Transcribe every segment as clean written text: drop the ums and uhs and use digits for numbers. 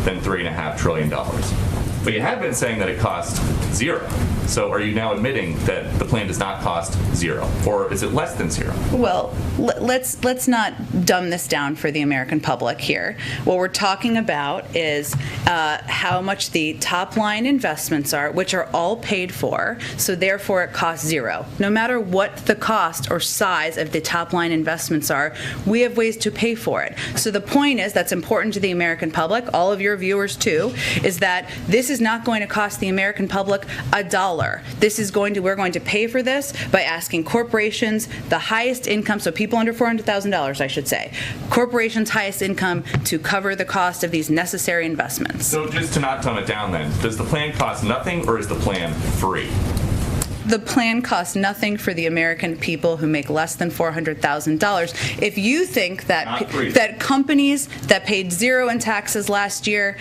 than $3.5 trillion. But you have been saying that it cost zero. So are you now admitting that the plan does not cost zero? Or is it less than zero? Well, let's not dumb this down for the American public here. What we're talking about is how much the top line investments are, which are all paid for, so therefore it costs zero. No matter what the cost or size of the top line investments are, we have ways to pay for it. So the point is, that's important to the American public, all of your viewers too, is that this is not going to cost the American public $1. We're going to pay for this by asking corporations, the highest income, so people under $400,000, I should say, corporations' highest income, to cover the cost of these necessary investments. So just to not dumb it down then, does the plan cost nothing or is the plan free? The plan costs nothing for the American people who make less than $400,000. If you think that companies that paid zero in taxes last year,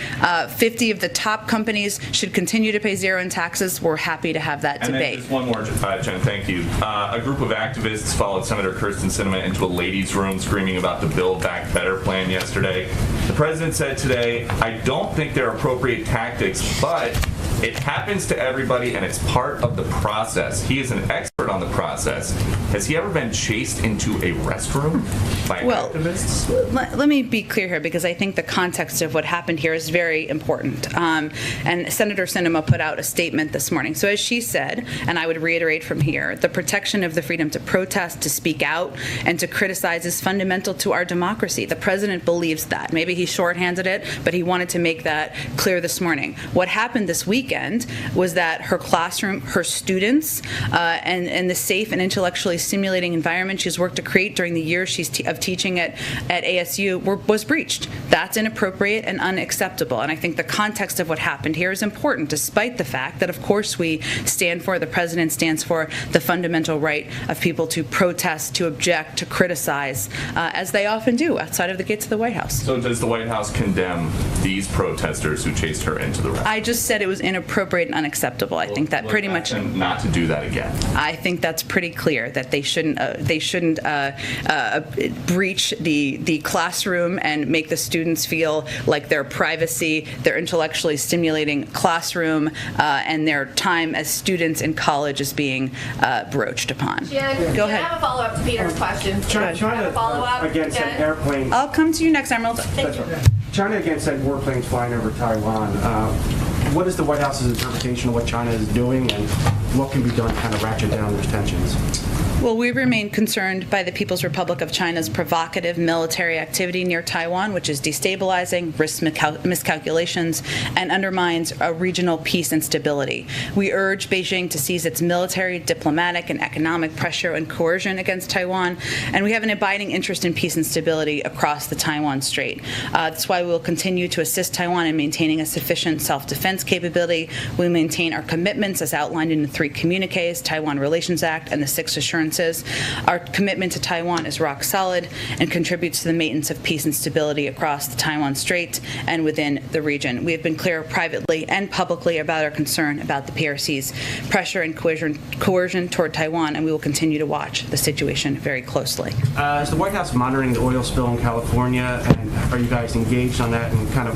50 of the top companies should continue to pay zero in taxes, we're happy to have that debate. And then just one more, Jen, thank you. A group of activists followed Senator Kyrsten Sinema into a ladies' room screaming about the Build Back Better plan yesterday. The president said today, I don't think they're appropriate tactics, but it happens to everybody and it's part of the process. He is an expert on the process. Has he ever been chased into a restroom by activists? Let me be clear here, because I think the context of what happened here is very important. And Senator Sinema put out a statement this morning. So as she said, and I would reiterate from here, the protection of the freedom to protest, to speak out, and to criticize is fundamental to our democracy. The president believes that. Maybe he shorthanded it, but he wanted to make that clear this morning. What happened this weekend was that her classroom, her students, and the safe and intellectually stimulating environment she's worked to create during the years of teaching at ASU was breached. That's inappropriate and unacceptable. And I think the context of what happened here is important, despite the fact that, of course, the president stands for the fundamental right of people to protest, to object, to criticize, as they often do outside of the gates of the White House. So does the White House condemn these protesters who chased her into the restroom? I just said it was inappropriate and unacceptable. I think that pretty much not to do that again. I think that's pretty clear that they shouldn't breach the classroom and make the students feel like their privacy, their intellectually stimulating classroom, and their time as students in college is being broached upon. Jen, go ahead. I have a follow-up to Peter's question. China again sent airplanes. I'll come to you next, Emerald. Thank you. China again sent warplanes flying over Taiwan. What is the White House's interpretation of what China is doing, and what can be done to kind of ratchet down those tensions? Well, we remain concerned by the People's Republic of China's provocative military activity near Taiwan, which is destabilizing, risks miscalculations, and undermines regional peace and stability. We urge Beijing to cease its military, diplomatic, and economic pressure and coercion against Taiwan, and we have an abiding interest in peace and stability across the Taiwan Strait. That's why we will continue to assist Taiwan in maintaining a sufficient self-defense capability. We maintain our commitments as outlined in the 3 communiques, Taiwan Relations Act, and the 6 assurances. Our commitment to Taiwan is rock solid and contributes to the maintenance of peace and stability across the Taiwan Strait and within the region. We have been clear privately and publicly about our concern about the PRC's pressure and coercion toward Taiwan, and we will continue to watch the situation very closely. Is the White House monitoring the oil spill in California, and are you guys engaged on that, and kind of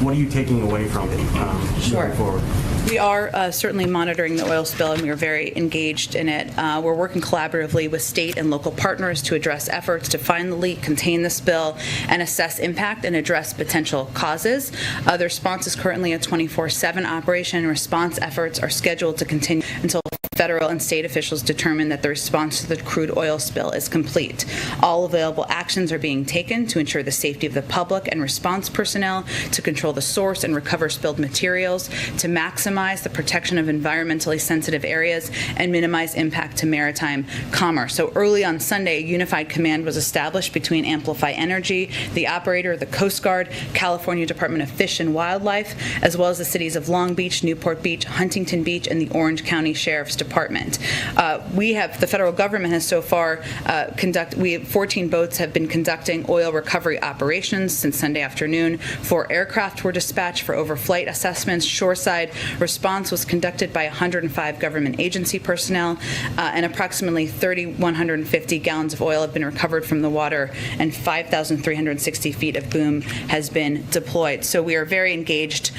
what are you taking away from it moving forward? We are certainly monitoring the oil spill, and we are very engaged in it. We're working collaboratively with state and local partners to address efforts to find the leak, contain the spill, and assess impact and address potential causes. The response is currently a 24/7 operation. Response efforts are scheduled to continue until federal and state officials determine that the response to the crude oil spill is complete. All available actions are being taken to ensure the safety of the public and response personnel, to control the source and recover spilled materials, to maximize the protection of environmentally sensitive areas, and minimize impact to maritime commerce. So early on Sunday, a unified command was established between Amplify Energy, the operator, the Coast Guard, California Department of Fish and Wildlife, as well as the cities of Long Beach, Newport Beach, Huntington Beach, and the Orange County Sheriff's Department. environment. The federal government has so far 14 boats have been conducting oil recovery operations since Sunday afternoon. 4 aircraft were dispatched for overflight assessments. Shoreside response was conducted by 105 government agency personnel, and approximately 3,150 gallons of oil have been recovered from the water, and 5,360 feet of boom has been deployed. So we are very engaged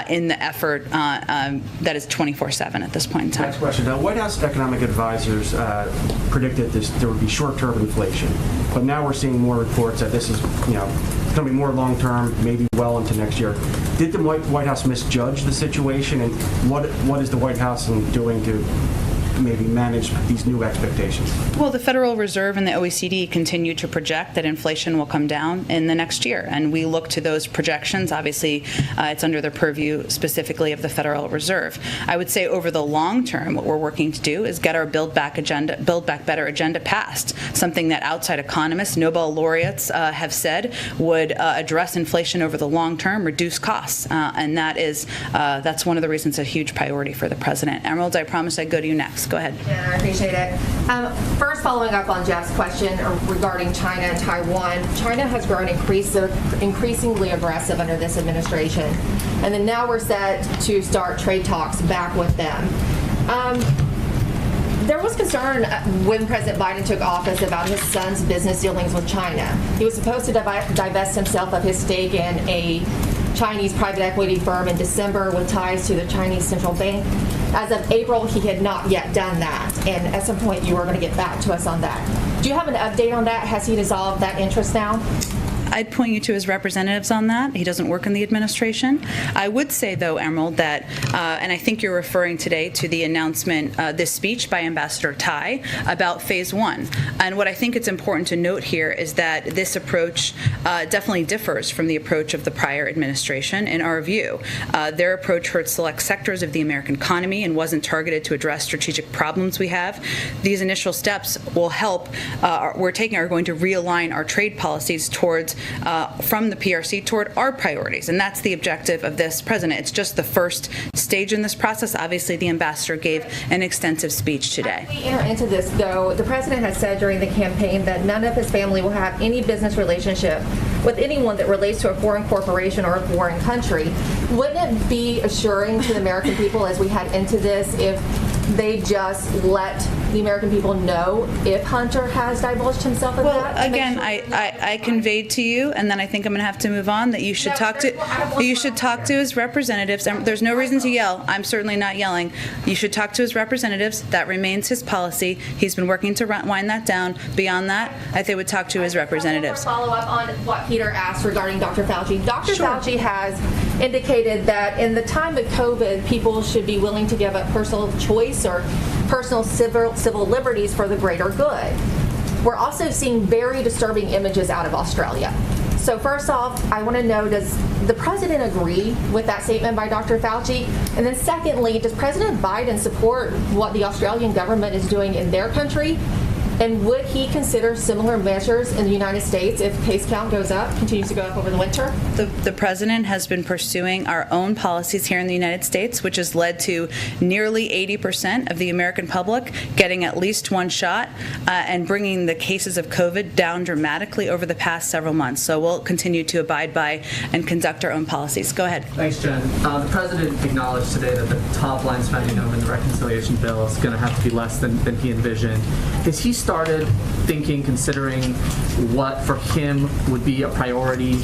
in the effort that is 24/7 at this point in time. Next question. Now, White House economic advisors predicted there would be short-term inflation, but now we're seeing more reports that this is, going to be more long-term, maybe well into next year. Did the White House misjudge the situation, and what is the White House doing to maybe manage these new expectations? Well, the Federal Reserve and the OECD continue to project that inflation will come down in the next year, and we look to those projections. Obviously, it's under the purview specifically of the Federal Reserve. I would say over the long term, what we're working to do is get our Build Back Better agenda passed, something that outside economists, Nobel laureates have said would address inflation over the long term, reduce costs, and that's one of the reasons a huge priority for the president. Emerald, I promised I'd go to you next. Go ahead. Yeah, I appreciate it. First, following up on Jeff's question regarding China and Taiwan, China has grown increasingly aggressive under this administration, and then now we're set to start trade talks back with them. There was concern when President Biden took office about his son's business dealings with China. He was supposed to divest himself of his stake in a Chinese private equity firm in December with ties to the Chinese central bank. As of April, he had not yet done that, and at some point you were going to get back to us on that. Do you have an update on that? Has he dissolved that interest now? I'd point you to his representatives on that. He doesn't work in the administration. I would say, though, Emerald, that, and I think you're referring today to the announcement, this speech by Ambassador Tai about Phase 1. And what I think it's important to note here is that this approach definitely differs from the approach of the prior administration, in our view. Their approach hurt select sectors of the American economy and wasn't targeted to address strategic problems we have. These initial steps will help, are going to realign our trade policies towards from the PRC toward our priorities, and that's the objective of this president. It's just the first stage in this process. Obviously, the ambassador gave an extensive speech today. As we enter into this, though, the president has said during the campaign that none of his family will have any business relationship with anyone that relates to a foreign corporation or a foreign country. Wouldn't it be assuring to the American people as we head into this if they just let the American people know if Hunter has divulged himself of that? Well, again, I conveyed to you, and then I think I'm going to have to move on, that you should talk to his representatives. There's no reason to yell. I'm certainly not yelling. You should talk to his representatives. That remains his policy. He's been working to wind that down. Beyond that, I think they would talk to his representatives. Follow up on what Peter asked regarding Dr. Fauci. Dr. Fauci has indicated that in the time of COVID, people should be willing to give up personal choice or personal civil liberties for the greater good. We're also seeing very disturbing images out of Australia. So first off, I want to know, does the president agree with that statement by Dr. Fauci? And then secondly, does President Biden support what the Australian government is doing in their country? And would he consider similar measures in the United States if case count goes up, continues to go up over the winter? The president has been pursuing our own policies here in the United States, which has led to nearly 80% of the American public getting at least one shot and bringing the cases of COVID down dramatically over the past several months. So we'll continue to abide by and conduct our own policies. Go ahead. Thanks, Jen. The president acknowledged today that the top line spending in the reconciliation bill is going to have to be less than he envisioned. Is he started considering what for him would be a priority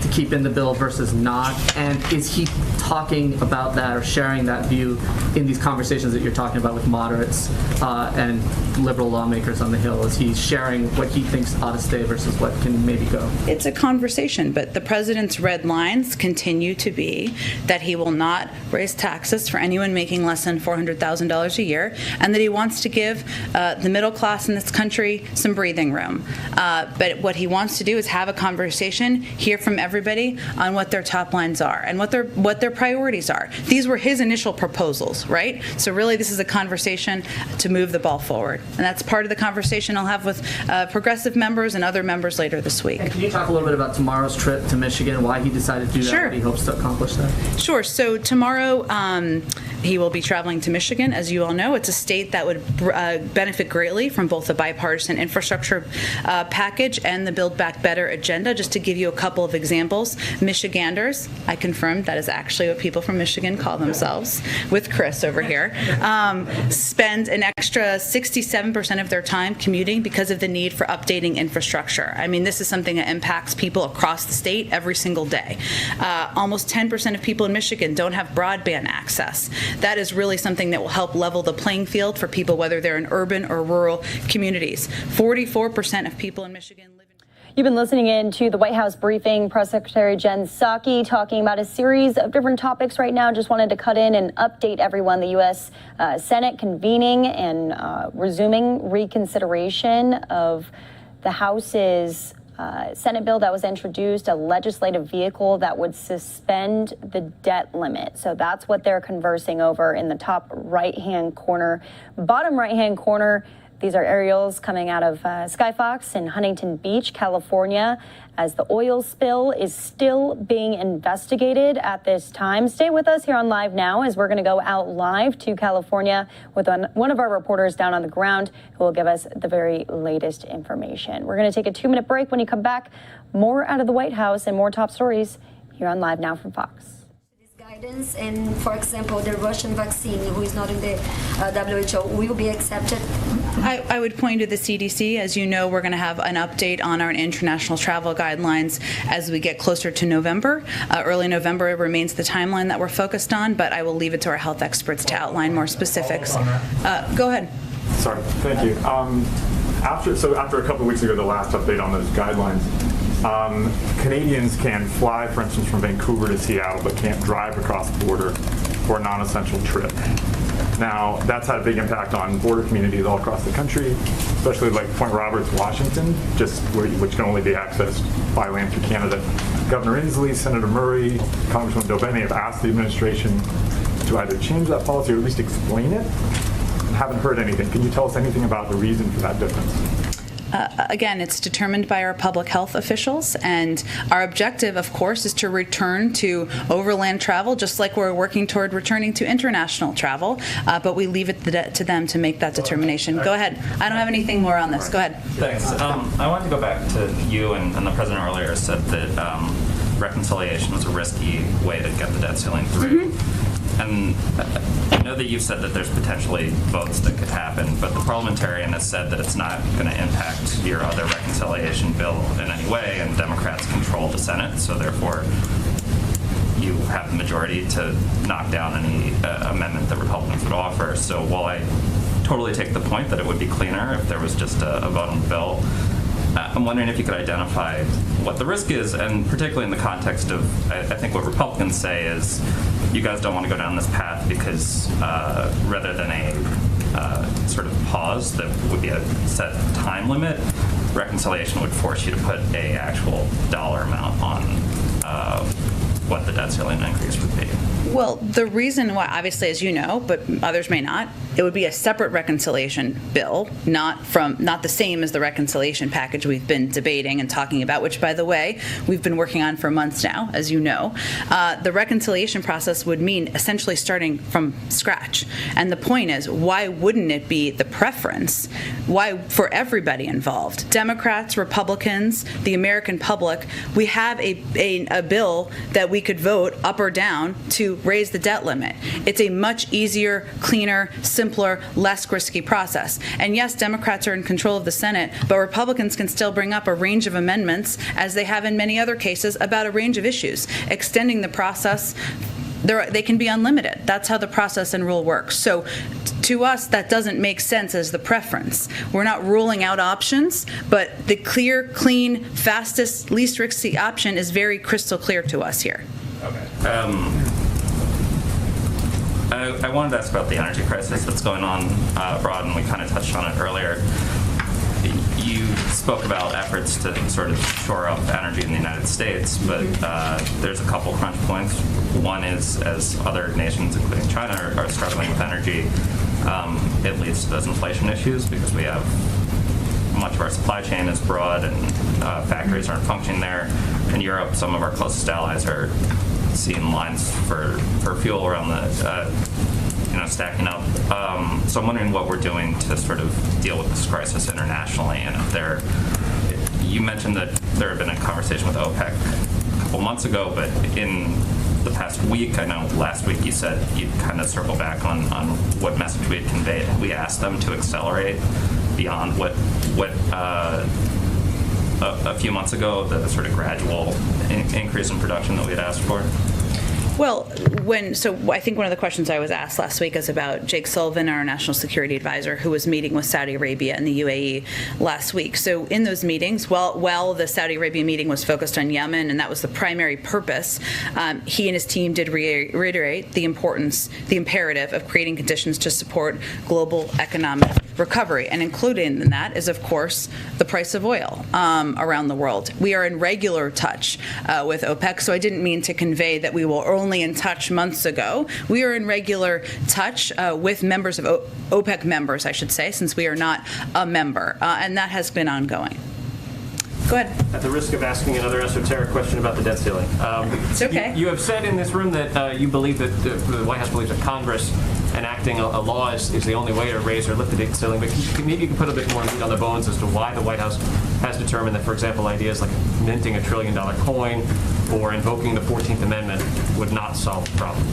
to keep in the bill versus not? And is he talking about that or sharing that view in these conversations that you're talking about with moderates and liberal lawmakers on the Hill? Is he sharing what he thinks ought to stay versus what can maybe go? It's a conversation, but the president's red lines continue to be that he will not raise taxes for anyone making less than $400,000 a year, and that he wants to give the middle class in this country some breathing room. But what he wants to do is have a conversation, hear from everyone everybody on what their top lines are and what their priorities are. These were his initial proposals, right? So really, this is a conversation to move the ball forward, and that's part of the conversation I'll have with progressive members and other members later this week. And can you talk a little bit about tomorrow's trip to Michigan, why he decided to do that, Sure. what he hopes to accomplish there? Sure. So tomorrow he will be traveling to Michigan. As you all know, it's a state that would benefit greatly from both the bipartisan infrastructure package and the Build Back Better agenda. Just to give you a couple of examples, Michiganders, I confirmed that is actually what people from Michigan call themselves, with Chris over here, spend an extra 67% of their time commuting because of the need for updating infrastructure. I mean, this is something that impacts people across the state every single day. Almost 10% of people in Michigan don't have broadband access. That is really something that will help level the playing field for people, whether they're in urban or rural communities. 44% of people in Michigan live in... You've been listening in to the White House briefing. Press Secretary Jen Psaki talking about a series of different topics right now. Just wanted to cut in and update everyone. The U.S. Senate convening and resuming reconsideration of the House's Senate bill that was introduced, a legislative vehicle that would suspend the debt limit. So that's what they're conversing over in the top right-hand corner. Bottom right-hand corner, these are aerials coming out of Skyfox in Huntington Beach, California, as the oil spill is still being investigated at this time. Stay with us here on Live Now, as we're going to go out live to California with one of our reporters down on the ground who will give us the very latest information. We're going to take a 2-minute break. When you come back, more out of the White House and more top stories here on Live Now from Fox. Guidance and, for example, the Russian vaccine, who is not in the WHO, will be accepted. I would point to the CDC. As you know, we're going to have an update on our international travel guidelines as we get closer to November. Early November remains the timeline that we're focused on, but I will leave it to our health experts to outline more specifics. Go ahead. Sorry, thank you. After a couple of weeks ago, the last update on those guidelines, Canadians can fly, for instance, from Vancouver to Seattle, but can't drive across the border for a non-essential trip. Now, that's had a big impact on border communities all across the country, especially like Point Roberts, Washington, which can only be accessed by land through Canada. Governor Inslee, Senator Murray, Congressman Dobene have asked the administration to either change that policy or at least explain it. Haven't heard anything. Can you tell us anything about the reason for that difference? Again, it's determined by our public health officials, and our objective, of course, is to return to overland travel, just like we're working toward returning to international travel, but we leave it to them to make that determination. Go ahead. I don't have anything more on this. Go ahead. Thanks. I wanted to go back to you, and the President earlier said that reconciliation was a risky way to get the debt ceiling through. And I know that you've said that there's potentially votes that could happen, but the parliamentarian has said that it's not going to impact your other reconciliation bill in any way, and Democrats control the Senate, so therefore you have the majority to knock down any amendment that Republicans would offer. So while I totally take the point that it would be cleaner if there was just a vote on the bill, I'm wondering if you could identify what the risk is, and particularly in the context of, I think what Republicans say is, you guys don't want to go down this path because rather than a sort of pause that would be a set time limit, reconciliation would force you to put a actual dollar amount on what the debt ceiling increase would be. Well, the reason why, obviously, as you know, but others may not, it would be a separate reconciliation bill, not the same as the reconciliation package we've been debating and talking about, which, by the way, we've been working on for months now, as you know. The reconciliation process would mean essentially starting from scratch. And the point is, why wouldn't it be the preference? Why, for everybody involved, Democrats, Republicans, the American public, we have a bill that we could vote up or down to raise the debt limit. It's a much easier, cleaner, simpler, less risky process. And yes, Democrats are in control of the Senate, but Republicans can still bring up a range of amendments, as they have in many other cases, about a range of issues. Extending the process, they can be unlimited. That's how the process and rule works. So to us, that doesn't make sense as the preference. We're not ruling out options, but the clear, clean, fastest, least risky option is very crystal clear to us here. Okay. I wanted to ask about the energy crisis that's going on abroad, and we kind of touched on it earlier. you spoke about efforts to sort of shore up energy in the United States, but there's a couple crunch points. One is, as other nations, including China, are struggling with energy, it leads to those inflation issues because we have much of our supply chain is broad and factories aren't functioning there. In Europe, some of our closest allies are seeing lines for fuel around the stacking up. So I'm wondering what we're doing to sort of deal with this crisis internationally. And if you mentioned that there had been a conversation with OPEC a couple months ago, but in the past week, I know last week you said you'd kind of circle back on what message we had conveyed. We asked them to accelerate beyond what a few months ago, the sort of gradual increase in production that we had asked for. Well, I think one of the questions I was asked last week is about Jake Sullivan, our national security advisor, who was meeting with Saudi Arabia and the UAE last week. So in those meetings, while the Saudi Arabia meeting was focused on Yemen, and that was the primary purpose, he and his team did reiterate the imperative of creating conditions to support global economic recovery. And included in that is, of course, the price of oil around the world. We are in regular touch with OPEC, so I didn't mean to convey that we were only in touch months ago. We are in regular touch with members of OPEC members, I should say, since we are not a member, and that has been ongoing. Go ahead. At the risk of asking another esoteric question about the debt ceiling. It's okay. You have said in this room that you believe that the White House believes that Congress enacting a law is the only way to raise or lift the debt ceiling, but maybe you can put a bit more meat on the bones as to why the White House has determined that, for example, ideas like minting $1 trillion coin or invoking the 14th Amendment would not solve the problem.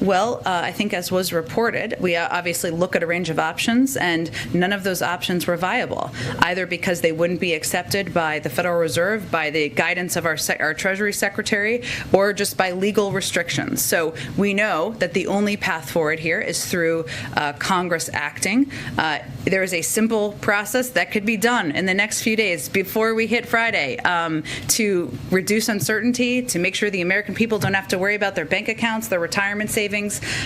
Well, I think as was reported, we obviously look at a range of options, and none of those options were viable, either because they wouldn't be accepted by the Federal Reserve, by the guidance of our Treasury Secretary, or just by legal restrictions. So we know that the only path forward here is through Congress acting. There is a simple process that could be done in the next few days before we hit Friday to reduce uncertainty, to make sure the American people don't have to worry about their bank accounts, their retirement savings,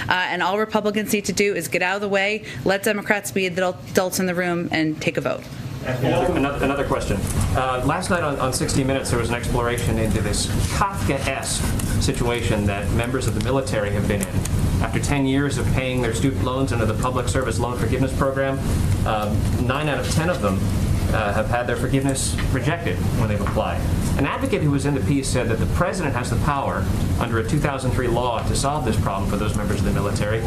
and all Republicans need to do is get out of the way, let Democrats be adults in the room, and take a vote. Another question. Last night on 60 Minutes, there was an exploration into this Kafka-esque situation that members of the military have been in. After 10 years of paying their student loans under the Public Service Loan Forgiveness Program, 9 out of 10 of them have had their forgiveness rejected when they've applied. An advocate who was in the piece said that the president has the power under a 2003 law to solve this problem for those members of the military.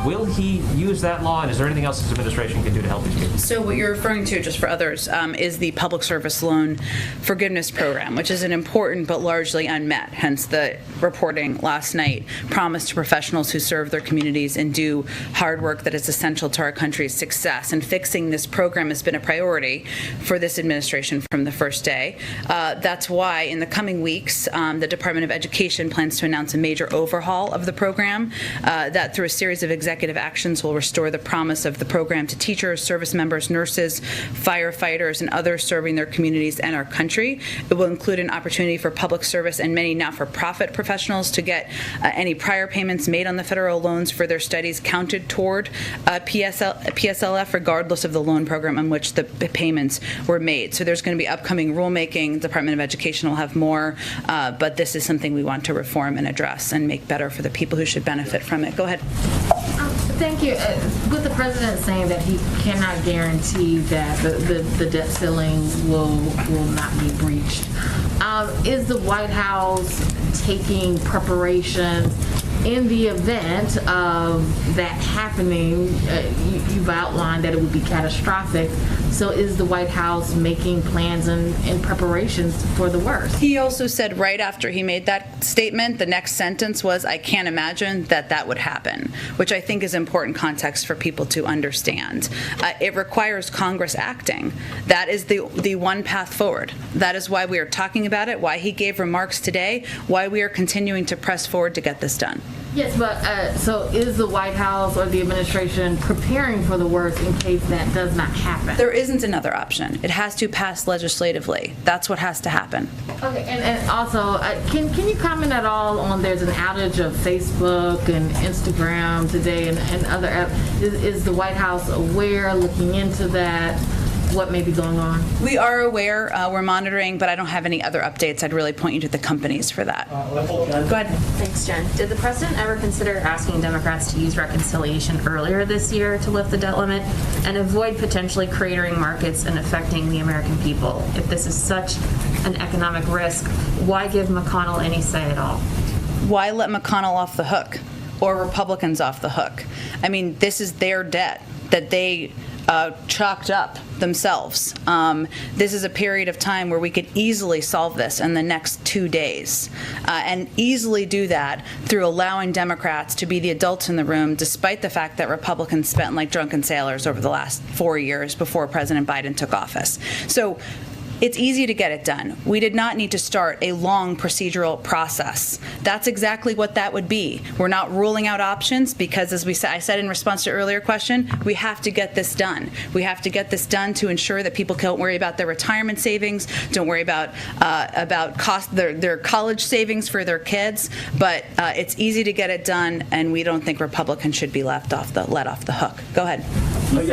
Will he use that law, and is there anything else his administration can do to help these people? So what you're referring to, just for others, is the Public Service Loan Forgiveness Program, which is an important but largely unmet, hence the reporting last night, promise to professionals who serve their communities and do hard work that is essential to our country's success. And fixing this program has been a priority for this administration from the first day. That's why in the coming weeks, the Department of Education plans to announce a major overhaul of the program that through a series of executive actions will restore the promise of the program to teachers, service members, nurses, firefighters, and others serving their communities and our country. It will include an opportunity for public service and many not-for-profit professionals to get any prior payments made on the federal loans for their studies counted toward PSLF, regardless of the loan program on which the payments were made. So there's going to be upcoming rulemaking. The Department of Education will have more, but this is something we want to reform and address and make better for the people who should benefit from it. Go ahead. Thank you. With the president saying that he cannot guarantee that the debt ceiling will not be breached, is the White House taking preparations in the event of that happening? You've outlined that it would be catastrophic. So is the White House making plans and preparations for the worst? He also said right after he made that statement, the next sentence was, I can't imagine that would happen, which I think is important context for people to understand. It requires Congress acting. That is the one path forward. That is why we are talking about it, why he gave remarks today, why we are continuing to press forward to get this done. Yes, but so is the White House or the administration preparing for the worst in case that does not happen? There isn't another option. It has to pass legislatively. That's what has to happen. Okay, and also, can you comment at all on there's an outage of Facebook and Instagram today and other apps? Is the White House aware, looking into that? what may be going on? We are aware, we're monitoring, but I don't have any other updates. I'd really point you to the companies for that. Go ahead. Thanks, Jen. Did the president ever consider asking Democrats to use reconciliation earlier this year to lift the debt limit and avoid potentially cratering markets and affecting the American people? If this is such an economic risk, why give McConnell any say at all? Why let McConnell off the hook or Republicans off the hook? I mean, this is their debt that they chalked up themselves. This is a period of time where we could easily solve this in the next 2 days, and easily do that through allowing Democrats to be the adults in the room, despite the fact that Republicans spent like drunken sailors over the last 4 years before President Biden took office. So it's easy to get it done. We did not need to start a long procedural process. That's exactly what that would be. We're not ruling out options because, as I said in response to an earlier question, we have to get this done. We have to get this done to ensure that people don't worry about their retirement savings, don't worry about their college savings for their kids. But it's easy to get it done, and we don't think Republicans should be let off the hook. Go ahead. You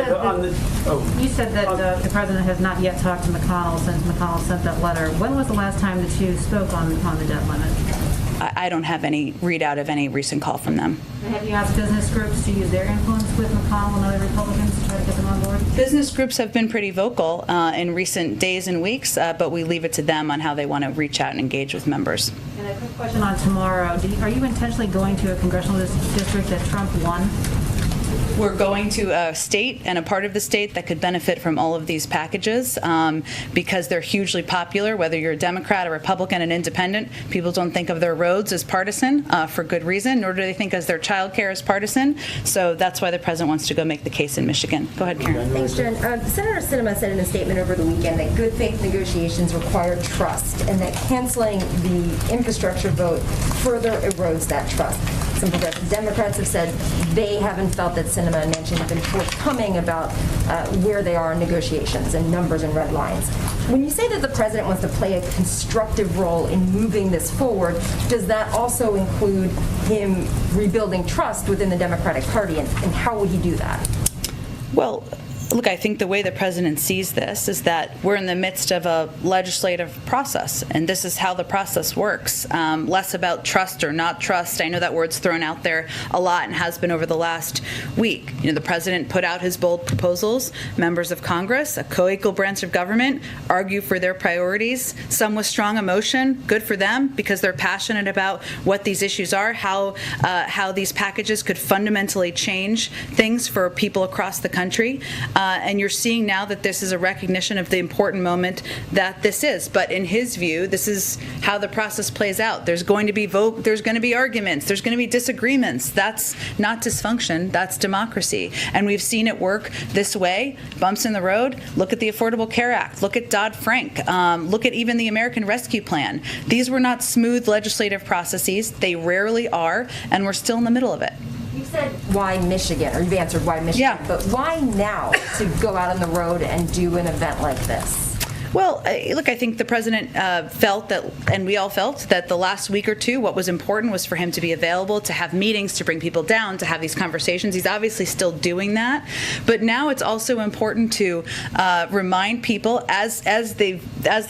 said that the president has not yet talked to McConnell since McConnell sent that letter. When was the last time that you spoke on the debt limit? I don't have any readout of any recent call from them. And have you asked business groups to use their influence with McConnell and other Republicans to try to get them on board? Business groups have been pretty vocal in recent days and weeks, but we leave it to them on how they want to reach out and engage with members. And a quick question on tomorrow. Are you intentionally going to a congressional district that Trump won? We're going to a state and a part of the state that could benefit from all of these packages because they're hugely popular, whether you're a Democrat, a Republican, an independent. People don't think of their roads as partisan for good reason, nor do they think as their child care as partisan. So that's why the president wants to go make the case in Michigan. Go ahead, Karen. Thanks, Jen. Senator Sinema said in a statement over the weekend that good faith negotiations require trust and that canceling the infrastructure vote further erodes that trust. Some progressive Democrats have said they haven't felt that Sinema and Manchin have been forthcoming about where they are in negotiations and numbers and red lines. When you say that the president wants to play a constructive role in moving this forward, does that also include him rebuilding trust within the Democratic Party, and how would he do that? Well, look, I think the way the president sees this is that we're in the midst of a legislative process, and this is how the process works. Less about trust or not trust. I know that word's thrown out there a lot and has been over the last week. You know, the president put out his bold proposals. Members of Congress, a co-equal branch of government, argue for their priorities. Some with strong emotion. Good for them because they're passionate about what these issues are, how these packages could fundamentally change things for people across the country. And you're seeing now that this is a recognition of the important moment that this is. But in his view, this is how the process plays out. There's going to be vote. There's going to be arguments. There's going to be disagreements. That's not dysfunction. That's democracy. And we've seen it work this way. Bumps in the road. Look at the Affordable Care Act. Look at Dodd-Frank. Look at even the American Rescue Plan. These were not smooth legislative processes. They rarely are, and we're still in the middle of it. You've said why Michigan, or you've answered why Michigan, Yeah. but why now to go out on the road and do an event like this? Well, look, I think the president felt that, and we all felt, that the last week or two, what was important was for him to be available, to have meetings, to bring people down, to have these conversations. He's obviously still doing that. But now it's also important to remind people, as the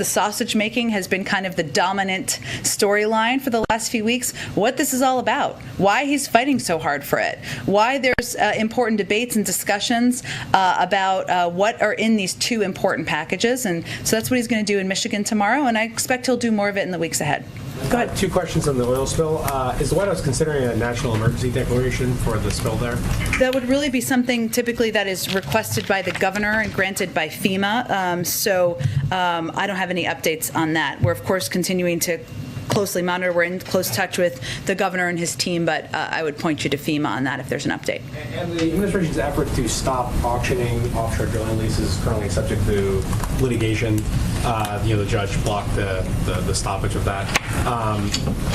sausage making has been kind of the dominant storyline for the last few weeks, what this is all about, why he's fighting so hard for it, why there's important debates and discussions about what are in these two important packages. And so that's what he's going to do in Michigan tomorrow, and I expect he'll do more of it in the weeks ahead. Go ahead. Two questions on the oil spill. Is the White House considering a national emergency declaration for the spill there? That would really be something typically that is requested by the governor and granted by FEMA. So I don't have any updates on that. We're, of course, continuing to closely monitor. We're in close touch with the governor and his team, but I would point you to FEMA on that if there's an update. And the administration's effort to stop auctioning offshore drilling leases is currently subject to litigation. The judge blocked the stoppage of that.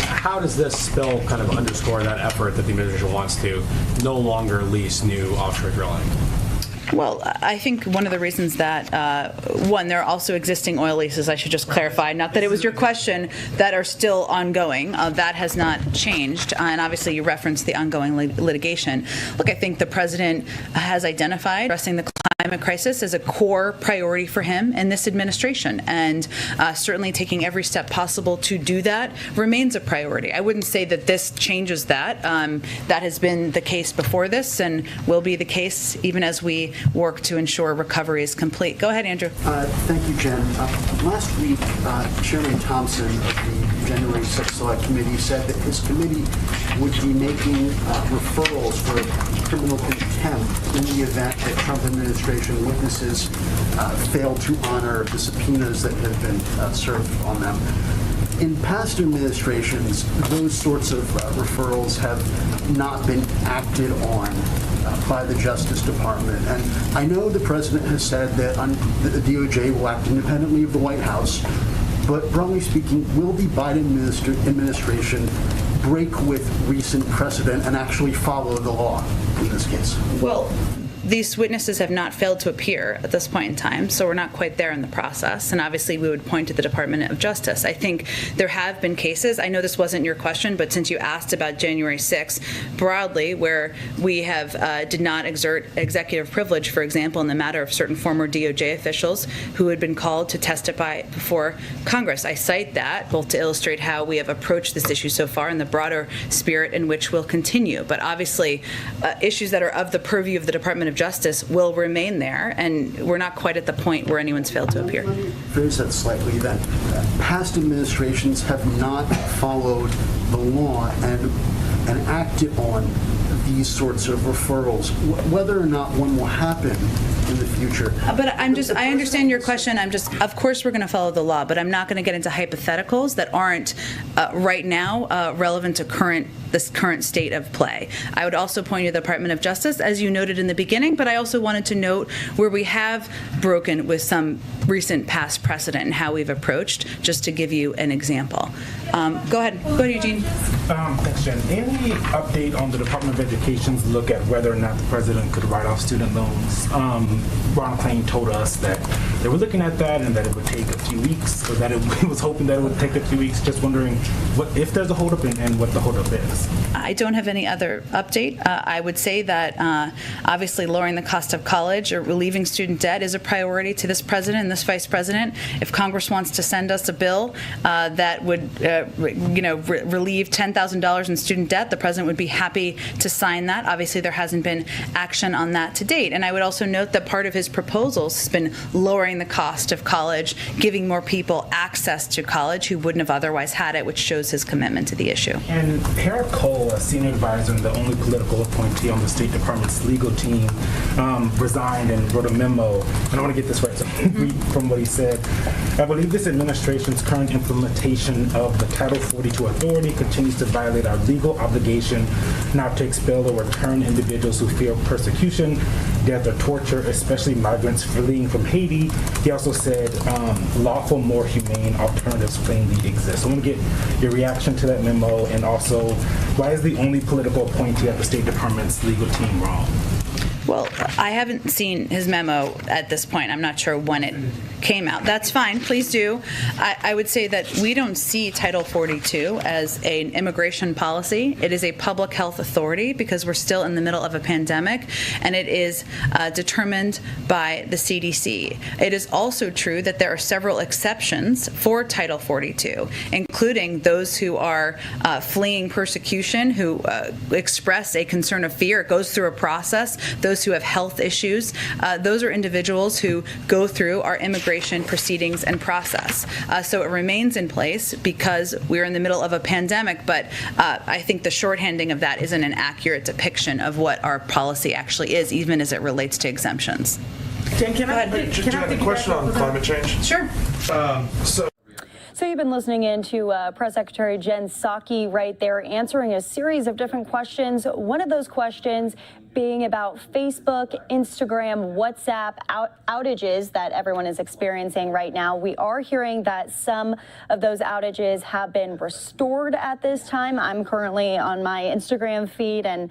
How does this spill kind of underscore that effort that the administration wants to no longer lease new offshore drilling? Well, I think one of the reasons that, one, there are also existing oil leases, I should just clarify, not that it was your question, that are still ongoing. That has not changed. And obviously you referenced the ongoing litigation. Look, I think the president has identified addressing the climate climate crisis is a core priority for him and this administration, and certainly taking every step possible to do that remains a priority. I wouldn't say that this changes that. That has been the case before this and will be the case even as we work to ensure recovery is complete. Go ahead, Andrew. Thank you, Jen. Last week, Chairman Thompson of the January 6th Select Committee said that his committee would be making referrals for criminal contempt in the event that Trump administration witnesses fail to honor the subpoenas that have been served on them. In past administrations, those sorts of referrals have not been acted on by the Justice Department. And I know the president has said that the DOJ will act independently of the White House, but broadly speaking, will the Biden administration break with recent precedent and actually follow the law in this case? Well, these witnesses have not failed to appear at this point in time, so we're not quite there in the process. And obviously, we would point to the Department of Justice. I think there have been cases, I know this wasn't your question, but since you asked about January 6th, broadly, where we have did not exert executive privilege, for example, in the matter of certain former DOJ officials who had been called to testify before Congress. I cite that both to illustrate how we have approached this issue so far in the broader spirit in which we'll continue. But obviously, issues that are of the purview of the Department of Justice will remain there, and we're not quite at the point where anyone's failed to appear. Let me phrase that slightly then. Past administrations have not followed the law and acted on these sorts of referrals. Whether or not one will happen in the future. But I understand your question. Of course we're going to follow the law, but I'm not going to get into hypotheticals that aren't right now relevant to this current state of play. I would also point you to the Department of Justice, as you noted in the beginning, but I also wanted to note where we have broken with some recent past precedent and how we've approached, just to give you an example. Go ahead, Eugene. Thanks, Jen. Any update on the Department of Education's look at whether or not the president could write off student loans? Ron Klain told us that they were looking at that and that it would take a few weeks, or that he was hoping that it would take a few weeks. Just wondering what if there's a holdup and what the holdup is. I don't have any other update. I would say that obviously lowering the cost of college or relieving student debt is a priority to this president and this vice president. If Congress wants to send us a bill that would relieve $10,000 in student debt, the president would be happy to sign that. Obviously, there hasn't been action on that to date. And I would also note that part of his proposals has been lowering the cost of college, giving more people access to college who wouldn't have otherwise had it, which shows his commitment to the issue. And Harry Cole, a senior advisor and the only political appointee on the State Department's legal team, resigned and wrote a memo. And I want to get this right, so read from what he said. I believe this administration's current implementation of the Title 42 authority continues to violate our legal obligation not to expel or return individuals who fear persecution, death, or torture, especially migrants fleeing from Haiti. He also said lawful, more humane alternatives plainly exist. So I want to get your reaction to that memo, and also why is the only political appointee at the State Department's legal team wrong? Well, I haven't seen his memo at this point. I'm not sure when it came out. That's fine. Please do. I would say that we don't see Title 42 as an immigration policy. It is a public health authority because we're still in the middle of a pandemic, and it is determined by the CDC. It is also true that there are several exceptions for Title 42, including those who are fleeing persecution, who express a concern of fear. It goes through a process. Those who have health issues, those are individuals who go through our immigration proceedings and process. So it remains in place because we're in the middle of a pandemic, but I think the shorthanding of that isn't an accurate depiction of what our policy actually is, even as it relates to exemptions. Can I have a question on climate change? Sure. So you've been listening in to Press Secretary Jen Psaki right there answering a series of different questions. One of those questions being about Facebook, Instagram, WhatsApp outages that everyone is experiencing right now. We are hearing that some of those outages have been restored at this time. I'm currently on my Instagram feed, and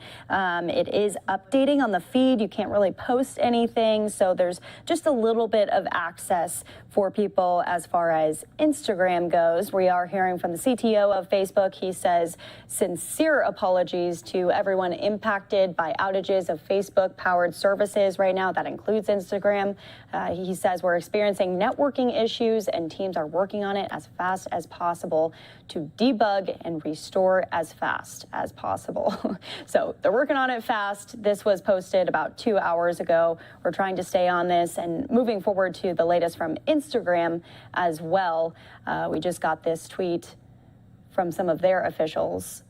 it is updating on the feed. You can't really post anything, so there's just a little bit of access for people as far as Instagram goes. We are hearing from the CTO of Facebook. He says sincere apologies to everyone impacted by outages of Facebook-powered services right now. That includes Instagram. He says we're experiencing networking issues and teams are working on it as fast as possible to debug and restore as fast as possible. So they're working on it fast. This was posted about 2 hours ago. We're trying to stay on this and moving forward to the latest from Instagram as well. We just got this tweet from some of their officials.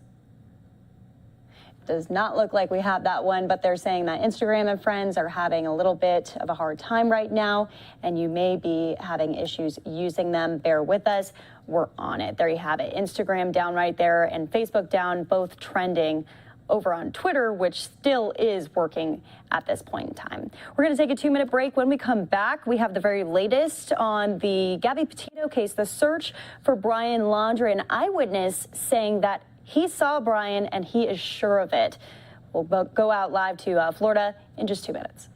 Does not look like we have that one, but they're saying that Instagram and friends are having a little bit of a hard time right now, and you may be having issues using them. Bear with us. We're on it. There you have it. Instagram down right there and Facebook down, both trending over on Twitter, which still is working at this point in time. We're going to take a 2-minute break. When we come back, we have the very latest on the Gabby Petito case, the search for Brian Laundrie, an eyewitness saying that he saw Brian and he is sure of it. We'll go out live to Florida in just 2 minutes.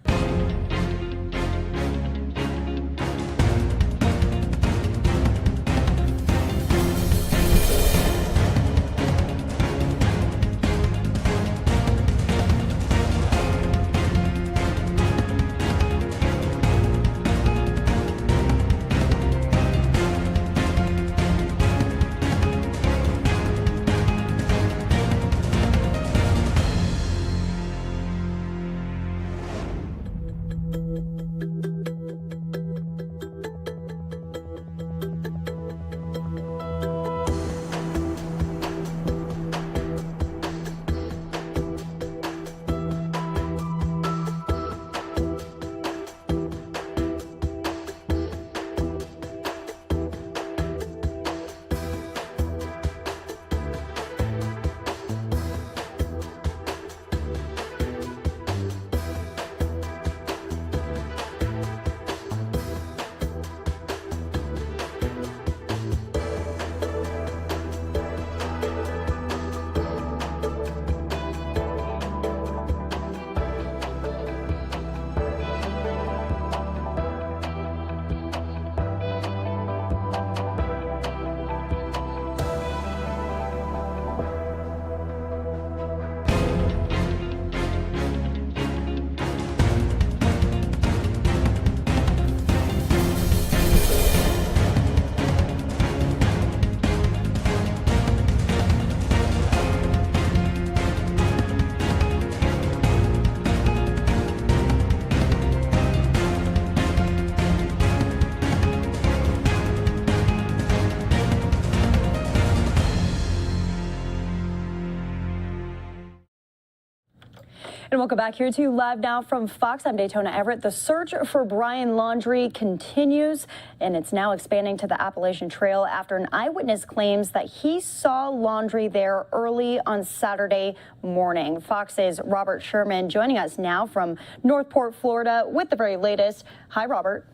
And welcome back here to Live Now from Fox. I'm Daytona Everett. The search for Brian Laundrie continues, and it's now expanding to the Appalachian Trail after an eyewitness claims that he saw Laundrie there early on Saturday morning. Fox's Robert Sherman joining us now from Northport, Florida, with the very latest. Hi, Robert.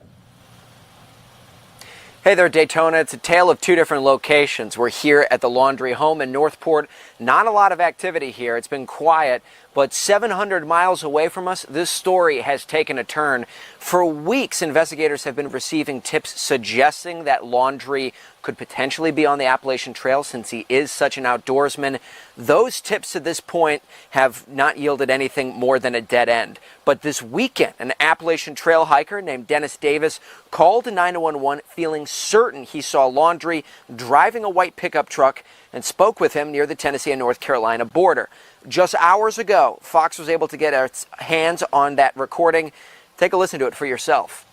Hey there, Daytona. It's a tale of two different locations. We're here at the Laundrie home in Northport. Not a lot of activity here. It's been quiet, but 700 miles away from us, this story has taken a turn. For weeks, investigators have been receiving tips suggesting that Laundrie could potentially be on the Appalachian Trail since he is such an outdoorsman. Those tips to this point have not yielded anything more than a dead end. But this weekend, an Appalachian Trail hiker named Dennis Davis called 911 feeling certain he saw Laundrie driving a white pickup truck and spoke with him near the Tennessee and North Carolina border. Just hours ago, Fox was able to get its hands on that recording. Take a listen to it for yourself.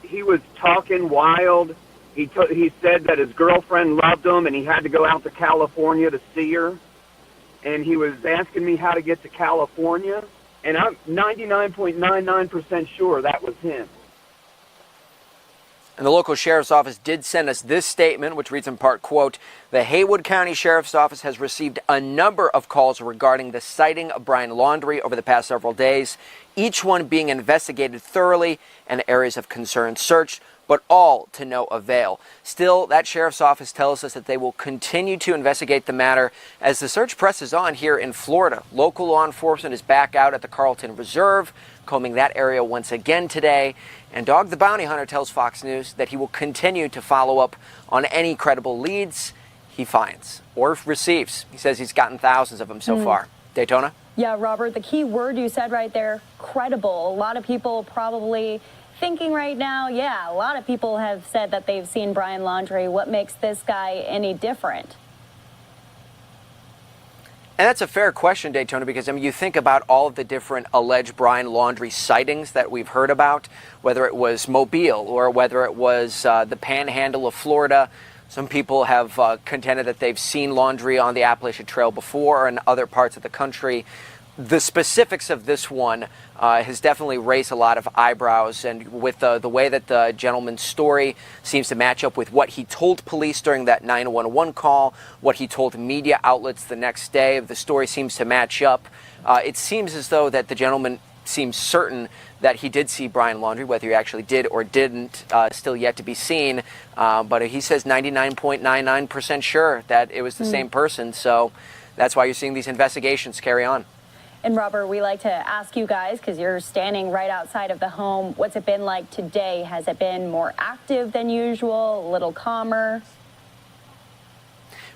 He was talking wild. He said that his girlfriend loved him and he had to go out to California to see her. And he was asking me how to get to California. And I'm 99.99% sure that was him. And the local sheriff's office did send us this statement, which reads in part, quote, "The Haywood County Sheriff's Office has received a number of calls regarding the sighting of Brian Laundrie over the past several days, each one being investigated thoroughly and areas of concern searched, but all to no avail. Still, that sheriff's office tells us that they will continue to investigate the matter as the search presses on here in Florida. Local law enforcement is back out at the Carlton Reserve, combing that area once again today. And Dog the Bounty Hunter tells Fox News that he will continue to follow up on any credible leads he finds or receives. He says he's gotten thousands of them so far. Daytona? Yeah, Robert, the key word you said right there, credible. A lot of people probably thinking right now, yeah, a lot of people have said that they've seen Brian Laundrie. What makes this guy any different? And that's a fair question, Daytona, because I mean, you think about all of the different alleged Brian Laundrie sightings that we've heard about, whether it was Mobile or whether it was the Panhandle of Florida. Some people have contended that they've seen Laundrie on the Appalachian Trail before or in other parts of the country. The specifics of this one has definitely raised a lot of eyebrows, and with the way that the gentleman's story seems to match up with what he told police during that 911 call, what he told media outlets the next day, the story seems to match up. It seems as though that the gentleman seems certain that he did see Brian Laundrie, whether he actually did or didn't, still yet to be seen. But he says 99.99% sure that it was the same person, so that's why you're seeing these investigations carry on. And Robert, we like to ask you guys, because you're standing right outside of the home, what's it been like today? Has it been more active than usual, a little calmer?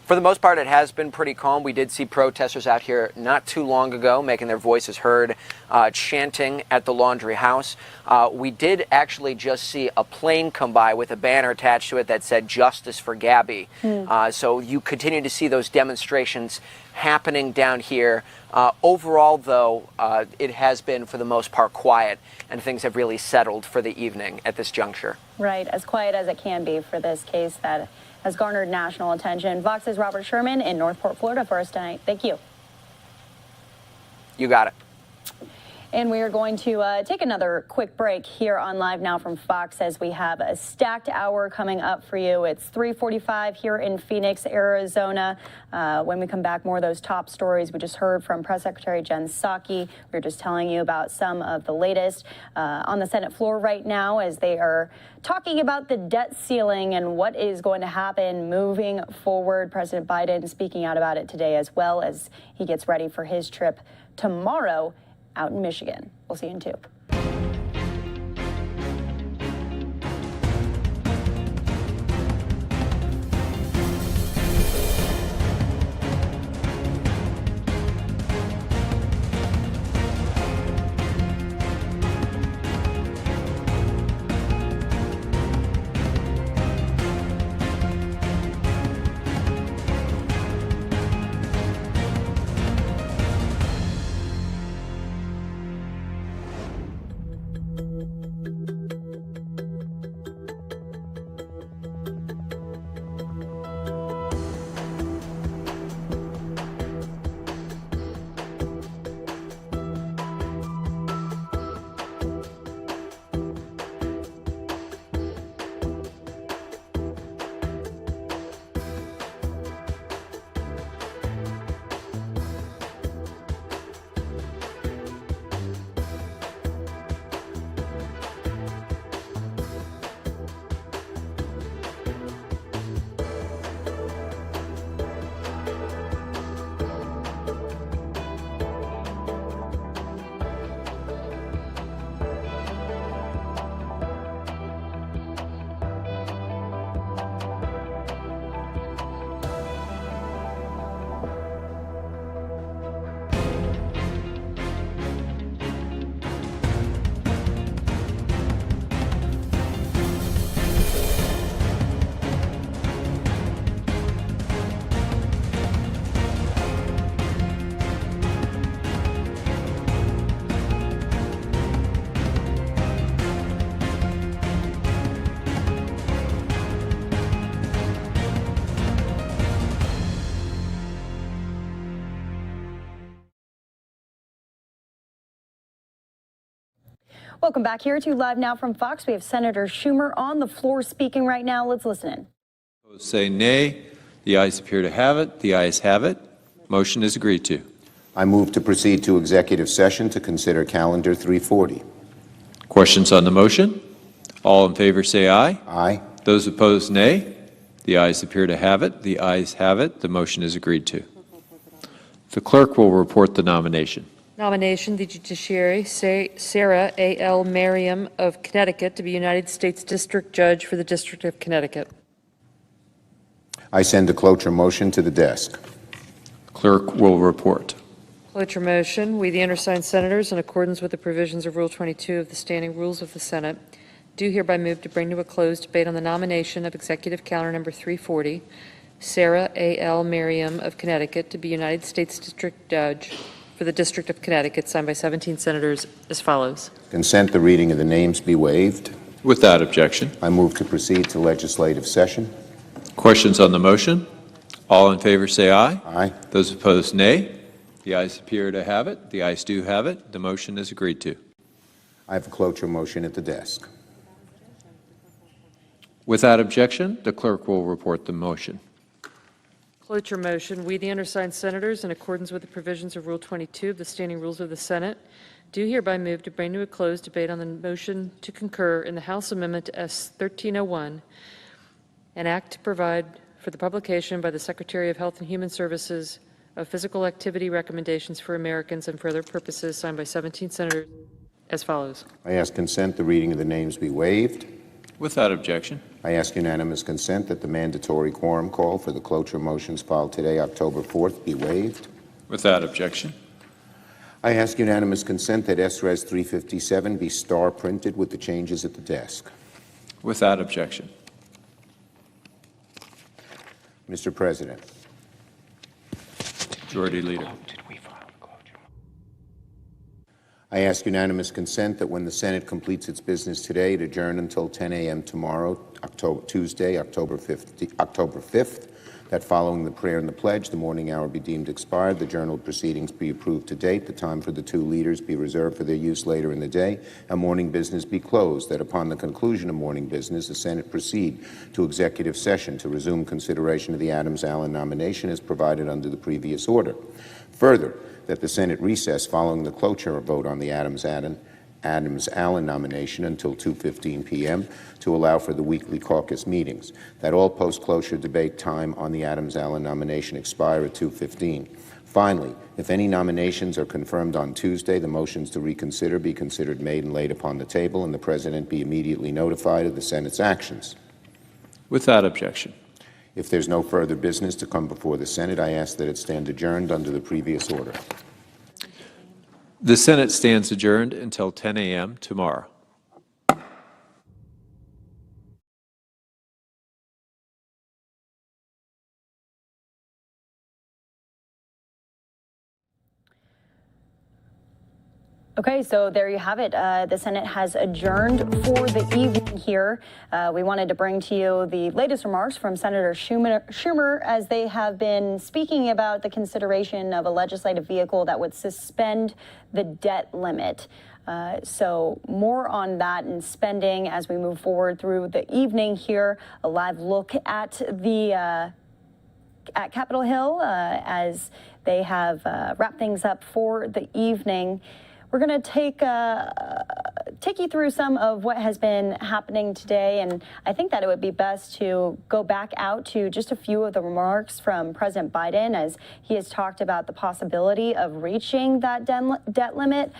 For the most part, it has been pretty calm. We did see protesters out here not too long ago making their voices heard, chanting at the Laundrie house. We did actually just see a plane come by with a banner attached to it that said "Justice for Gabby." So you continue to see those demonstrations happening down here. Overall, though, it has been, for the most part, quiet, and things have really settled for the evening at this juncture. Right, as quiet as it can be for this case that has garnered national attention. Vox's Robert Sherman in Northport, Florida for us tonight. Thank you. You got it. And we are going to take another quick break here on Live Now from Fox as we have a stacked hour coming up for you. It's 3:45 here in Phoenix, Arizona. When we come back, more of those top stories. We just heard from Press Secretary Jen Psaki. We were just telling you about some of the latest on the Senate floor right now as they are talking about the debt ceiling and what is going to happen moving forward. President Biden speaking out about it today as well as he gets ready for his trip tomorrow out in Michigan. We'll see you in 2. Welcome back here to Live Now from Fox. We have Senator Schumer on the floor speaking right now. Let's listen in. Opposed say nay. The ayes appear to have it. The ayes have it. Motion is agreed to. I move to proceed to executive session to consider calendar 340. Questions on the motion? All in favor say aye. Aye. Those opposed, nay. The ayes appear to have it. The ayes have it. The motion is agreed to. The clerk will report the nomination. Nomination, the judiciary, Sarah A.L. Merriam of Connecticut to be United States District Judge for the District of Connecticut. I send a cloture motion to the desk. Clerk will report. Cloture motion, we the undersigned senators, in accordance with the provisions of Rule 22 of the Standing Rules of the Senate, do hereby move to bring to a close debate on the nomination of Executive Calendar Number 340, Sarah A.L. Merriam of Connecticut to be United States District Judge for the District of Connecticut, signed by 17 senators as follows. Consent the reading of the names be waived. Without objection. I move to proceed to legislative session. Questions on the motion? All in favor say aye. Aye. Those opposed, nay. The ayes appear to have it. The ayes do have it. The motion is agreed to. I have a cloture motion at the desk. Without objection, the clerk will report the motion. Cloture motion, we the undersigned senators, in accordance with the provisions of Rule 22 of the Standing Rules of the Senate, do hereby move to bring to a close debate on the motion to concur in the House Amendment to S. 1301, an act to provide for the publication by the Secretary of Health and Human Services of physical activity recommendations for Americans and for other purposes, signed by 17 senators as follows. I ask consent the reading of the names be waived. Without objection. I ask unanimous consent that the mandatory quorum call for the cloture motions filed today, October 4th, be waived. Without objection. I ask unanimous consent that SRES 357 be star printed with the changes at the desk. Without objection. Mr. President. Majority Leader. I ask unanimous consent that when the Senate completes its business today, it adjourn until 10 a.m. tomorrow, Tuesday, October 5th, that following the prayer and the pledge, the morning hour be deemed expired, the journal of proceedings be approved to date, the time for the two leaders be reserved for their use later in the day, and morning business be closed, that upon the conclusion of morning business, the Senate proceed to executive session to resume consideration of the Adams-Allen nomination as provided under the previous order. Further, that the Senate recess following the cloture vote on the Adams-Allen nomination until 2:15 p.m. to allow for the weekly caucus meetings, that all post-closure debate time on the Adams-Allen nomination expire at 2:15. Finally, if any nominations are confirmed on Tuesday, the motions to reconsider be considered made and laid upon the table, and the President be immediately notified of the Senate's actions. Without objection. If there's no further business to come before the Senate, I ask that it stand adjourned under the previous order. The Senate stands adjourned until 10 a.m. tomorrow. Okay, so there you have it. The Senate has adjourned for the evening here. We wanted to bring to you the latest remarks from Senator Schumer as they have been speaking about the consideration of a legislative vehicle that would suspend the debt limit. So more on that and spending as we move forward through the evening here. A live look at the at Capitol Hill as they have wrapped things up for the evening. We're going to take you through some of what has been happening today, and I think that it would be best to go back out to just a few of the remarks from President Biden as he has talked about the possibility of reaching that debt limit.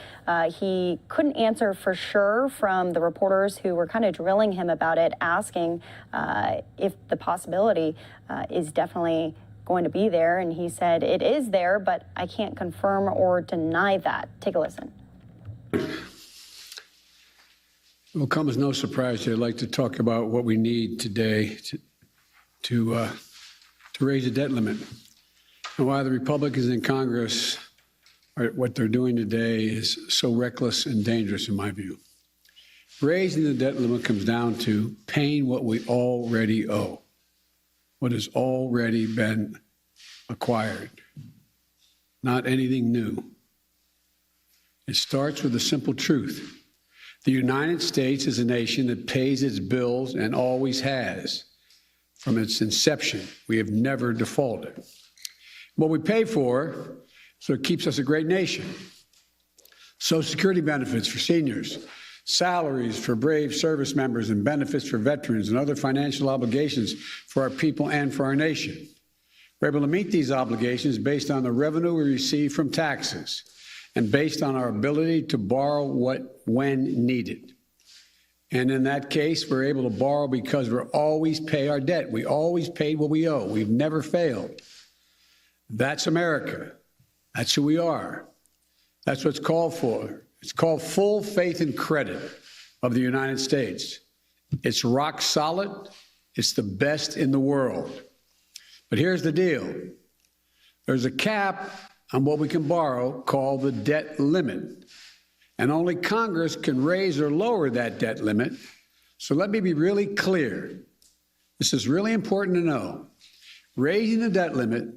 He couldn't answer for sure from the reporters who were kind of drilling him about it, asking if the possibility is definitely going to be there, and he said it is there, but I can't confirm or deny that. Take a listen. It will come as no surprise that I'd like to talk about what we need today to raise the debt limit. And why the Republicans in Congress what they're doing today is so reckless and dangerous in my view. Raising the debt limit comes down to paying what we already owe, what has already been acquired, not anything new. It starts with a simple truth. The United States is a nation that pays its bills and always has. From its inception, we have never defaulted. What we pay for is what keeps us a great nation. Social Security benefits for seniors, salaries for brave service members, and benefits for veterans, and other financial obligations for our people and for our nation. We're able to meet these obligations based on the revenue we receive from taxes. and based on our ability to borrow when needed. And in that case, we're able to borrow because we always pay our debt. We always paid what we owe. We've never failed. That's America. That's who we are. That's what's called for. It's called full faith and credit of the United States. It's rock solid. It's the best in the world. But here's the deal. There's a cap on what we can borrow called the debt limit. And only Congress can raise or lower that debt limit. So let me be really clear. This is really important to know. Raising the debt limit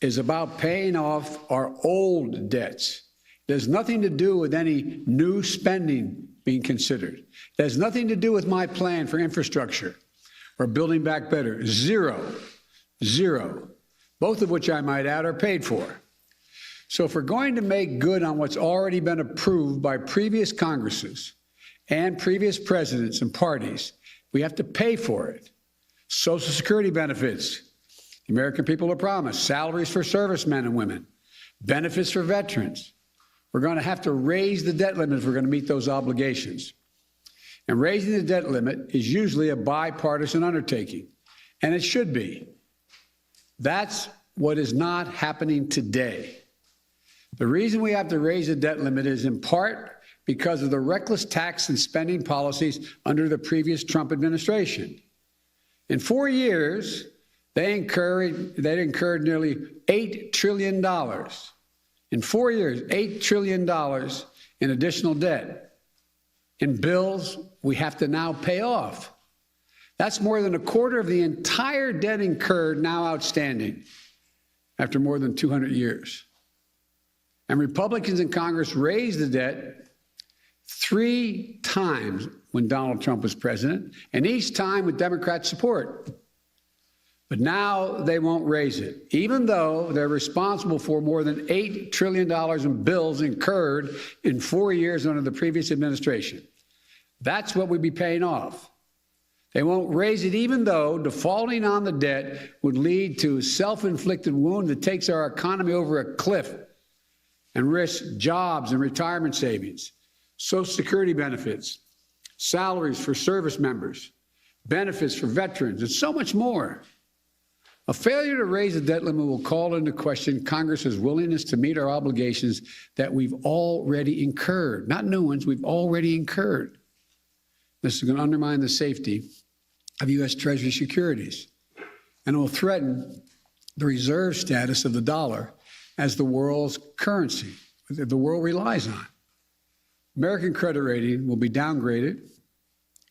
is about paying off our old debts. It has nothing to do with any new spending being considered. It has nothing to do with my plan for infrastructure or building back better. Zero. Both of which I might add are paid for. So if we're going to make good on what's already been approved by previous Congresses and previous presidents and parties, we have to pay for it. Social Security benefits, the American people are promised, salaries for servicemen and women, benefits for veterans. We're going to have to raise the debt limit if we're going to meet those obligations. And raising the debt limit is usually a bipartisan undertaking, and it should be. That's what is not happening today. The reason we have to raise the debt limit is in part because of the reckless tax and spending policies under the previous Trump administration. In 4 years, they incurred nearly $8 trillion. In 4 years, $8 trillion in additional debt. In bills we have to now pay off. That's more than a quarter of the entire debt incurred now outstanding after more than 200 years. And Republicans in Congress raised the debt 3 times when Donald Trump was president, and each time with Democrat support. But now they won't raise it, even though they're responsible for more than $8 trillion in bills incurred in 4 years under the previous administration. That's what we'd be paying off. They won't raise it even though defaulting on the debt would lead to a self-inflicted wound that takes our economy over a cliff and risks jobs and retirement savings, Social Security benefits, salaries for service members, benefits for veterans, and so much more. A failure to raise the debt limit will call into question Congress's willingness to meet our obligations that we've already incurred. Not new ones, we've already incurred. This is going to undermine the safety of U.S. Treasury securities, and it will threaten the reserve status of the dollar as the world's currency that the world relies on. American credit rating will be downgraded.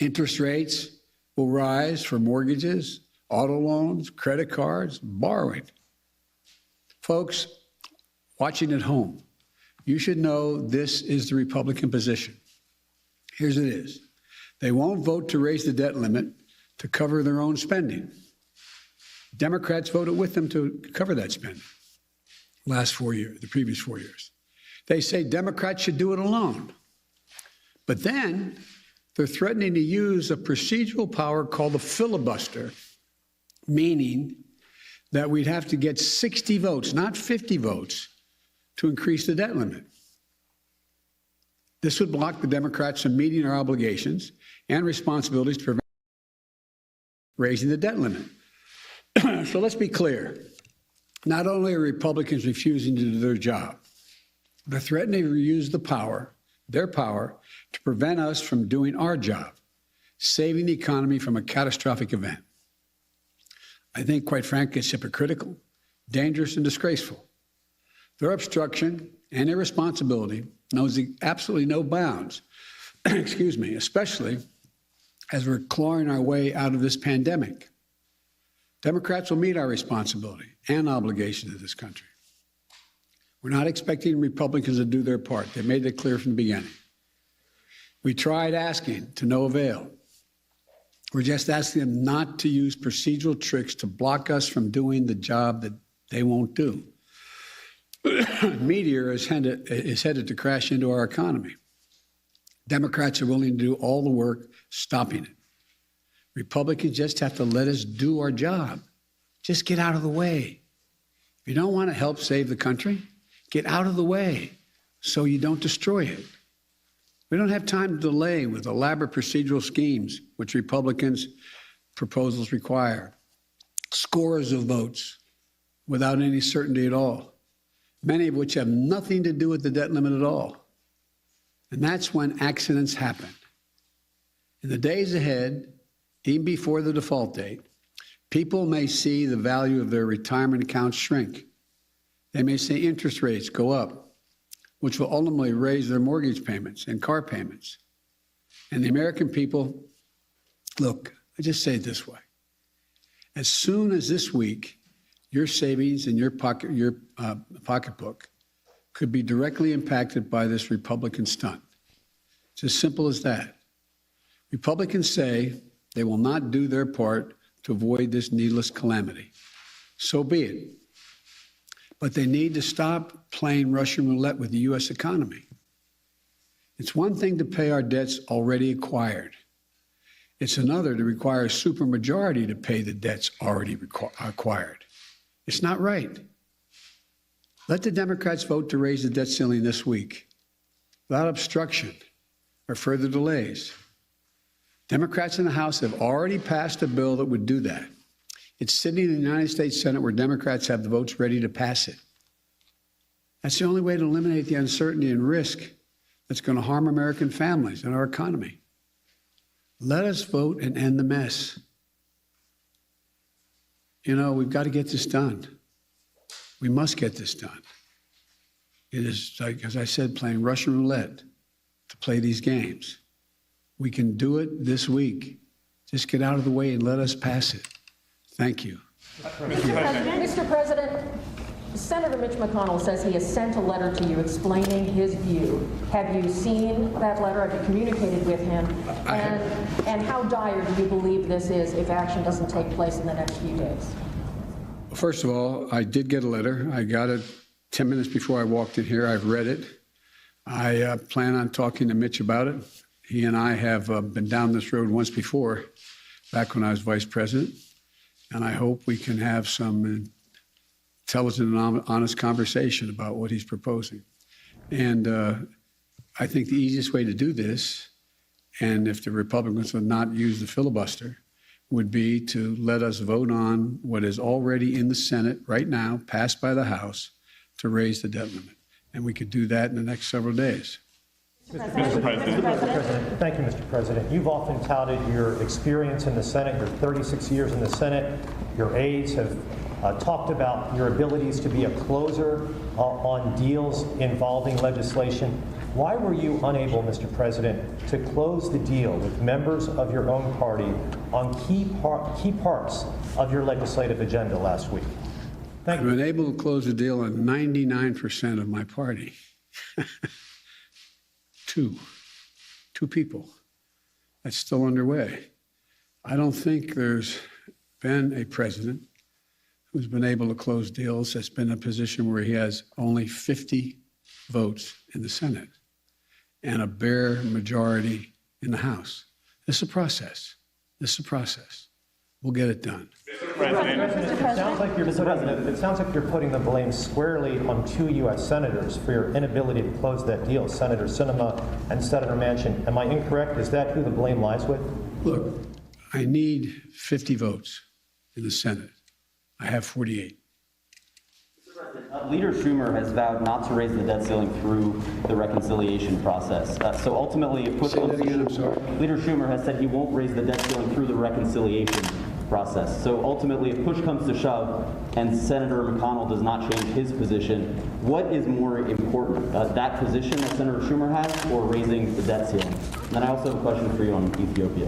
Interest rates will rise for mortgages, auto loans, credit cards, borrowing. Folks, watching at home, you should know this is the Republican position. Here's what it is. They won't vote to raise the debt limit to cover their own spending. Democrats voted with them to cover that spending the previous 4 years. They say Democrats should do it alone. But then they're threatening to use a procedural power called the filibuster, meaning that we'd have to get 60 votes, not 50 votes, to increase the debt limit. This would block the Democrats from meeting our obligations and responsibilities to prevent raising the debt limit. So let's be clear. Not only are Republicans refusing to do their job, they're threatening to use their power, to prevent us from doing our job, saving the economy from a catastrophic event. I think, quite frankly, it's hypocritical, dangerous, and disgraceful. Their obstruction and irresponsibility knows absolutely no bounds, especially as we're clawing our way out of this pandemic. Democrats will meet our responsibility and obligation to this country. We're not expecting Republicans to do their part. They made it clear from the beginning. We tried asking to no avail. We're just asking them not to use procedural tricks to block us from doing the job that they won't do. Meteor is headed to crash into our economy. Democrats are willing to do all the work stopping it. Republicans just have to let us do our job. Just get out of the way. If you don't want to help save the country, get out of the way. so you don't destroy it. We don't have time to delay with elaborate procedural schemes, which Republicans' proposals require. Scores of votes without any certainty at all, many of which have nothing to do with the debt limit at all. And that's when accidents happen. In the days ahead, even before the default date, people may see the value of their retirement accounts shrink. They may see interest rates go up, which will ultimately raise their mortgage payments and car payments. And the American people, look, I just say it this way. As soon as this week, your savings in your pocketbook could be directly impacted by this Republican stunt. It's as simple as that. Republicans say they will not do their part to avoid this needless calamity. So be it. But they need to stop playing Russian roulette with the U.S. economy. It's one thing to pay our debts already acquired. It's another to require a supermajority to pay the debts already acquired. It's not right. Let the Democrats vote to raise the debt ceiling this week without obstruction or further delays. Democrats in the House have already passed a bill that would do that. It's sitting in the United States Senate where Democrats have the votes ready to pass it. That's the only way to eliminate the uncertainty and risk that's going to harm American families and our economy. Let us vote and end the mess. You know, we've got to get this done. We must get this done. It is, like, as I said, playing Russian roulette to play these games. We can do it this week. Just get out of the way and let us pass it. Thank you. Mr. President, Senator Mitch McConnell says he has sent a letter to you explaining his view. Have you seen that letter? Have you communicated with him? And how dire do you believe this is if action doesn't take place in the next few days? First of all, I did get a letter. I got it 10 minutes before I walked in here. I've read it. I plan on talking to Mitch about it. He and I have been down this road once before, back when I was vice president. And I hope we can have some intelligent and honest conversation about what he's proposing. And I think the easiest way to do this, and if the Republicans would not use the filibuster, would be to let us vote on what is already in the Senate right now, passed by the House, to raise the debt limit. And we could do that in the next several days. Mr. President. Thank you, Mr. President. You've often touted your experience in the Senate, your 36 years in the Senate. Your aides have talked about your abilities to be a closer on deals involving legislation. Why were you unable, Mr. President, to close the deal with members of your own party on key parts of your legislative agenda last week? Thank you. I've been able to close the deal on 99% of my party. Two people. That's still underway. I don't think there's been a president who's been able to close deals that's been in a position where he has only 50 votes in the Senate and a bare majority in the House. This is a process. This is a process. We'll get it done. It sounds like you're putting the blame squarely on two U.S. senators for your inability to close that deal, Senator Sinema and Senator Manchin. Am I incorrect? Is that who the blame lies with? Look, I need 50 votes in the Senate. I have 48. Leader Schumer has vowed not to raise the debt ceiling through the reconciliation process. So ultimately, if push comes to shove, Leader Schumer has said he won't raise the debt ceiling through the reconciliation process. So ultimately, if push comes to shove and Senator McConnell does not change his position, what is more important, that position that Senator Schumer has or raising the debt ceiling? And then I also have a question for you on Ethiopia.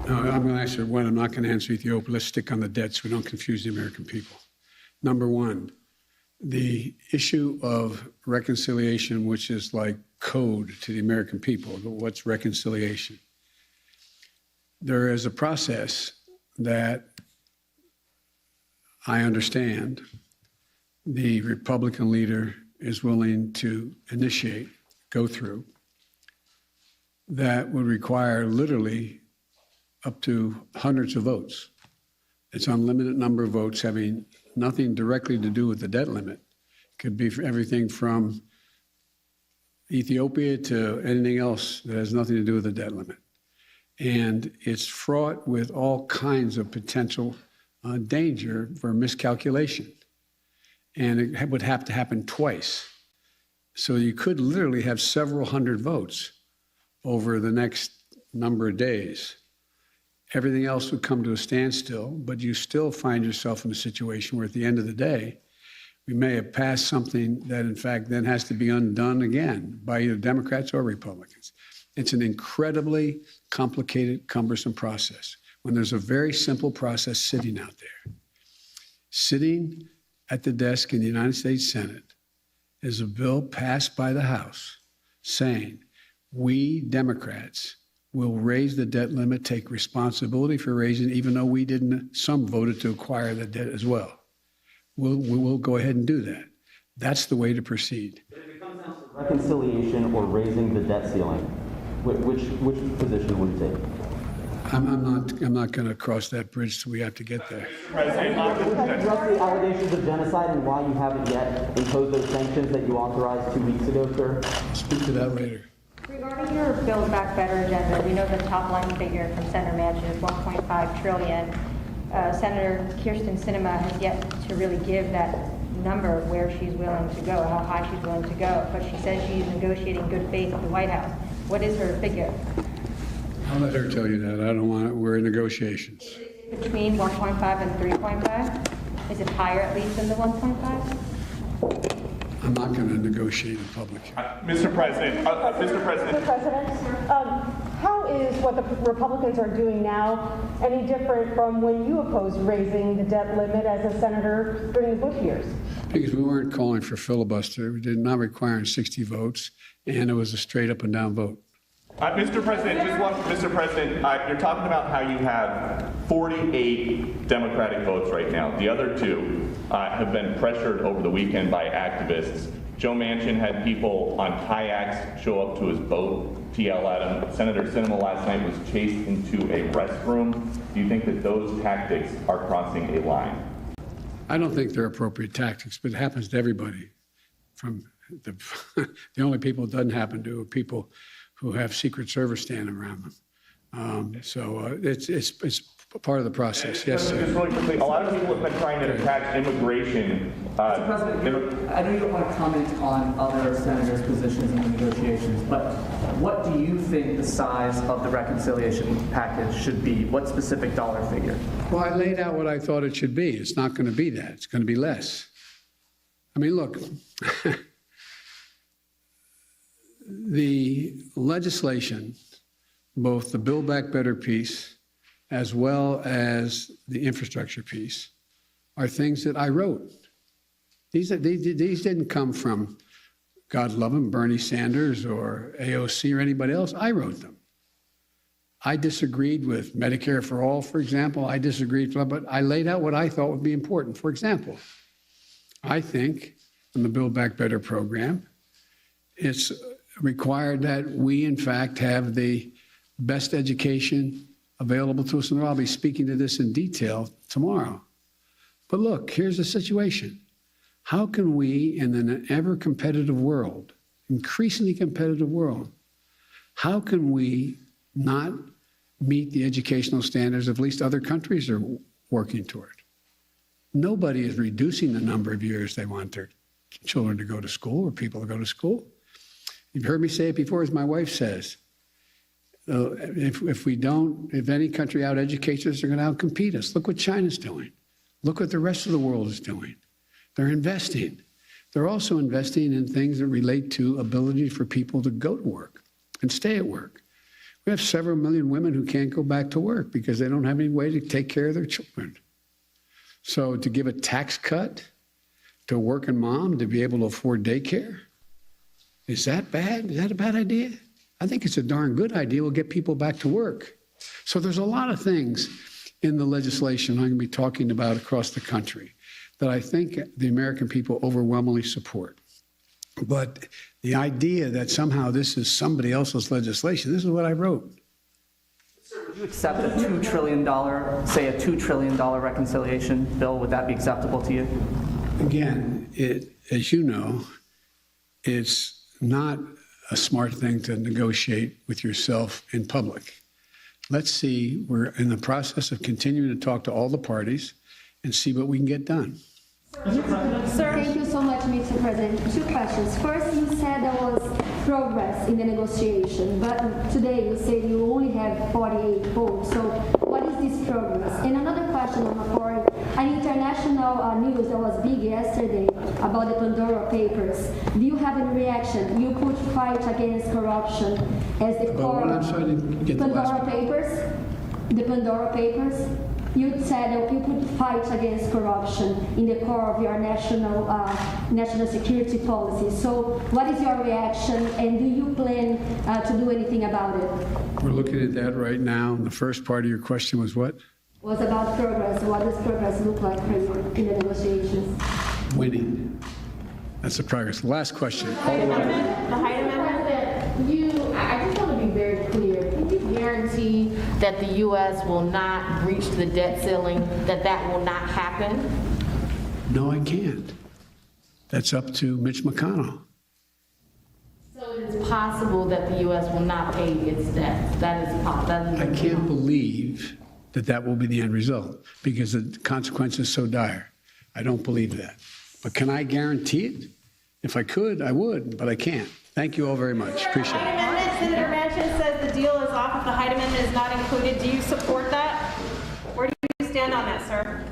No, I'm going to answer one. I'm not going to answer Ethiopia. Let's stick on the debt so we don't confuse the American people. Number one, the issue of reconciliation, which is like code to the American people. What's reconciliation? There is a process that I understand the Republican leader is willing to initiate, go through, that would require literally up to hundreds of votes. It's unlimited number of votes having nothing directly to do with the debt limit. It could be for everything from Ethiopia to anything else that has nothing to do with the debt limit. And it's fraught with all kinds of potential danger for miscalculation. And it would have to happen twice. So you could literally have several hundred votes over the next number of days. Everything else would come to a standstill, but you still find yourself in a situation where at the end of the day, we may have passed something that in fact then has to be undone again by either Democrats or Republicans. It's an incredibly complicated, cumbersome process when there's a very simple process sitting out there. Sitting at the desk in the United States Senate is a bill passed by the House saying, we Democrats will raise the debt limit, take responsibility for raising, even though we didn't, some voted to acquire the debt as well. We'll go ahead and do that. That's the way to proceed. If it comes down to reconciliation or raising the debt ceiling, which position would you take? I'm not going to cross that bridge till we have to get there. Would you address the allegations of genocide and why you haven't yet imposed those sanctions that you authorized 2 weeks ago, sir? Speak to that later. Regarding your Build Back Better agenda, we know the top line figure from Senator Manchin is $1.5 trillion. Senator Kirsten Sinema has yet to really give that number where she's willing to go, how high she's willing to go, but she says she's negotiating good faith at the White House. What is her figure? I'll let her tell you that. I don't want it. We're in negotiations. Between 1.5 and 3.5? Is it higher at least than the 1.5? I'm not going to negotiate in public. Mr. President, how is what the Republicans are doing now any different from when you opposed raising the debt limit as a senator during the Bush years? Because we weren't calling for filibuster. We did not requiring 60 votes, and it was a straight up and down vote. Mr. President, you're talking about how you have 48 Democratic votes right now. The other two have been pressured over the weekend by activists. Joe Manchin had people on kayaks show up to his boat to yell at him. Senator Sinema last night was chased into a restroom. Do you think that those tactics are crossing a line? I don't think they're appropriate tactics, but it happens to everybody. From the only people it doesn't happen to are people who have Secret Service standing around them. It's part of the process. Yes, sir. Just really quickly, a lot of people have been trying to attach immigration. Mr. President, I know you don't want to comment on other senators' positions in the negotiations, but what do you think the size of the reconciliation package should be? What specific dollar figure? Well, I laid out what I thought it should be. It's not going to be that. It's going to be less. I mean, look. The legislation, both the Build Back Better piece as well as the infrastructure piece, are things that I wrote. These didn't come from, God love him, Bernie Sanders or AOC or anybody else. I wrote them. I disagreed with Medicare for All, for example. I disagreed, but I laid out what I thought would be important. For example, I think in the Build Back Better program, it's required that we, in fact, have the best education available to us. And I'll be speaking to this in detail tomorrow. But look, here's the situation. How can we, in an ever-competitive world, increasingly competitive world, how can we not meet the educational standards of at least other countries are working toward? Nobody is reducing the number of years they want their children to go to school or people to go to school. You've heard me say it before, as my wife says. If any country out-educates us, they're going to out-compete us. Look what China's doing. Look what the rest of the world is doing. They're investing. They're also investing in things that relate to ability for people to go to work and stay at work. We have several million women who can't go back to work because they don't have any way to take care of their children. So to give a tax cut to a working mom to be able to afford daycare, is that bad? Is that a bad idea? I think it's a darn good idea. We'll get people back to work. So there's a lot of things in the legislation I'm going to be talking about across the country that I think the American people overwhelmingly support. But the idea that somehow this is somebody else's legislation, this is what I wrote. Sir, would you accept a $2 trillion, say a $2 trillion reconciliation bill? Would that be acceptable to you? Again, as you know, it's not a smart thing to negotiate with yourself in public. Let's see, we're in the process of continuing to talk to all the parties and see what we can get done. Thank you so much, Mr. President. Two questions. First, you said there was progress in the negotiation, but today you said you only have 48 votes. So what is this progress? And another question on the part, an international news that was big yesterday about the Pandora Papers. Do you have any reaction? You could fight against corruption as the core I'm sorry to get the last Pandora Papers? The Pandora Papers? You said that you could fight against corruption in the core of your national security policy. So what is your reaction, and do you plan to do anything about it? We're looking at that right now. The first part of your question was what? Was about progress. What does progress look like for you in the negotiations? Winning. That's the progress. Last question. The height amendment, I just want to be very clear. Can you guarantee that the U.S. will not breach the debt ceiling, that will not happen? No, I can't. That's up to Mitch McConnell. So it is possible that the U.S. will not pay its debt. That is possible. I can't believe that will be the end result because the consequence is so dire. I don't believe that. But can I guarantee it? If I could, I would, but I can't. Thank you all very much. Appreciate it. Senator Manchin says the deal is off if the Hyde Amendment is not included. Do you support that? Where do you stand on that, sir?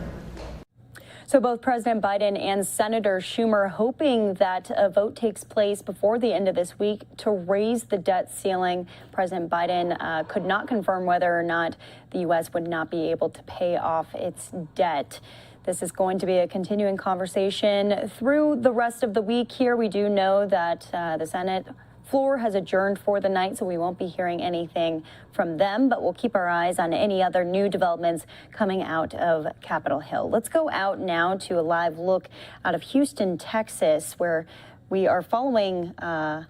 So both President Biden and Senator Schumer hoping that a vote takes place before the end of this week to raise the debt ceiling. President Biden could not confirm whether or not the U.S. would not be able to pay off its debt. This is going to be a continuing conversation through the rest of the week here. We do know that the Senate floor has adjourned for the night, so we won't be hearing anything from them, but we'll keep our eyes on any other new developments coming out of Capitol Hill. Let's go out now to a live look out of Houston, Texas, where we are following a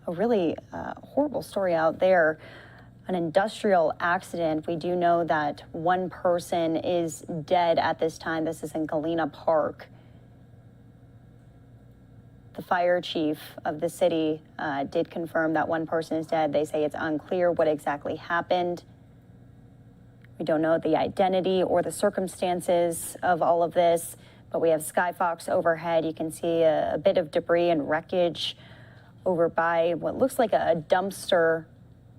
really horrible story out there. An industrial accident. We do know that one person is dead at this time. This is in Galena Park. The fire chief of the city did confirm that one person is dead. They say it's unclear what exactly happened. We don't know the identity or the circumstances of all of this, but we have Skyfox overhead. You can see a bit of debris and wreckage over by what looks like a dumpster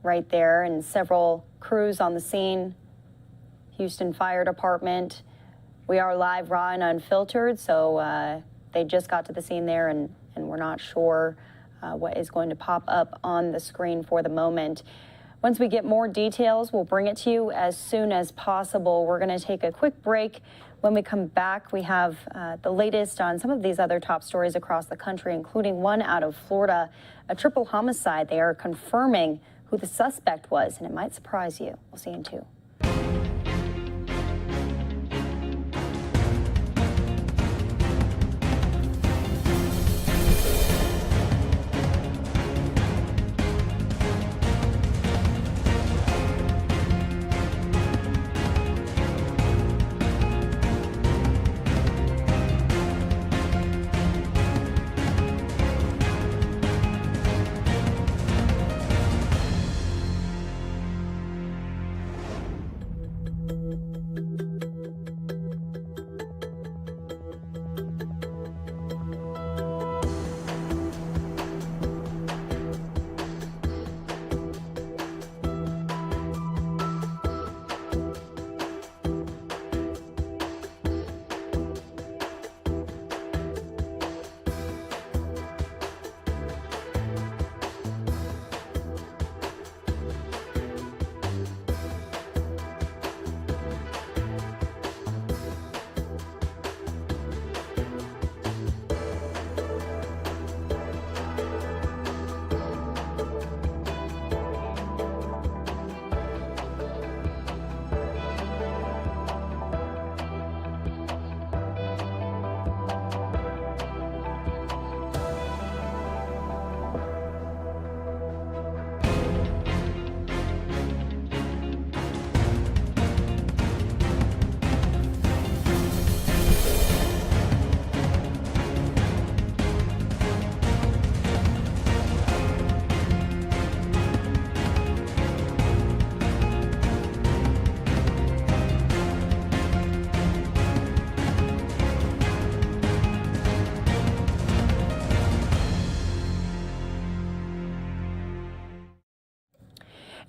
right there, and several crews on the scene. Houston Fire Department. We are live, raw, and unfiltered, so they just got to the scene there, and we're not sure what is going to pop up on the screen for the moment. Once we get more details, we'll bring it to you as soon as possible. We're going to take a quick break. When we come back, we have the latest on some of these other top stories across the country, including one out of Florida, a triple homicide. They are confirming who the suspect was, and it might surprise you. We'll see you in 2.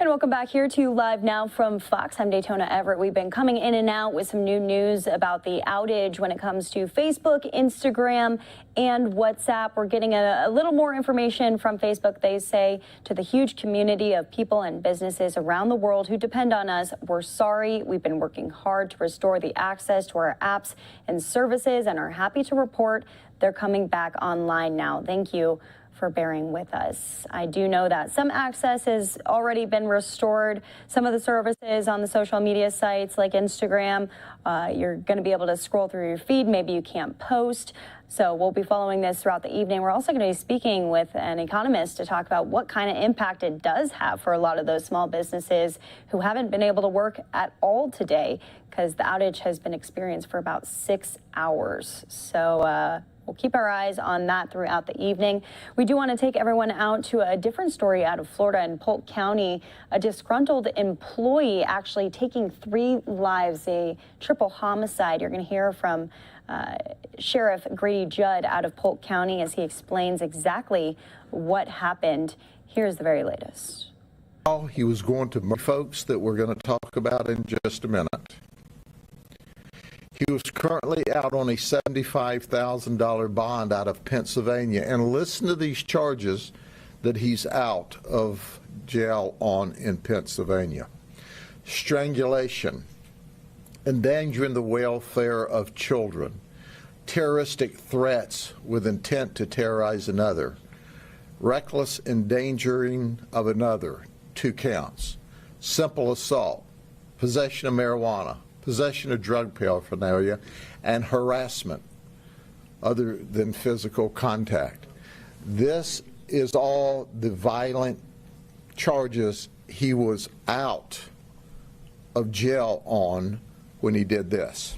And welcome back here to Live Now from Fox. I'm Daytona Everett. We've been coming in and out with some new news about the outage when it comes to Facebook, Instagram, and WhatsApp. We're getting a little more information from Facebook. They say to the huge community of people and businesses around the world who depend on us, we're sorry. We've been working hard to restore the access to our apps and services and are happy to report they're coming back online now. Thank you for bearing with us. I do know that some access has already been restored. Some of the services on the social media sites like Instagram, you're going to be able to scroll through your feed. Maybe you can't post. So we'll be following this throughout the evening. We're also going to be speaking with an economist to talk about what kind of impact it does have for a lot of those small businesses who haven't been able to work at all today because the outage has been experienced for about 6 hours. So we'll keep our eyes on that throughout the evening. We do want to take everyone out to a different story out of Florida in Polk County. A disgruntled employee actually taking 3 lives, a triple homicide. You're going to hear from Sheriff Grady Judd out of Polk County as he explains exactly what happened. Here's the very latest. He was going to murder folks that we're going to talk about in just a minute. He was currently out on a $75,000 bond out of Pennsylvania. And listen to these charges that he's out of jail on in Pennsylvania. Strangulation, endangering the welfare of children, terroristic threats with intent to terrorize another, reckless endangering of another, 2 counts, simple assault, possession of marijuana, possession of drug paraphernalia, and harassment other than physical contact. This is all the violent charges he was out of jail on when he did this.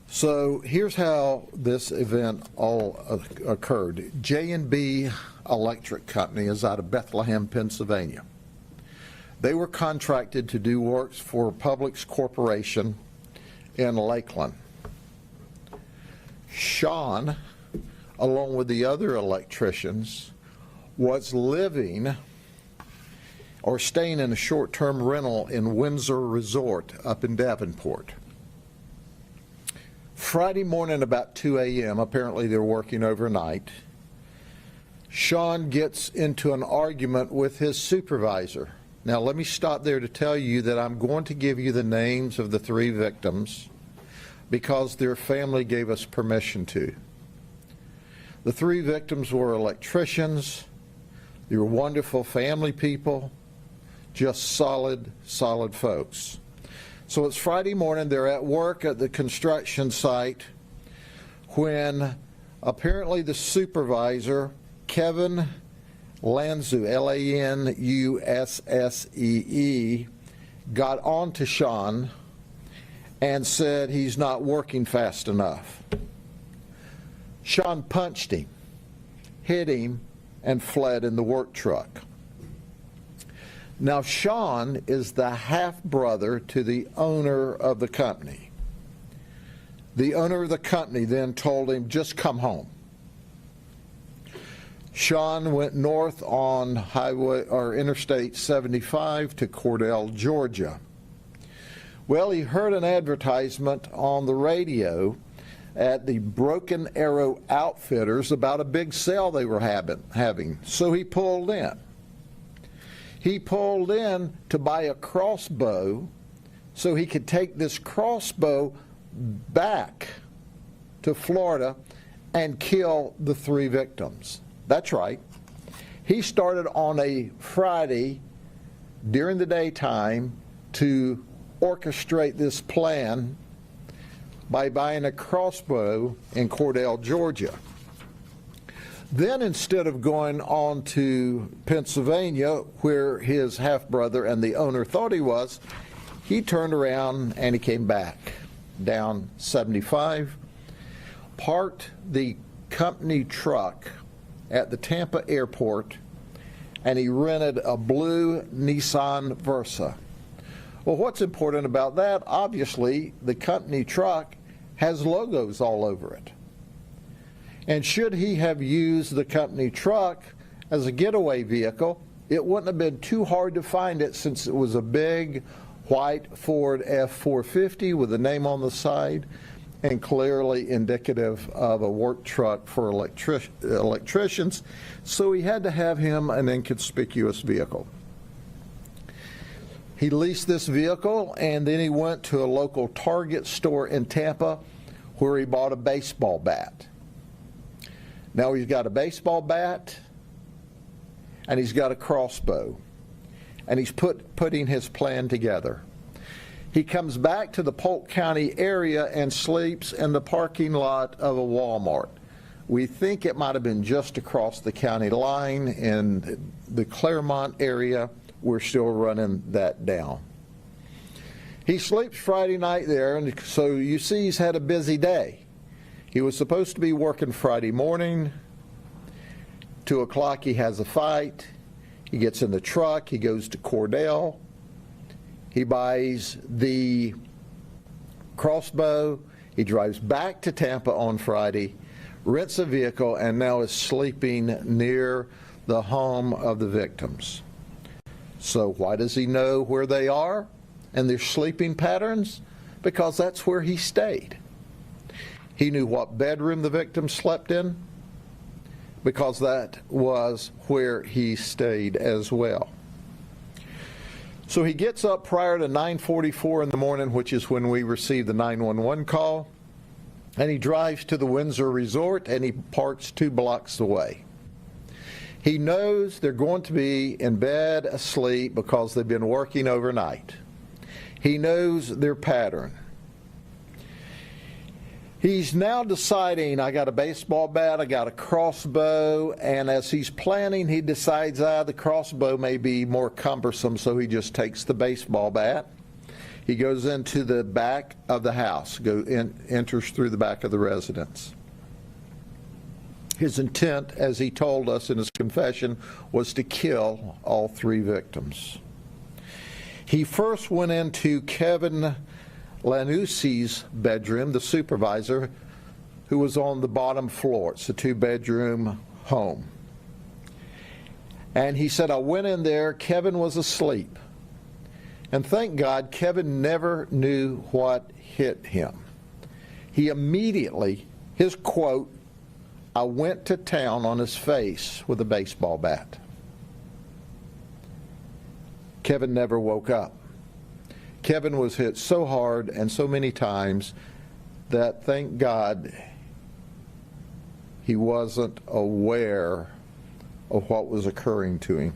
So here's how this event all occurred. J&B Electric Company is out of Bethlehem, Pennsylvania. They were contracted to do works for Publix Corporation in Lakeland. Sean, along with the other electricians, was living or staying in a short-term rental in Windsor Resort up in Davenport. Friday morning about 2 a.m., apparently they're working overnight, Sean gets into an argument with his supervisor. Now let me stop there to tell you that I'm going to give you the names of the 3 victims because their family gave us permission to. The 3 victims were electricians. They were wonderful family people, just solid folks. So it's Friday morning, they're at work at the construction site when apparently the supervisor, Kevin Lanzu, L-A-N-U-S-S-E-E, got on to Sean and said he's not working fast enough. Sean punched him, hit him, and fled in the work truck. Now, Sean is the half-brother to the owner of the company. The owner of the company then told him, just come home. Sean went north on Interstate 75 to Cordell, Georgia. Well, he heard an advertisement on the radio at the Broken Arrow Outfitters about a big sale they were having. So he pulled in. He pulled in to buy a crossbow so he could take this crossbow back to Florida and kill the 3 victims. That's right. He started on a Friday during the daytime to orchestrate this plan by buying a crossbow in Cordell, Georgia. Then instead of going on to Pennsylvania, where his half-brother and the owner thought he was, he turned around and he came back down 75, parked the company truck at the Tampa airport, and he rented a blue Nissan Versa. Well, what's important about that? Obviously, the company truck has logos all over it. And should he have used the company truck as a getaway vehicle, It wouldn't have been too hard to find it since it was a big white Ford F-450 with a name on the side and clearly indicative of a work truck for electricians, so he had to have him an inconspicuous vehicle. He leased this vehicle and then he went to a local Target store in Tampa where he bought a baseball bat. Now he's got a baseball bat and he's got a crossbow, and he's putting his plan together. He comes back to the Polk County area and sleeps in the parking lot of a Walmart. We think it might have been just across the county line in the Claremont area. We're still running that down. He sleeps Friday night there, and so you see he's had a busy day. He was supposed to be working Friday morning. 2 o'clock he has a fight. He gets in the truck. He goes to Cordell. He buys the crossbow. He drives back to Tampa on Friday, rents a vehicle, and now is sleeping near the home of the victims. So why does he know where they are and their sleeping patterns? Because that's where he stayed. He knew what bedroom the victim slept in, because that was where he stayed as well. So he gets up prior to 9:44 in the morning, which is when we received the 911 call, and he drives to the Windsor Resort and he parks 2 blocks away. He knows they're going to be in bed asleep because they've been working overnight. He knows their pattern. He's now deciding, I got a baseball bat, I got a crossbow, and as he's planning, he decides the crossbow may be more cumbersome, so he just takes the baseball bat. He goes into the back of the house, enters through the back of the residence. His intent, as he told us in his confession, was to kill all 3 victims. He first went into Kevin Lanussi's bedroom, the supervisor, who was on the bottom floor. It's a 2-bedroom home. And he said, I went in there, Kevin was asleep. And thank God, Kevin never knew what hit him. He immediately, his quote, I went to town on his face with a baseball bat. Kevin never woke up. Kevin was hit so hard and so many times that, thank God, he wasn't aware of what was occurring to him.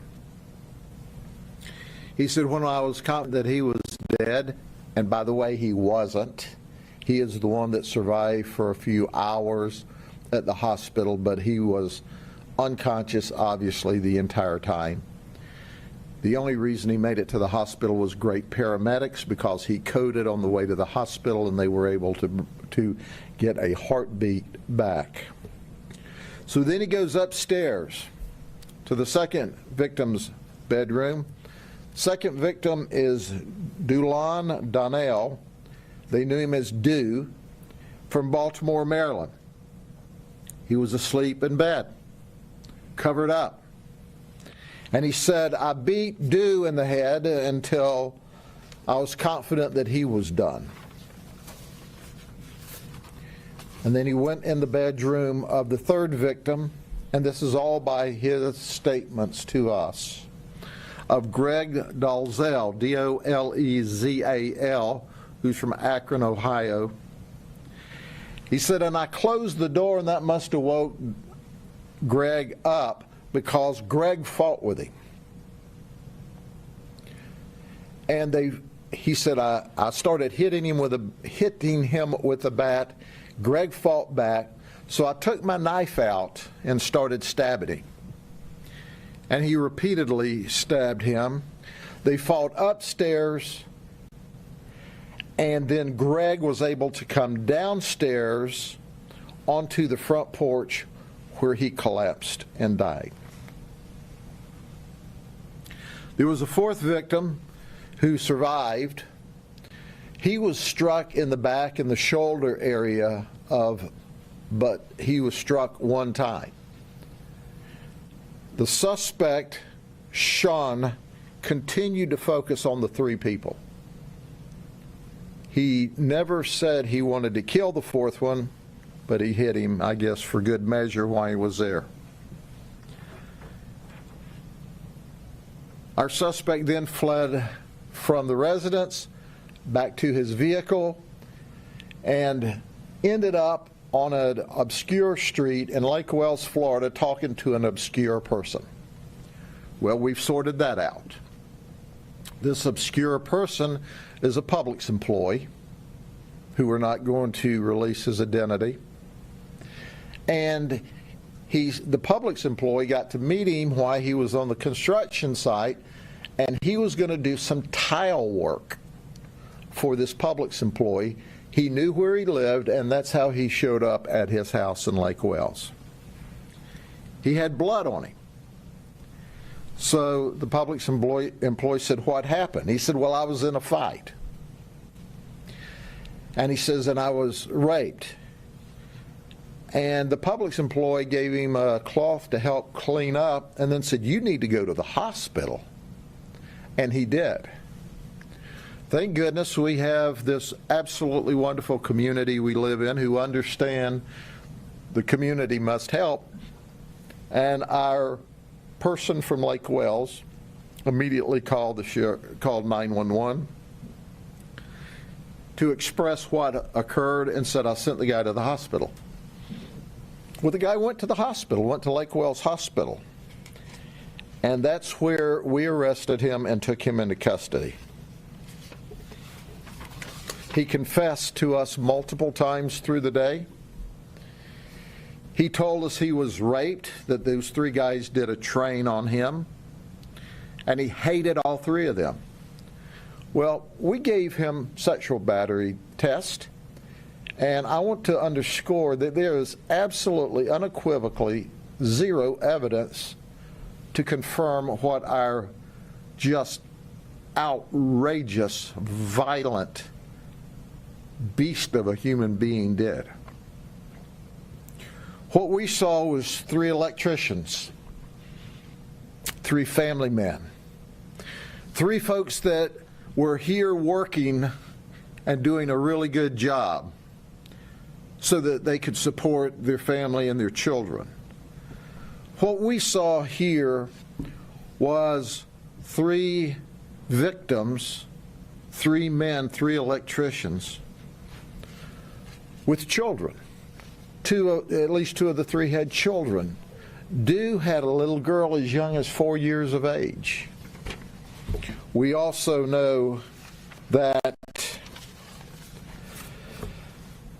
He said, when I was confident that he was dead, and by the way, he wasn't. He is the one that survived for a few hours at the hospital, but he was unconscious, obviously, the entire time. The only reason he made it to the hospital was great paramedics, because he coded on the way to the hospital and they were able to get a heartbeat back. So then he goes upstairs to the second victim's bedroom. Second victim is Dulon Donnell. They knew him as Dew, from Baltimore, Maryland. He was asleep in bed, covered up. And he said, I beat Dew in the head until I was confident that he was done. And then he went in the bedroom of the third victim, and this is all by his statements to us, of Greg Dolezal, D-O-L-E-Z-A-L, who's from Akron, Ohio. He said, and I closed the door, and that must have woke Greg up, because Greg fought with him. And he said, I started hitting him with a bat. Greg fought back, so I took my knife out and started stabbing him. And he repeatedly stabbed him. They fought upstairs, and then Greg was able to come downstairs onto the front porch, where he collapsed and died. There was a fourth victim who survived. He was struck in the back in the shoulder area but he was struck one time. The suspect, Sean continued to focus on the three people. He never said he wanted to kill the fourth one, but he hit him, I guess, for good measure while he was there. Our suspect then fled from the residence back to his vehicle and ended up on an obscure street in Lake Wales, Florida, talking to an obscure person. Well, we've sorted that out. This obscure person is a Publix employee who we're not going to release his identity. And the Publix employee got to meet him while he was on the construction site, and he was going to do some tile work for this Publix employee. He knew where he lived, and that's how he showed up at his house in Lake Wales. He had blood on him. So the Publix employee said, "What happened?" He said, "Well, I was in a fight." And he says, "And I was raped." And the Publix employee gave him a cloth to help clean up and then said, "You need to go to the hospital." And he did. Thank goodness we have this absolutely wonderful community we live in who understand the community must help. And our person from Lake Wales immediately called 911 to express what occurred and said, "I sent the guy to the hospital." Well, the guy went to the hospital, went to Lake Wales Hospital. And that's where we arrested him and took him into custody. He confessed to us multiple times through the day. He told us he was raped, that those three guys did a train on him, and he hated all three of them. Well, we gave him sexual battery test, and I want to underscore that there is absolutely, unequivocally, zero evidence to confirm what our just outrageous, violent beast of a human being did. What we saw was three electricians, three family men, three folks that were here working and doing a really good job so that they could support their family and their children. What we saw here was three victims, three men, three electricians with children. At least two of the three had children. Dew had a little girl as young as 4 years of age. We also know that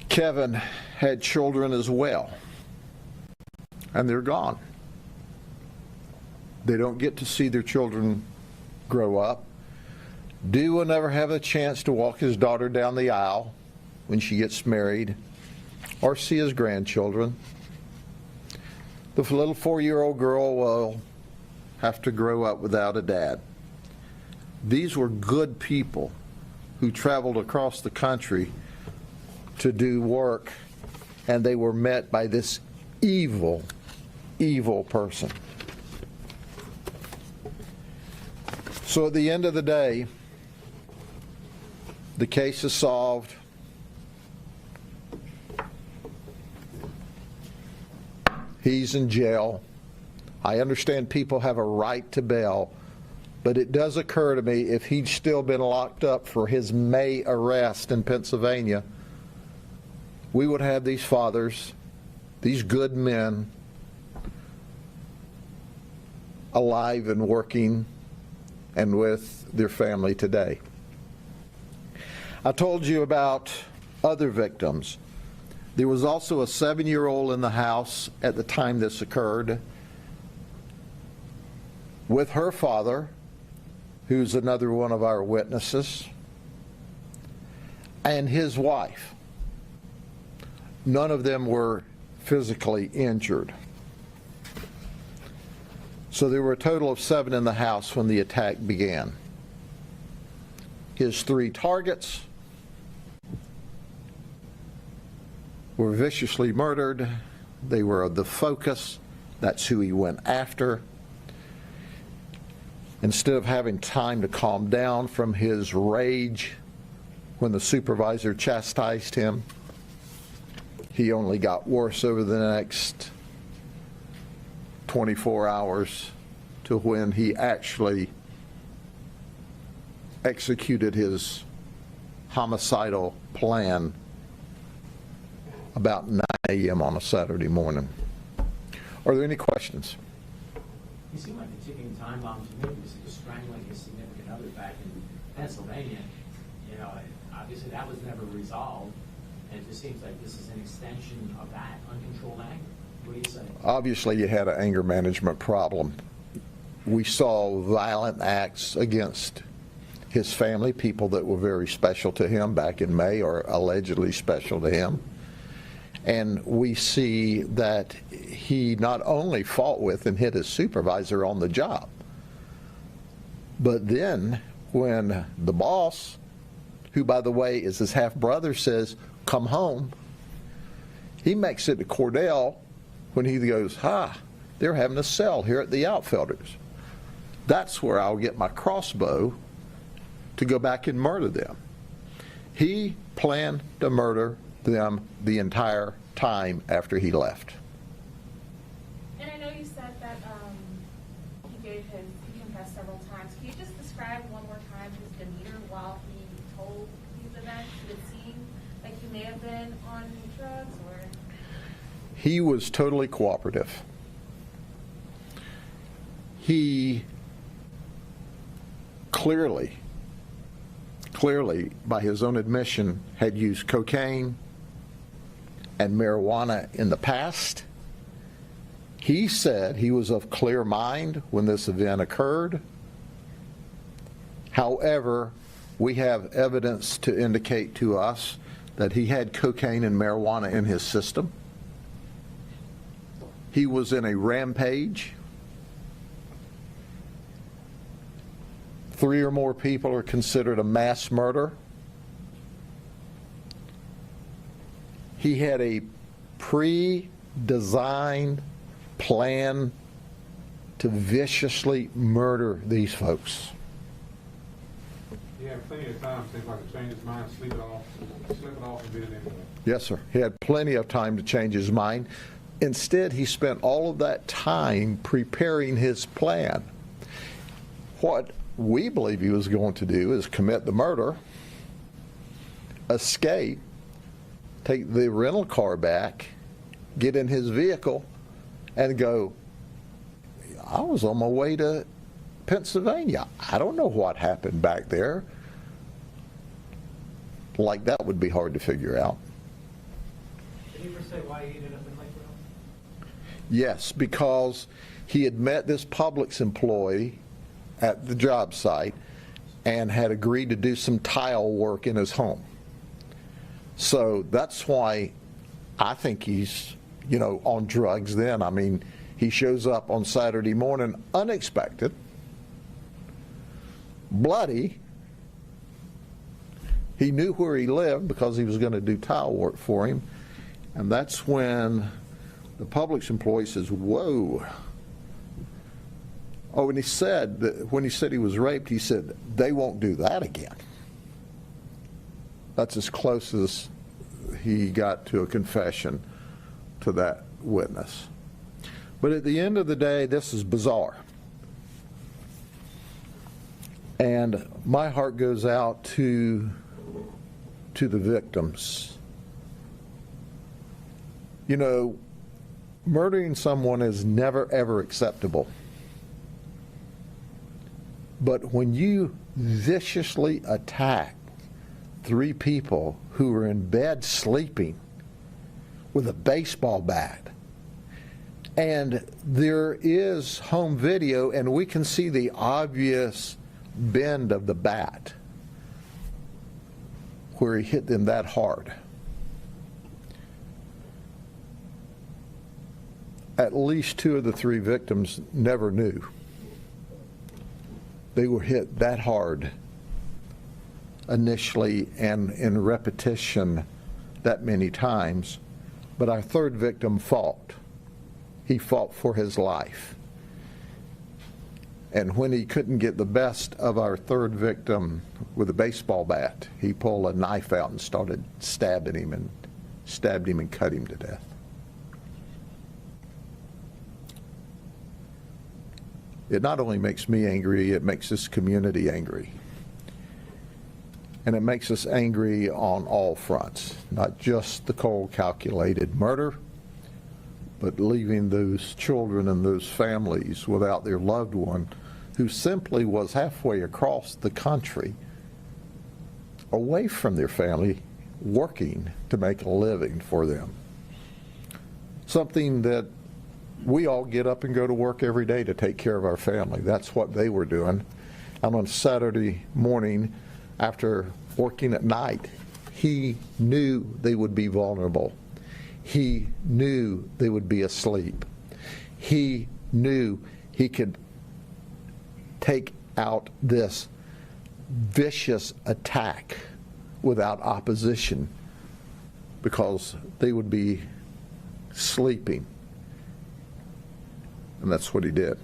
Kevin had children as well, and they're gone. They don't get to see their children grow up. Dew will never have a chance to walk his daughter down the aisle when she gets married or see his grandchildren. The little 4-year-old girl will have to grow up without a dad. These were good people who traveled across the country to do work, and they were met by this evil, evil person. So at the end of the day, the case is solved. He's in jail. I understand people have a right to bail, but it does occur to me if he'd still been locked up for his May arrest in Pennsylvania, we would have these fathers, these good men, alive and working and with their family today. I told you about other victims. There was also a 7-year-old in the house at the time this occurred with her father, who's another one of our witnesses, and his wife. None of them were physically injured. So there were a total of 7 in the house when the attack began. His 3 targets were viciously murdered. They were the focus. That's who he went after. instead of having time to calm down from his rage when the supervisor chastised him, he only got worse over the next 24 hours to when he actually executed his homicidal plan about 9 a.m. on a Saturday morning. Are there any questions? You seem like a ticking time bomb to me. He was strangling his significant other back in Pennsylvania. You know, obviously that was never resolved, and it just seems like this is an extension of that uncontrolled anger. What do you say? Obviously, you had an anger management problem. We saw violent acts against his family, people that were very special to him back in May, or allegedly special to him. And we see that he not only fought with and hit his supervisor on the job, but then when the boss, who by the way is his half-brother, says, "Come home," he makes it to Cordell when he goes, they're having a sale here at the Outfielders. That's where I'll get my crossbow to go back and murder them. He planned to murder them the entire time after he left. And I know you said that he confessed several times. Can you just describe one more time his demeanor while he told these events? Did it seem like he may have been on drugs, or? He was totally cooperative. He clearly, by his own admission, had used cocaine and marijuana in the past. He said he was of clear mind when this event occurred. However, we have evidence to indicate to us that he had cocaine and marijuana in his system. He was in a rampage. 3 or more people are considered a mass murder. He had a pre-designed plan to viciously murder these folks. He had plenty of time, seems like, to change his mind, slip it off and do it anyway. Yes, sir. He had plenty of time to change his mind. Instead, he spent all of that time preparing his plan. What we believe he was going to do is commit the murder, escape, take the rental car back, get in his vehicle, and go, I was on my way to Pennsylvania. I don't know what happened back there. Like, that would be hard to figure out. Did he ever say why he ended up in Lakeville? Yes, because he had met this Publix employee at the job site and had agreed to do some tile work in his home. So that's why I think he's, on drugs then. I mean, he shows up on Saturday morning unexpected, bloody. He knew where he lived because he was going to do tile work for him. And that's when the Publix employee says, whoa. Oh, and he said that when he said he was raped, he said, they won't do that again. That's as close as he got to a confession to that witness. But at the end of the day, this is bizarre. And my heart goes out to the victims. Murdering someone is never, ever acceptable. But when you viciously attack 3 people who were in bed sleeping with a baseball bat, and there is home video, and we can see the obvious bend of the bat where he hit them that hard. At least 2 of the 3 victims never knew they were hit that hard initially and in repetition that many times. But our 3rd victim fought. He fought for his life. And when he couldn't get the best of our third victim with a baseball bat, he pulled a knife out and started stabbed him and cut him to death. It not only makes me angry, it makes this community angry. And it makes us angry on all fronts, not just the cold calculated murder, but leaving those children and those families without their loved one who simply was halfway across the country away from their family, working to make a living for them. Something that we all get up and go to work every day to take care of our family. That's what they were doing. And on Saturday morning, after working at night, he knew they would be vulnerable. He knew they would be asleep. He knew he could take out this vicious attack without opposition because they would be sleeping. And that's what he did.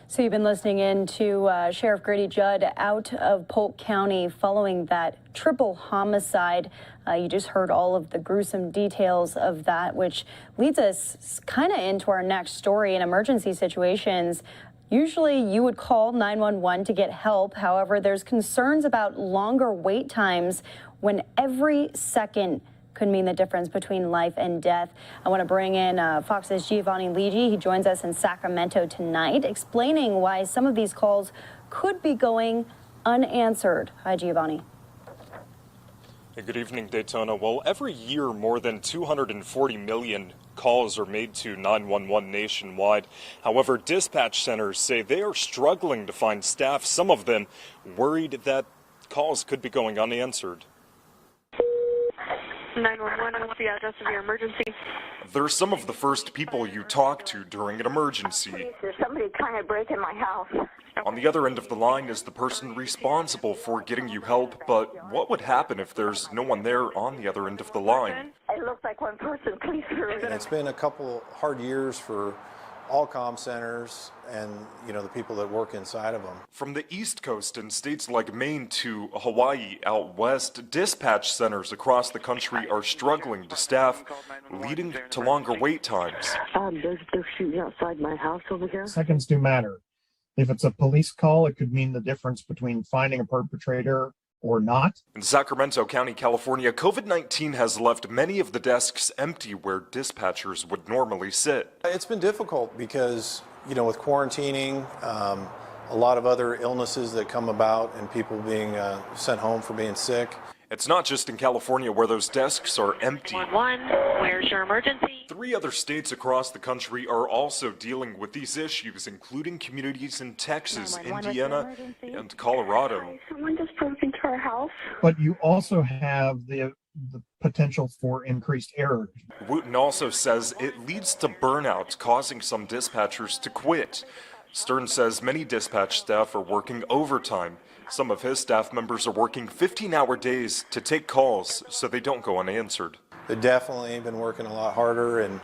So you've been listening in to Sheriff Grady Judd out of Polk County following that triple homicide. You just heard all of the gruesome details of that, which leads us kind of into our next story. In emergency situations, usually you would call 911 to get help. However, there's concerns about longer wait times when every second could mean the difference between life and death. I want to bring in Fox's Giovanni Ligi. He joins us in Sacramento tonight, explaining why some of these calls could be going unanswered. Hi, Giovanni. Hey, good evening, Daytona. Well, every year, more than 240 million calls are made to 911 nationwide. However, dispatch centers say they are struggling to find staff, some of them worried that calls could be going unanswered. 911, what's the address of your emergency? They're some of the first people you talk to during an emergency. There's somebody trying to break in my house. On the other end of the line is the person responsible for getting you help, but what would happen if there's no one there on the other end of the line? It looks like one person, please. And it's been a couple hard years for all comm centers and, you know, the people that work inside of them. From the East Coast and states like Maine to Hawaii out west, dispatch centers across the country are struggling to staff, leading to longer wait times. They're shooting outside my house over here. Seconds do matter. If it's a police call, it could mean the difference between finding a perpetrator or not. In Sacramento County, California, COVID-19 has left many of the desks empty where dispatchers would normally sit. It's been difficult because, you know, with quarantining, a lot of other illnesses that come about and people being sent home for being sick. It's not just in California where those desks are empty. 911, where's your emergency? 3 other states across the country are also dealing with these issues, including communities in Texas, Indiana, and Colorado. Someone just broke into our house. But you also have the potential for increased error. Wooten also says it leads to burnout, causing some dispatchers to quit. Stern says many dispatch staff are working overtime. Some of his staff members are working 15-hour days to take calls so they don't go unanswered. They've definitely been working a lot harder and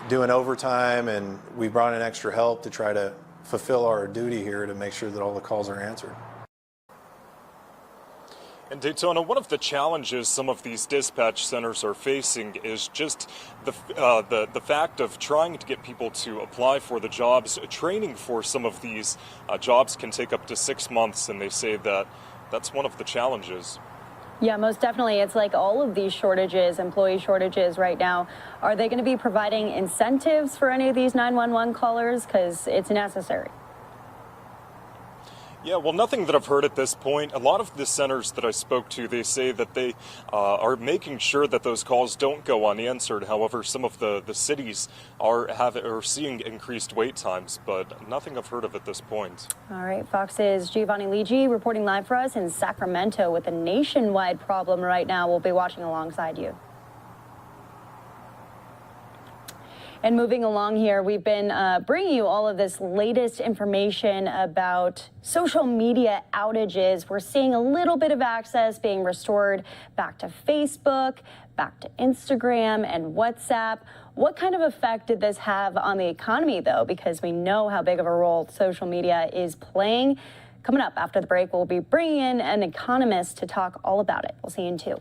doing overtime, and we brought in extra help to try to fulfill our duty here to make sure that all the calls are answered. In Daytona, one of the challenges some of these dispatch centers are facing is just the fact of trying to get people to apply for the jobs. Training for some of these jobs can take up to 6 months, and they say that that's one of the challenges. Yeah, most definitely. It's like all of these shortages, employee shortages right now. Are they going to be providing incentives for any of these 911 callers? Because it's necessary. Yeah, well, nothing that I've heard at this point. A lot of the centers that I spoke to, they say that they are making sure that those calls don't go unanswered. However, some of the cities are seeing increased wait times, but nothing I've heard of at this point. All right, Fox's Giovanni Ligi reporting live for us in Sacramento with a nationwide problem right now. We'll be watching alongside you. And moving along here, we've been bringing you all of this latest information about social media outages. We're seeing a little bit of access being restored back to Facebook, back to Instagram and WhatsApp. What kind of effect did this have on the economy, though? Because we know how big of a role social media is playing. Coming up after the break, we'll be bringing in an economist to talk all about it. We'll see you in 2.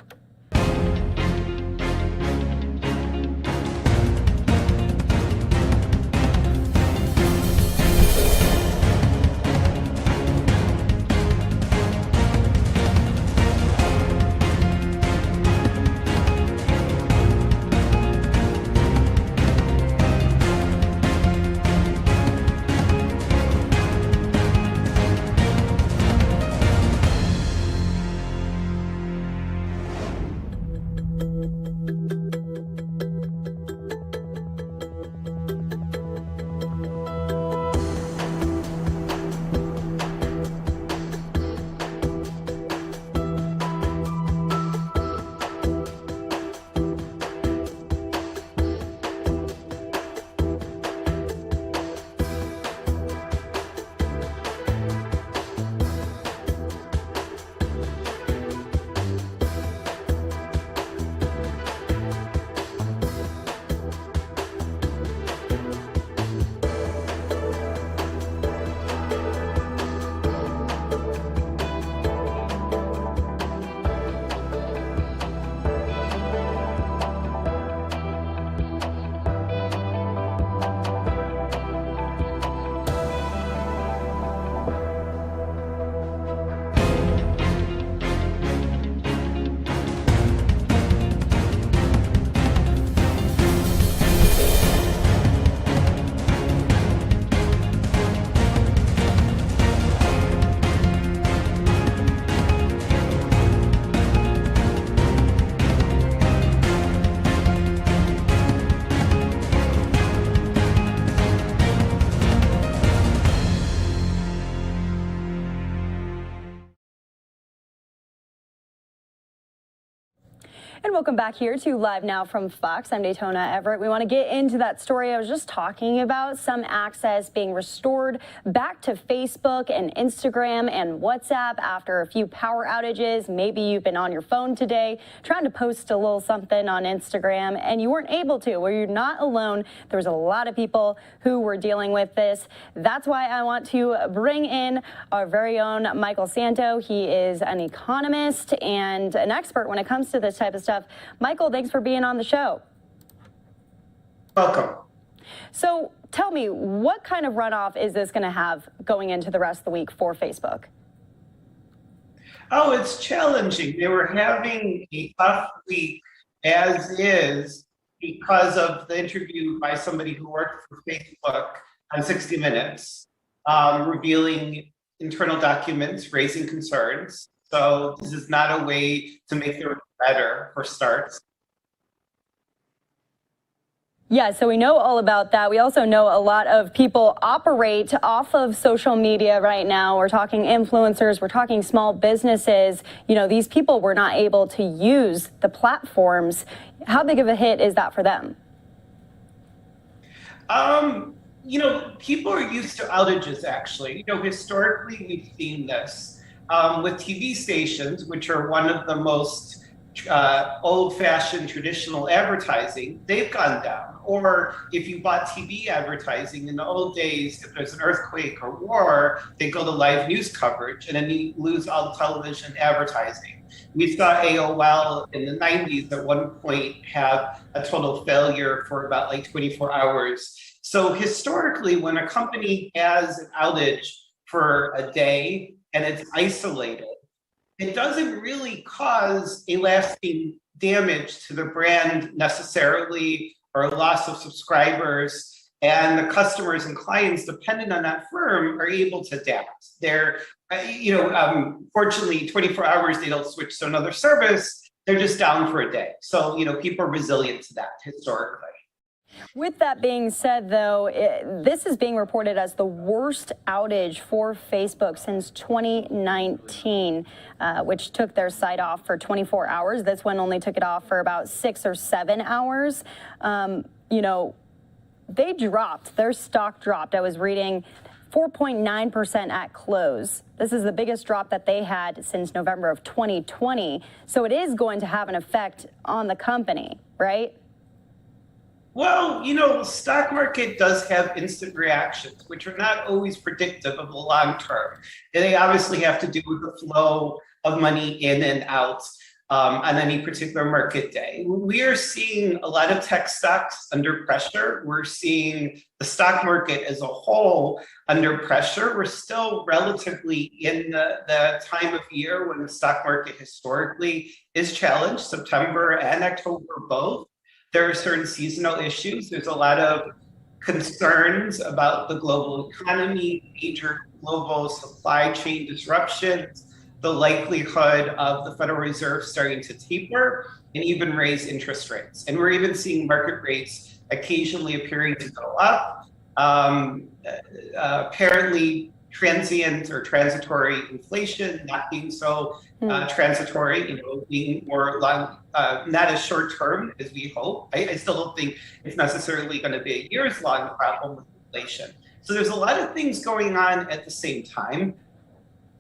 And welcome back here to Live Now from Fox. I'm Daytona Everett. We want to get into that story I was just talking about, some access being restored back to Facebook and Instagram and WhatsApp after a few power outages. Maybe you've been on your phone today trying to post a little something on Instagram and you weren't able to. Well, you're not alone. There was a lot of people who were dealing with this. That's why I want to bring in our very own Michael Santo. He is an economist and an expert when it comes to this type of stuff. Michael, thanks for being on the show. Welcome. So tell me, what kind of runoff is this going to have going into the rest of the week for Facebook? Oh, it's challenging. They were having a tough week as is because of the interview by somebody who worked for Facebook on 60 Minutes, revealing internal documents, raising concerns. So this is not a way to make their better for starts. Yeah, so we know all about that. We also know a lot of people operate off of social media right now. We're talking influencers, we're talking small businesses. You know, these people were not able to use the platforms. How big of a hit is that for them? You know, people are used to outages, actually. You know, historically, we've seen this with TV stations, which are one of the most old-fashioned traditional advertising. They've gone down. Or if you bought TV advertising in the old days, if there's an earthquake or war, they go to live news coverage, and then you lose all the television advertising. We saw AOL in the 90s at one point have a total failure for about like 24 hours. So historically, when a company has an outage for a day and it's isolated, it doesn't really cause a lasting damage to the brand necessarily, or a loss of subscribers. And the customers and clients dependent on that firm are able to adapt. They're, fortunately, 24 hours, they don't switch to another service. They're just down for a day. So, you know, people are resilient to that historically. With that being said, though, this is being reported as the worst outage for Facebook since 2019, which took their site off for 24 hours. This one only took it off for about 6 or 7 hours. You know, they dropped, their stock dropped. I was reading 4.9% at close. This is the biggest drop that they had since November of 2020. So it is going to have an effect on the company, right? Well, stock market does have instant reactions, which are not always predictive of the long term. And they obviously have to do with the flow of money in and out on any particular market day. We are seeing a lot of tech stocks under pressure. We're seeing the stock market as a whole under pressure. We're still relatively in the time of year when the stock market historically is challenged, September and October both. There are certain seasonal issues. There's a lot of concerns about the global economy, major global supply chain disruptions, the likelihood of the Federal Reserve starting to taper and even raise interest rates. And we're even seeing market rates occasionally appearing to go up. Apparently transient or transitory inflation not being so transitory, being more long, not as short term as we hope. I still don't think it's necessarily going to be a years long problem with inflation. So there's a lot of things going on at the same time.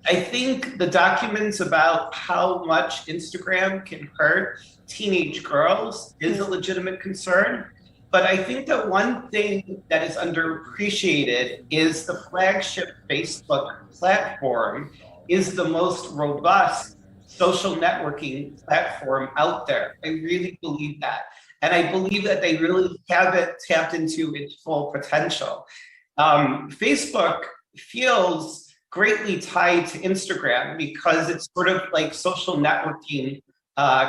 I think the documents about how much Instagram can hurt teenage girls is a legitimate concern. But I think that one thing that is underappreciated is the flagship Facebook platform is the most robust social networking platform out there. I really believe that. And I believe that they really haven't tapped into its full potential. Facebook feels greatly tied to Instagram because it's sort of like social networking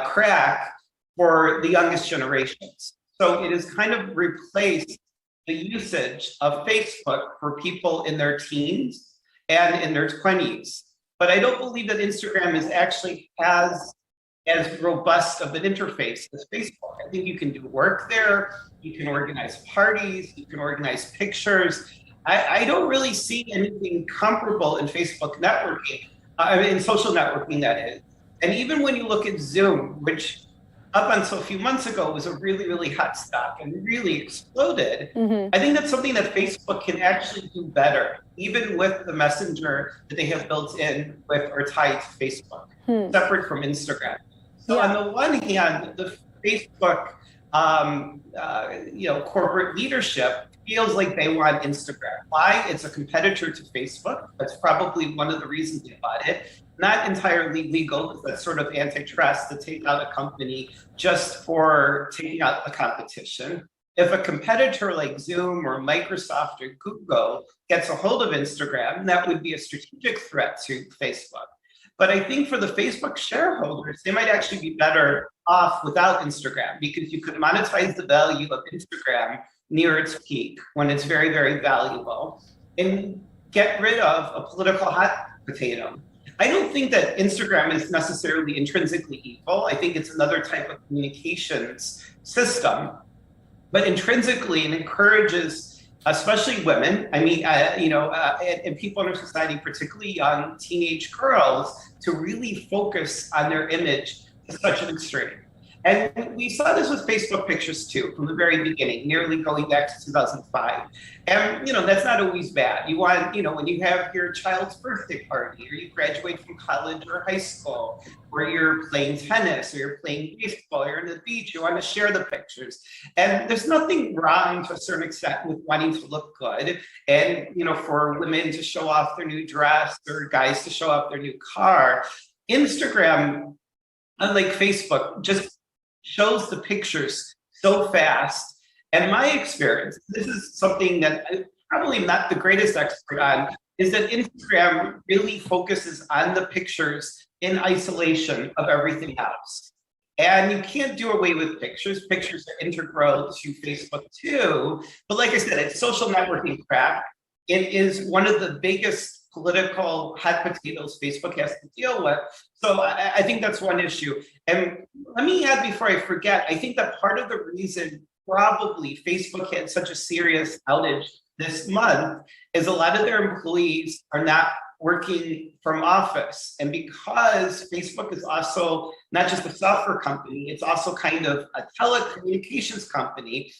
crack for the youngest generations. So it has kind of replaced the usage of Facebook for people in their teens and in their 20s. But I don't believe that Instagram is actually as robust of an interface as Facebook. I think you can do work there, you can organize parties, you can organize pictures. I don't really see anything comparable in Facebook networking, in social networking that is. And even when you look at Zoom, which up until a few months ago was a really, really hot stock and really exploded. I think that's something that Facebook can actually do better, even with the messenger that they have built in with or tied to Facebook, separate from Instagram. So on the one hand, the Facebook, corporate leadership feels like they want Instagram. Why? It's a competitor to Facebook. That's probably one of the reasons they bought it. Not entirely legal, but that's sort of antitrust to take out a company just for taking out the competition. If a competitor like Zoom or Microsoft or Google gets a hold of Instagram, that would be a strategic threat to Facebook. But I think for the Facebook shareholders, they might actually be better off without Instagram because you could monetize the value of Instagram near its peak when it's very, very valuable and get rid of a political hot potato. I don't think that Instagram is necessarily intrinsically evil. I think it's another type of communications system, but intrinsically it encourages, especially women, and people in our society, particularly young teenage girls, to really focus on their image to such an extreme. And we saw this with Facebook pictures too, from the very beginning, nearly going back to 2005. And, that's not always bad. You want, when you have your child's birthday party, or you graduate from college or high school, or you're playing tennis, or you're playing baseball, or you're on the beach, you want to share the pictures. And there's nothing wrong to a certain extent with wanting to look good. And, for women to show off their new dress, or guys to show off their new car. Instagram, unlike Facebook, just shows the pictures so fast. And my experience, this is something that I'm probably not the greatest expert on, is that Instagram really focuses on the pictures in isolation of everything else. And you can't do away with pictures. Pictures are integral to Facebook too. But like I said, it's social networking crap. It is one of the biggest political hot potatoes Facebook has to deal with. So I think that's one issue. And let me add before I forget, I think that part of the reason probably Facebook had such a serious outage this month is a lot of their employees are not working from office. And because Facebook is also not just a software company, it's also kind of a telecommunications company,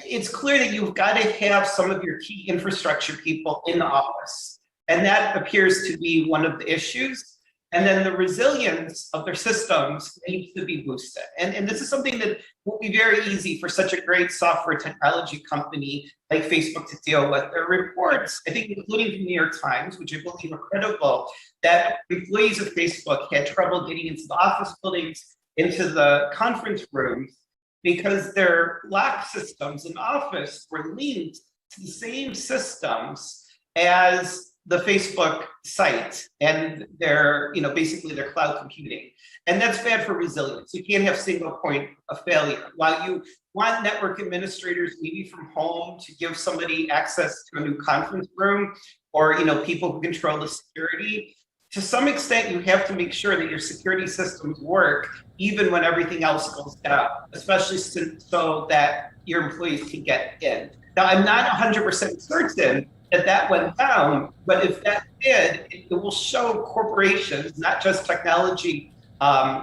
it's clear that you've got to have some of your key infrastructure people in the office. And that appears to be one of the issues. And then the resilience of their systems needs to be boosted. And this is something that will be very easy for such a great software technology company like Facebook to deal with. There are reports, I think including the New York Times, which I believe are credible, that employees of Facebook had trouble getting into the office buildings, into the conference rooms, because their lock systems in office were linked to the same systems as the Facebook site and their, basically their cloud computing. And that's bad for resilience. You can't have single point of failure. While you want network administrators, maybe from home, to give somebody access to a new conference room, or people who control the security, to some extent, you have to make sure that your security systems work even when everything else goes down, especially so that your employees can get in. Now, I'm not 100% certain that went down, but if that did, it will show corporations, not just technology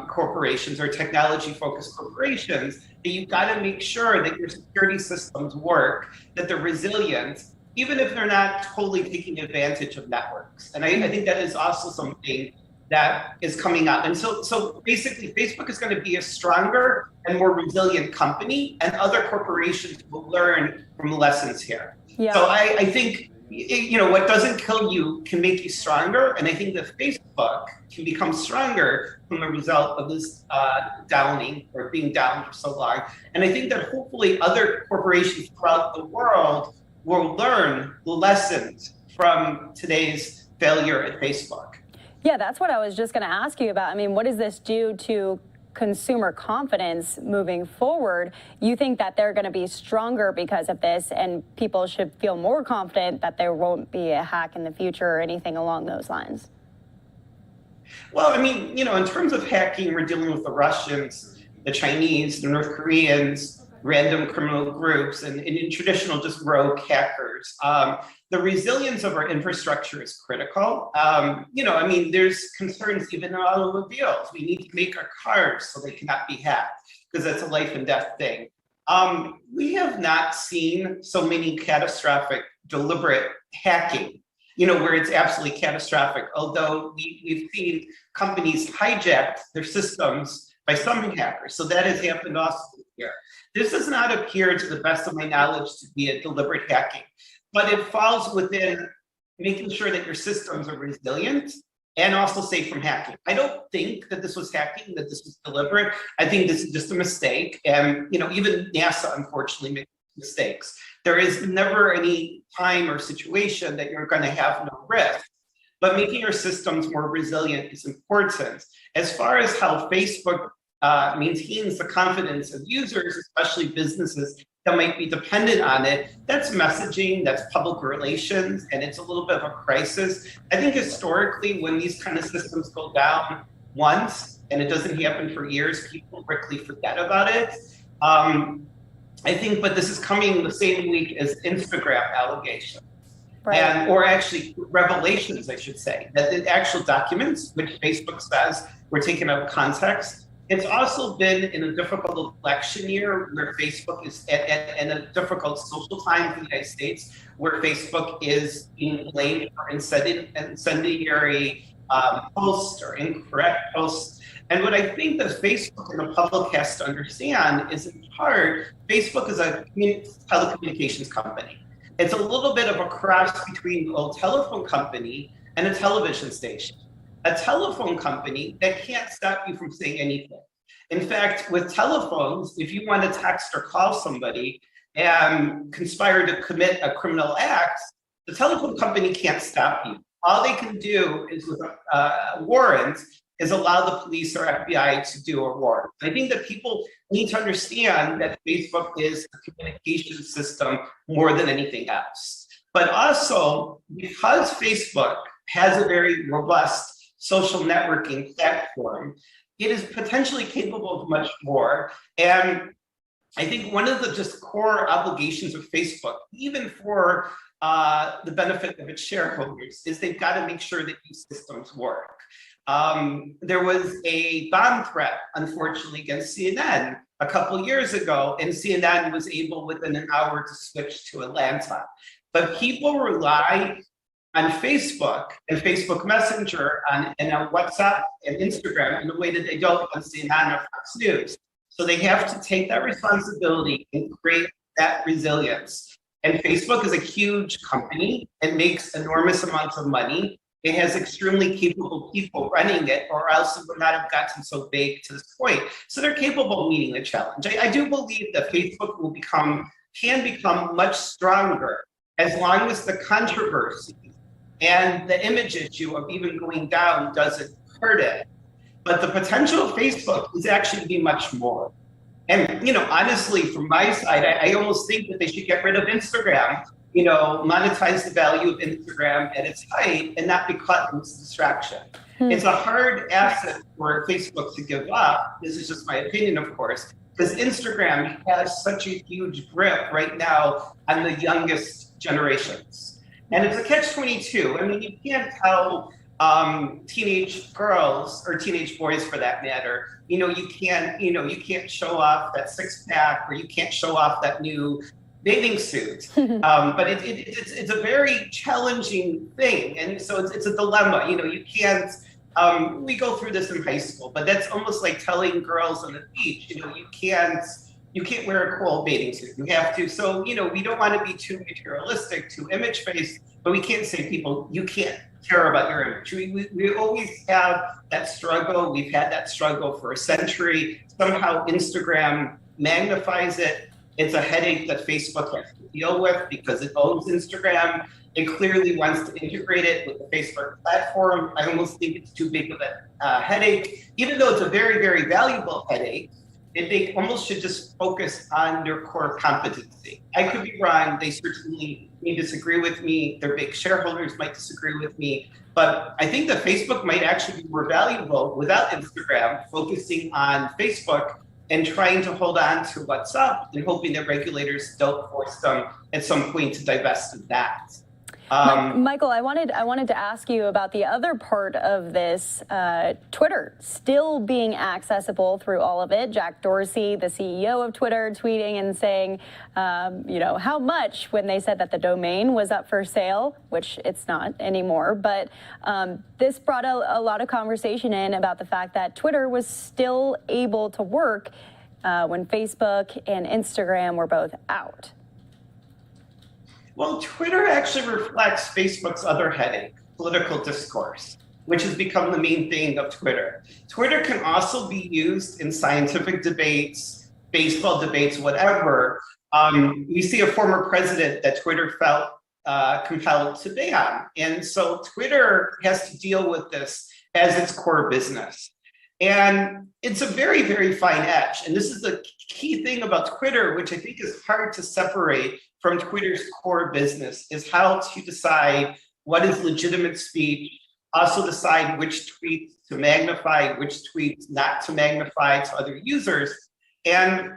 corporations or technology-focused corporations, that you've got to make sure that your security systems work, that they're resilient, even if they're not totally taking advantage of networks. And I think that is also something that is coming up. And so basically, Facebook is going to be a stronger and more resilient company, and other corporations will learn from lessons here. Yeah. So I think, what doesn't kill you can make you stronger. And I think that Facebook can become stronger from the result of this downing, or being down for so long. And I think that hopefully other corporations throughout the world will learn the lessons from today's failure at Facebook. Yeah, that's what I was just going to ask you about. I mean, what does this do to consumer confidence moving forward? You think that they're going to be stronger because of this, and people should feel more confident that there won't be a hack in the future or anything along those lines? Well, I mean, in terms of hacking, we're dealing with the Russians, the Chinese, the North Koreans, random criminal groups, and in traditional just rogue hackers. The resilience of our infrastructure is critical. There's concerns even in automobiles. We need to make our cars so they cannot be hacked, because that's a life and death thing. We have not seen so many catastrophic, deliberate hacking, where it's absolutely catastrophic, although we've seen companies hijack their systems by some hackers. So that has happened also here. This does not appear, to the best of my knowledge, to be a deliberate hacking, but it falls within making sure that your systems are resilient and also safe from hacking. I don't think that this was hacking, that this was deliberate. I think this is just a mistake. And even NASA, unfortunately, makes mistakes. There is never any time or situation that you're going to have no risk. But making your systems more resilient is important. As far as how Facebook maintains the confidence of users, especially businesses that might be dependent on it, that's messaging, that's public relations, and it's a little bit of a crisis. I think historically, when these kind of systems go down once, and it doesn't happen for years, people quickly forget about it. I think, but this is coming the same week as Instagram allegations. Right. Or actually revelations, I should say, that the actual documents, which Facebook says were taken out of context. It's also been in a difficult election year where Facebook is, and a difficult social time in the United States, where Facebook is being blamed for incendiary posts or incorrect posts. And what I think that Facebook and the public has to understand is, in part, Facebook is a telecommunications company. It's a little bit of a cross between the old telephone company and a television station. A telephone company that can't stop you from saying anything. In fact, with telephones, if you want to text or call somebody and conspire to commit a criminal act, the telephone company can't stop you. All they can do is, with a warrant, is allow the police or FBI to do a warrant. I think that people need to understand that Facebook is a communication system more than anything else. But also, because Facebook has a very robust social networking platform, it is potentially capable of much more. And I think one of the just core obligations of Facebook, even for the benefit of its shareholders, is they've got to make sure that these systems work. There was a bomb threat, unfortunately, against CNN a couple years ago, and CNN was able within an hour to switch to Atlanta. But people rely on Facebook and Facebook Messenger and on WhatsApp and Instagram in a way that they don't on CNN or Fox News. So they have to take that responsibility and create that resilience. And Facebook is a huge company. It makes enormous amounts of money. It has extremely capable people running it, or else it would not have gotten so big to this point. So they're capable of meeting the challenge. I do believe that Facebook can become much stronger as long as the controversy and the image issue of even going down doesn't hurt it. But the potential of Facebook is actually to be much more. And, honestly, from my side, I almost think that they should get rid of Instagram, monetize the value of Instagram at its height and not be caught in this distraction. It's a hard asset for Facebook to give up. This is just my opinion, of course, because Instagram has such a huge grip right now on the youngest generations. And it's a catch-22. I mean, you can't tell teenage girls or teenage boys, for that matter, you can't show off that six-pack, or you can't show off that new bathing suit. But it's a very challenging thing, and so it's a dilemma. You can't. We go through this in high school, but that's almost like telling girls on the beach, you can't wear a cool bathing suit. You have to. So we don't want to be too materialistic, too image-based, but we can't say people, you can't care about your image. We always have that struggle. We've had that struggle for a century. Somehow Instagram magnifies it. It's a headache that Facebook has to deal with because it owns Instagram. It clearly wants to integrate it with the Facebook platform. I almost think it's too big of a headache, even though it's a very, very valuable headache. They almost should just focus on their core competency. I could be wrong. They certainly may disagree with me. Their big shareholders might disagree with me. But I think that Facebook might actually be more valuable without Instagram, focusing on Facebook and trying to hold on to what's up and hoping that regulators don't force them at some point to divest of that. Michael, I wanted to ask you about the other part of this, Twitter still being accessible through all of it. Jack Dorsey, the CEO of Twitter, tweeting and saying, how much when they said that the domain was up for sale, which it's not anymore. But this brought a lot of conversation in about the fact that Twitter was still able to work when Facebook and Instagram were both out. Well, Twitter actually reflects Facebook's other headache, political discourse, which has become the main thing of Twitter. Twitter can also be used in scientific debates, baseball debates, whatever. We see a former president that Twitter felt compelled to ban. And so Twitter has to deal with this as its core business. And it's a very, very fine edge. And this is the key thing about Twitter, which I think is hard to separate from Twitter's core business, is how to decide what is legitimate speech, also decide which tweets to magnify, which tweets not to magnify to other users. And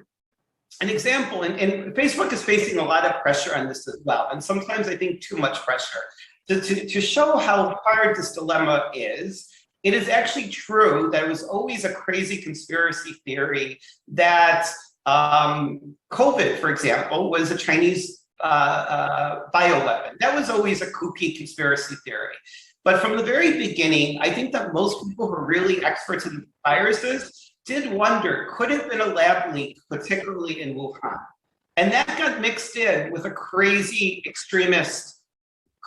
an example, and Facebook is facing a lot of pressure on this as well, and sometimes I think too much pressure. To show how hard this dilemma is, it is actually true that it was always a crazy conspiracy theory that COVID, for example, was a Chinese bioweapon. That was always a kooky conspiracy theory. But from the very beginning, I think that most people who are really experts in viruses did wonder, could it have been a lab leak, particularly in Wuhan? And that got mixed in with a crazy extremist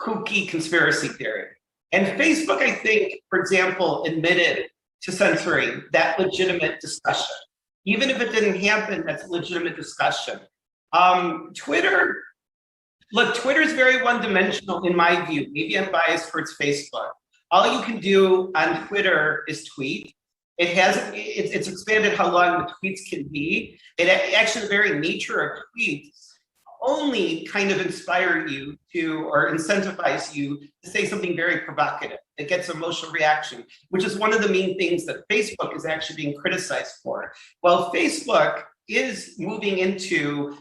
kooky conspiracy theory. And Facebook, I think, for example, admitted to censoring that legitimate discussion. Even if it didn't happen, that's a legitimate discussion. Twitter is very one-dimensional in my view. Maybe I'm biased towards Facebook. All you can do on Twitter is tweet. It's expanded how long the tweets can be. Actually, the very nature of tweets only kind of inspire you to, or incentivize you to say something very provocative that gets emotional reaction, which is one of the main things that Facebook is actually being criticized for. Well, Facebook is moving into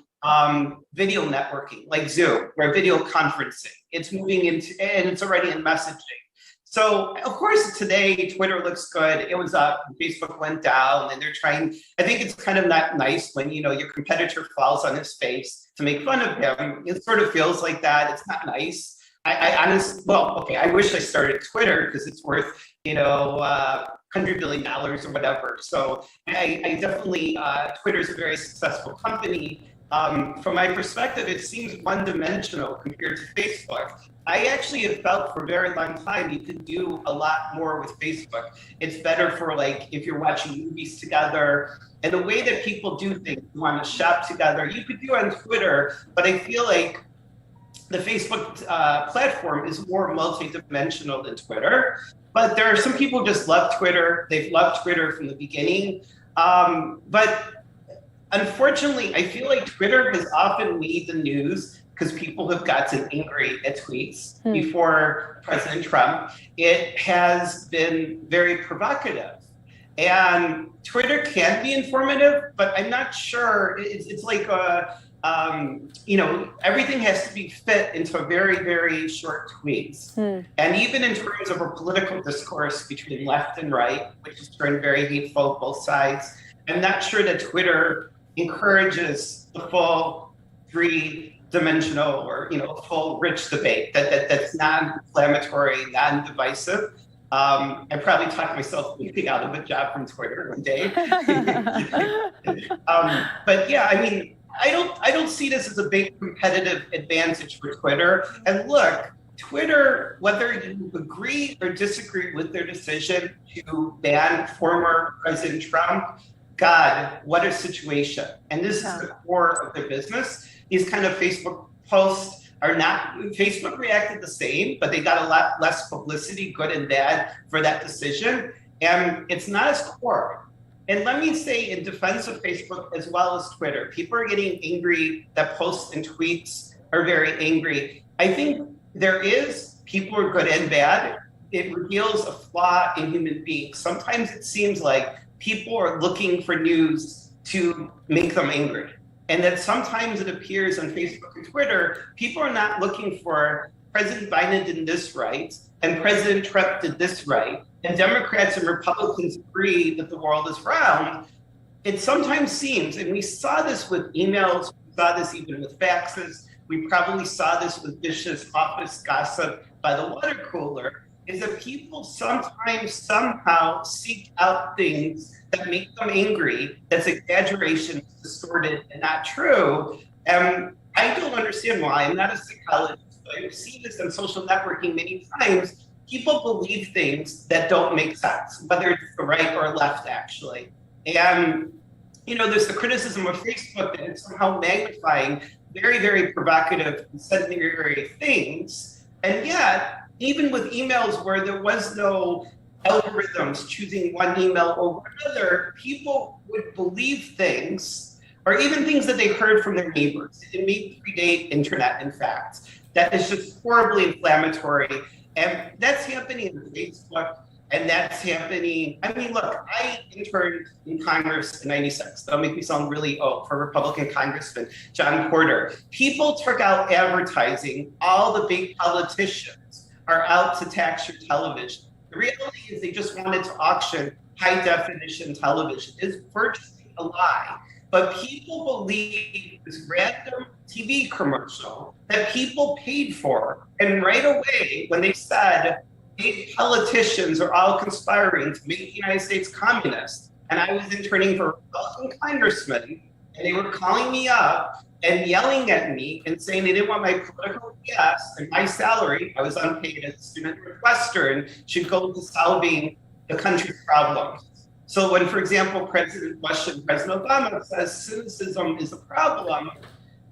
video networking, like Zoom, or video conferencing. It's moving into, and it's already in messaging. So, of course, today, Twitter looks good. It was up, Facebook went down, and they're trying, I think it's kind of not nice when, your competitor falls on his face to make fun of him. It sort of feels like that. It's not nice. I honestly, well, okay, I wish I started Twitter because it's worth, $100 billion or whatever. So I definitely, Twitter is a very successful company. From my perspective, it seems one-dimensional compared to Facebook. I actually have felt for a very long time you could do a lot more with Facebook. It's better for like if you're watching movies together and the way that people do things, you want to shop together, you could do on Twitter, but I feel like the Facebook platform is more multi-dimensional than Twitter. But there are some people who just love Twitter. They've loved Twitter from the beginning. But unfortunately, I feel like Twitter has often made the news because people have gotten angry at tweets before President Trump. It has been very provocative. And Twitter can be informative, but I'm not sure. It's like everything has to be fit into very, very short tweets. And even in terms of a political discourse between left and right, which has turned very hateful, both sides, I'm not sure that Twitter encourages the full three-dimensional or full rich debate that's non-inflammatory, non-divisive. I probably talked myself out of a job from Twitter one day. But yeah, I mean, I don't see this as a big competitive advantage for Twitter. And look, Twitter, whether you agree or disagree with their decision to ban former President Trump, God, what a situation. And this is the core of their business. These kind of Facebook posts are not, Facebook reacted the same, but they got a lot less publicity, good and bad, for that decision. And it's not as core. And let me say in defense of Facebook as well as Twitter, people are getting angry that posts and tweets are very angry. I think people are good and bad. It reveals a flaw in human beings. Sometimes it seems like people are looking for news to make them angry. And that sometimes it appears on Facebook and Twitter, people are not looking for President Biden did this right, and President Trump did this right, and Democrats and Republicans agree that the world is round. It sometimes seems, and we saw this with emails, we saw this even with faxes, we probably saw this with vicious office gossip by the water cooler, is that people sometimes somehow seek out things that make them angry, that's exaggeration, distorted, and not true. And I don't understand why. I'm not a psychologist, but I've seen this on social networking many times. People believe things that don't make sense, whether it's the right or left, actually. And, there's the criticism of Facebook that it's somehow magnifying very, very provocative, incendiary things. And yet, even with emails where there was no algorithms choosing one email over another, people would believe things, or even things that they heard from their neighbors. It may predate internet, in fact. That is just horribly inflammatory. And that's happening on Facebook, and that's happening. I mean, look, I interned in Congress in '96. That'll make me sound really old, for Republican Congressman John Porter. People took out advertising. All the big politicians are out to tax your television. The reality is they just wanted to auction high definition television. It's virtually a lie. But people believe this random TV commercial that people paid for. And right away, when they said, big politicians are all conspiring to make the United States communist, and I was interning for a Republican congressman, and they were calling me up and yelling at me and saying they didn't want my political BS and my salary, I was unpaid as a student at Northwestern, should go to solving the country's problems. So when, for example, President Bush and President Obama says cynicism is a problem,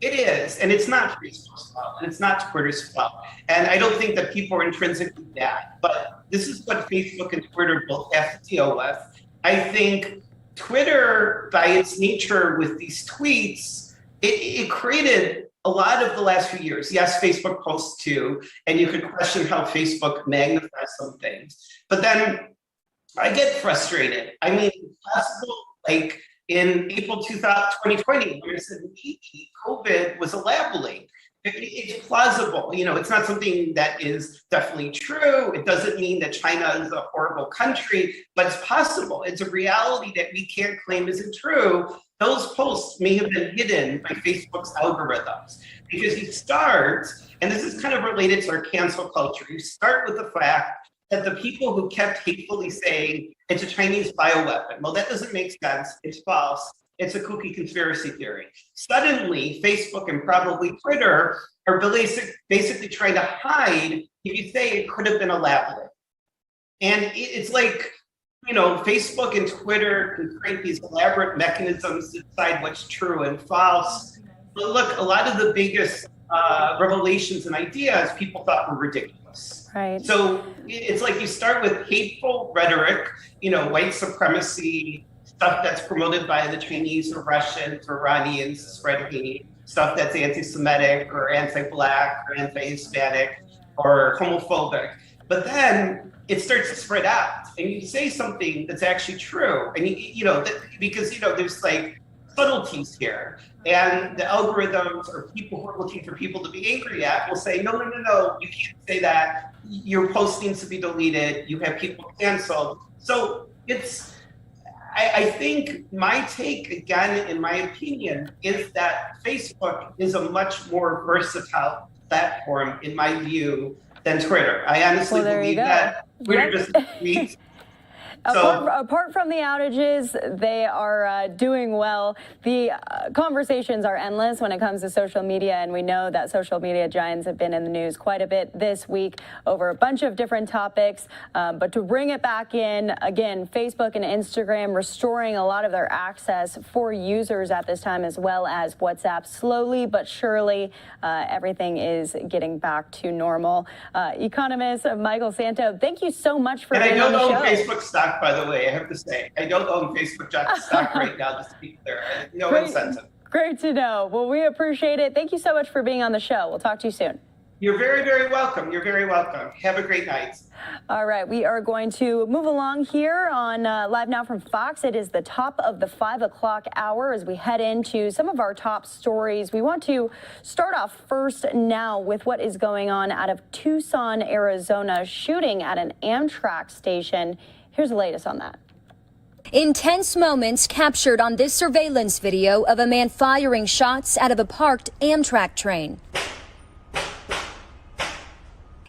it is, and it's not Facebook's fault, and it's not Twitter's fault. And I don't think that people are intrinsically bad, but this is what Facebook and Twitter both have to deal with. I think Twitter, by its nature with these tweets, it created a lot of the last few years. Yes, Facebook posts too, and you could question how Facebook magnifies some things. But then I get frustrated. I mean, possible, like in April 2020, when I said maybe COVID was a lab leak. It's plausible. It's not something that is definitely true. It doesn't mean that China is a horrible country, but it's possible. It's a reality that we can't claim isn't true. Those posts may have been hidden by Facebook's algorithms, because you start and this is kind of related to our cancel culture. You start with the fact that the people who kept hatefully saying it's a Chinese bioweapon, well, that doesn't make sense, it's false, it's a kooky conspiracy theory. Suddenly, Facebook and probably Twitter are basically trying to hide if you say it could have been a lab leak. And it's like, you know, Facebook and Twitter can create these elaborate mechanisms to decide what's true and false. But look, a lot of the biggest revelations and ideas people thought were ridiculous. Right. So it's like you start with hateful rhetoric, you know, white supremacy, stuff that's promoted by the Chinese or Russians or Iranians to spread hate, stuff that's anti-Semitic or anti-Black or anti-Hispanic or homophobic. But then it starts to spread out, and you say something that's actually true, and you know, because you know there's like subtleties here, and the algorithms or people who are looking for people to be angry at will say, no, you can't say that. Your post needs to be deleted. You have people canceled. So it's, I think my take, again, in my opinion, is that Facebook is a much more versatile platform, in my view, than Twitter. I honestly believe that Twitter just tweets. Apart from the outages, they are doing well. The conversations are endless when it comes to social media, and we know that social media giants have been in the news quite a bit this week over a bunch of different topics. But to bring it back in, again, Facebook and Instagram restoring a lot of their access for users at this time, as well as WhatsApp. Slowly but surely, everything is getting back to normal. Economist Michael Santo, thank you so much for being on the show. And I don't own Facebook stock, by the way, I have to say. I don't own Facebook stock right now, just to be clear. No incentive. Great to know. Well, we appreciate it. Thank you so much for being on the show. We'll talk to you soon. You're very, very welcome. You're very welcome. Have a great night. All right, we are going to move along here on Live Now from Fox. It is the top of the 5 o'clock hour as we head into some of our top stories. We want to start off first now with what is going on out of Tucson, Arizona, shooting at an Amtrak station. Here's the latest on that. Intense moments captured on this surveillance video of a man firing shots out of a parked Amtrak train.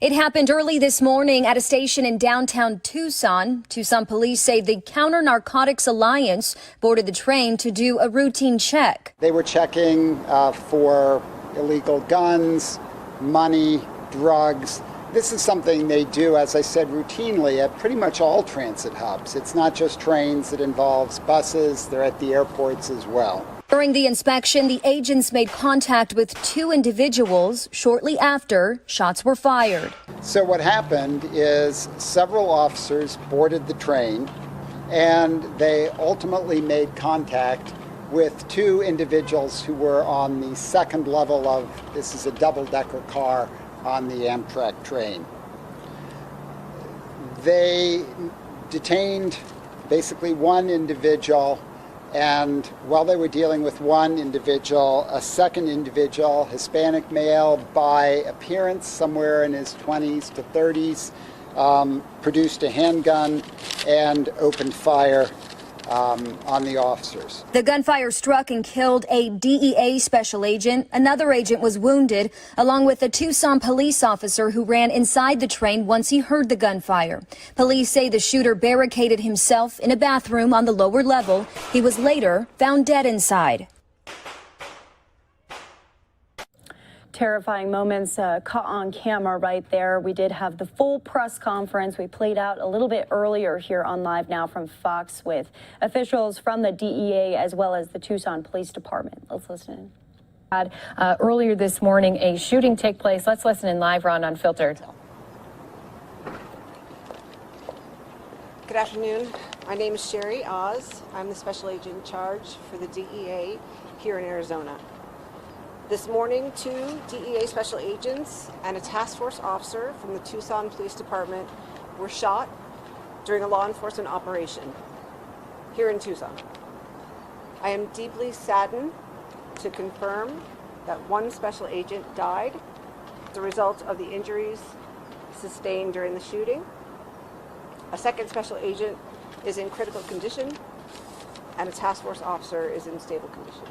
It happened early this morning at a station in downtown Tucson. Tucson police say the Counter Narcotics Alliance boarded the train to do a routine check. They were checking for illegal guns, money, drugs. This is something they do, as I said, routinely at pretty much all transit hubs. It's not just trains, it involves buses. They're at the airports as well. During the inspection, the agents made contact with 2 individuals. Shortly after, shots were fired. So what happened is several officers boarded the train, and they ultimately made contact with 2 individuals who were on the second level of, this is a double-decker car, on the Amtrak train. They detained basically 1 individual, and while they were dealing with 1 individual, a second individual, Hispanic male by appearance, somewhere in his 20s to 30s, produced a handgun and opened fire on the officers. The gunfire struck and killed a DEA special agent. Another agent was wounded, along with a Tucson police officer who ran inside the train once he heard the gunfire. Police say the shooter barricaded himself in a bathroom on the lower level. He was later found dead inside. Terrifying moments caught on camera right there. We did have the full press conference we played out a little bit earlier here on Live Now from Fox with officials from the DEA as well as the Tucson Police Department. Let's listen in. Earlier this morning, a shooting took place. Let's listen in live. Ron Unfiltered. Good afternoon. My name is Sherry Oz. I'm the special agent in charge for the DEA here in Arizona. This morning, 2 DEA special agents and a task force officer from the Tucson Police Department were shot during a law enforcement operation here in Tucson. I am deeply saddened to confirm that 1 special agent died as a result of the injuries sustained during the shooting. A second special agent is in critical condition, and a task force officer is in stable condition.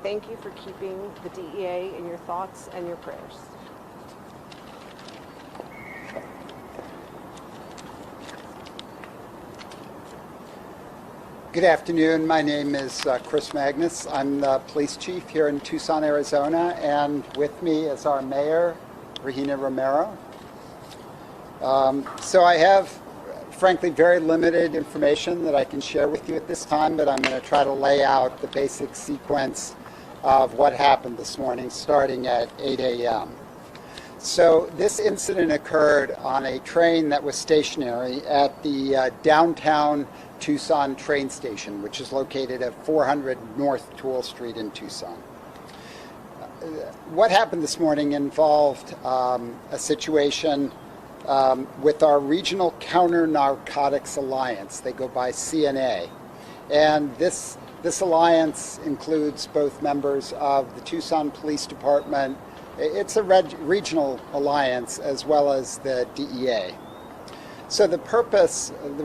thank you for keeping the DEA in your thoughts and your prayers. Good afternoon. My name is Chris Magnus. I'm the police chief here in Tucson, Arizona, and with me is our mayor, Regina Romero. So I have, frankly, very limited information that I can share with you at this time, but I'm going to try to lay out the basic sequence of what happened this morning, starting at 8 a.m. So this incident occurred on a train that was stationary at the downtown Tucson train station, which is located at 400 North Toole Street in Tucson. What happened this morning involved a situation with our Regional Counter-Narcotics Alliance. They go by CNA. And this alliance includes both members of the Tucson Police Department. It's a regional alliance as well as the DEA. So the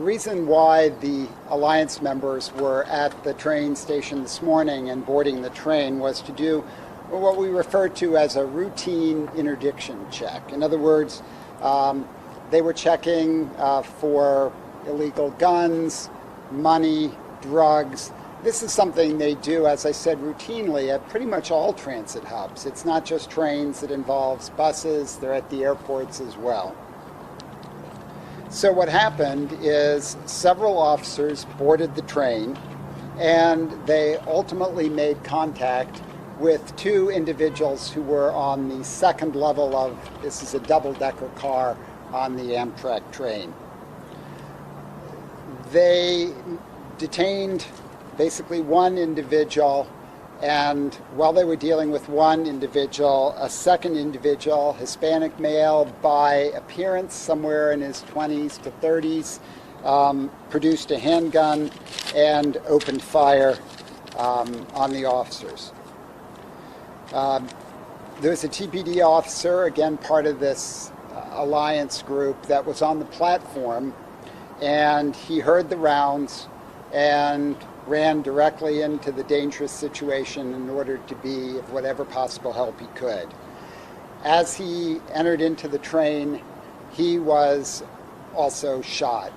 reason why the alliance members were at the train station this morning and boarding the train was to do what we refer to as a routine interdiction check. In other words, they were checking for illegal guns, money, drugs. This is something they do, as I said, routinely at pretty much all transit hubs. It's not just trains, it involves buses, they're at the airports as well. So what happened is several officers boarded the train and they ultimately made contact with two individuals who were on the second level of, this is a double-decker car on the Amtrak train. They detained basically one individual, and while they were dealing with one individual, a second individual, Hispanic male by appearance, somewhere in his 20s to 30s, produced a handgun and opened fire on the officers. There was a TPD officer, again part of this alliance group, that was on the platform, and he heard the rounds and ran directly into the dangerous situation in order to be of whatever possible help he could. As he entered into the train, he was also shot.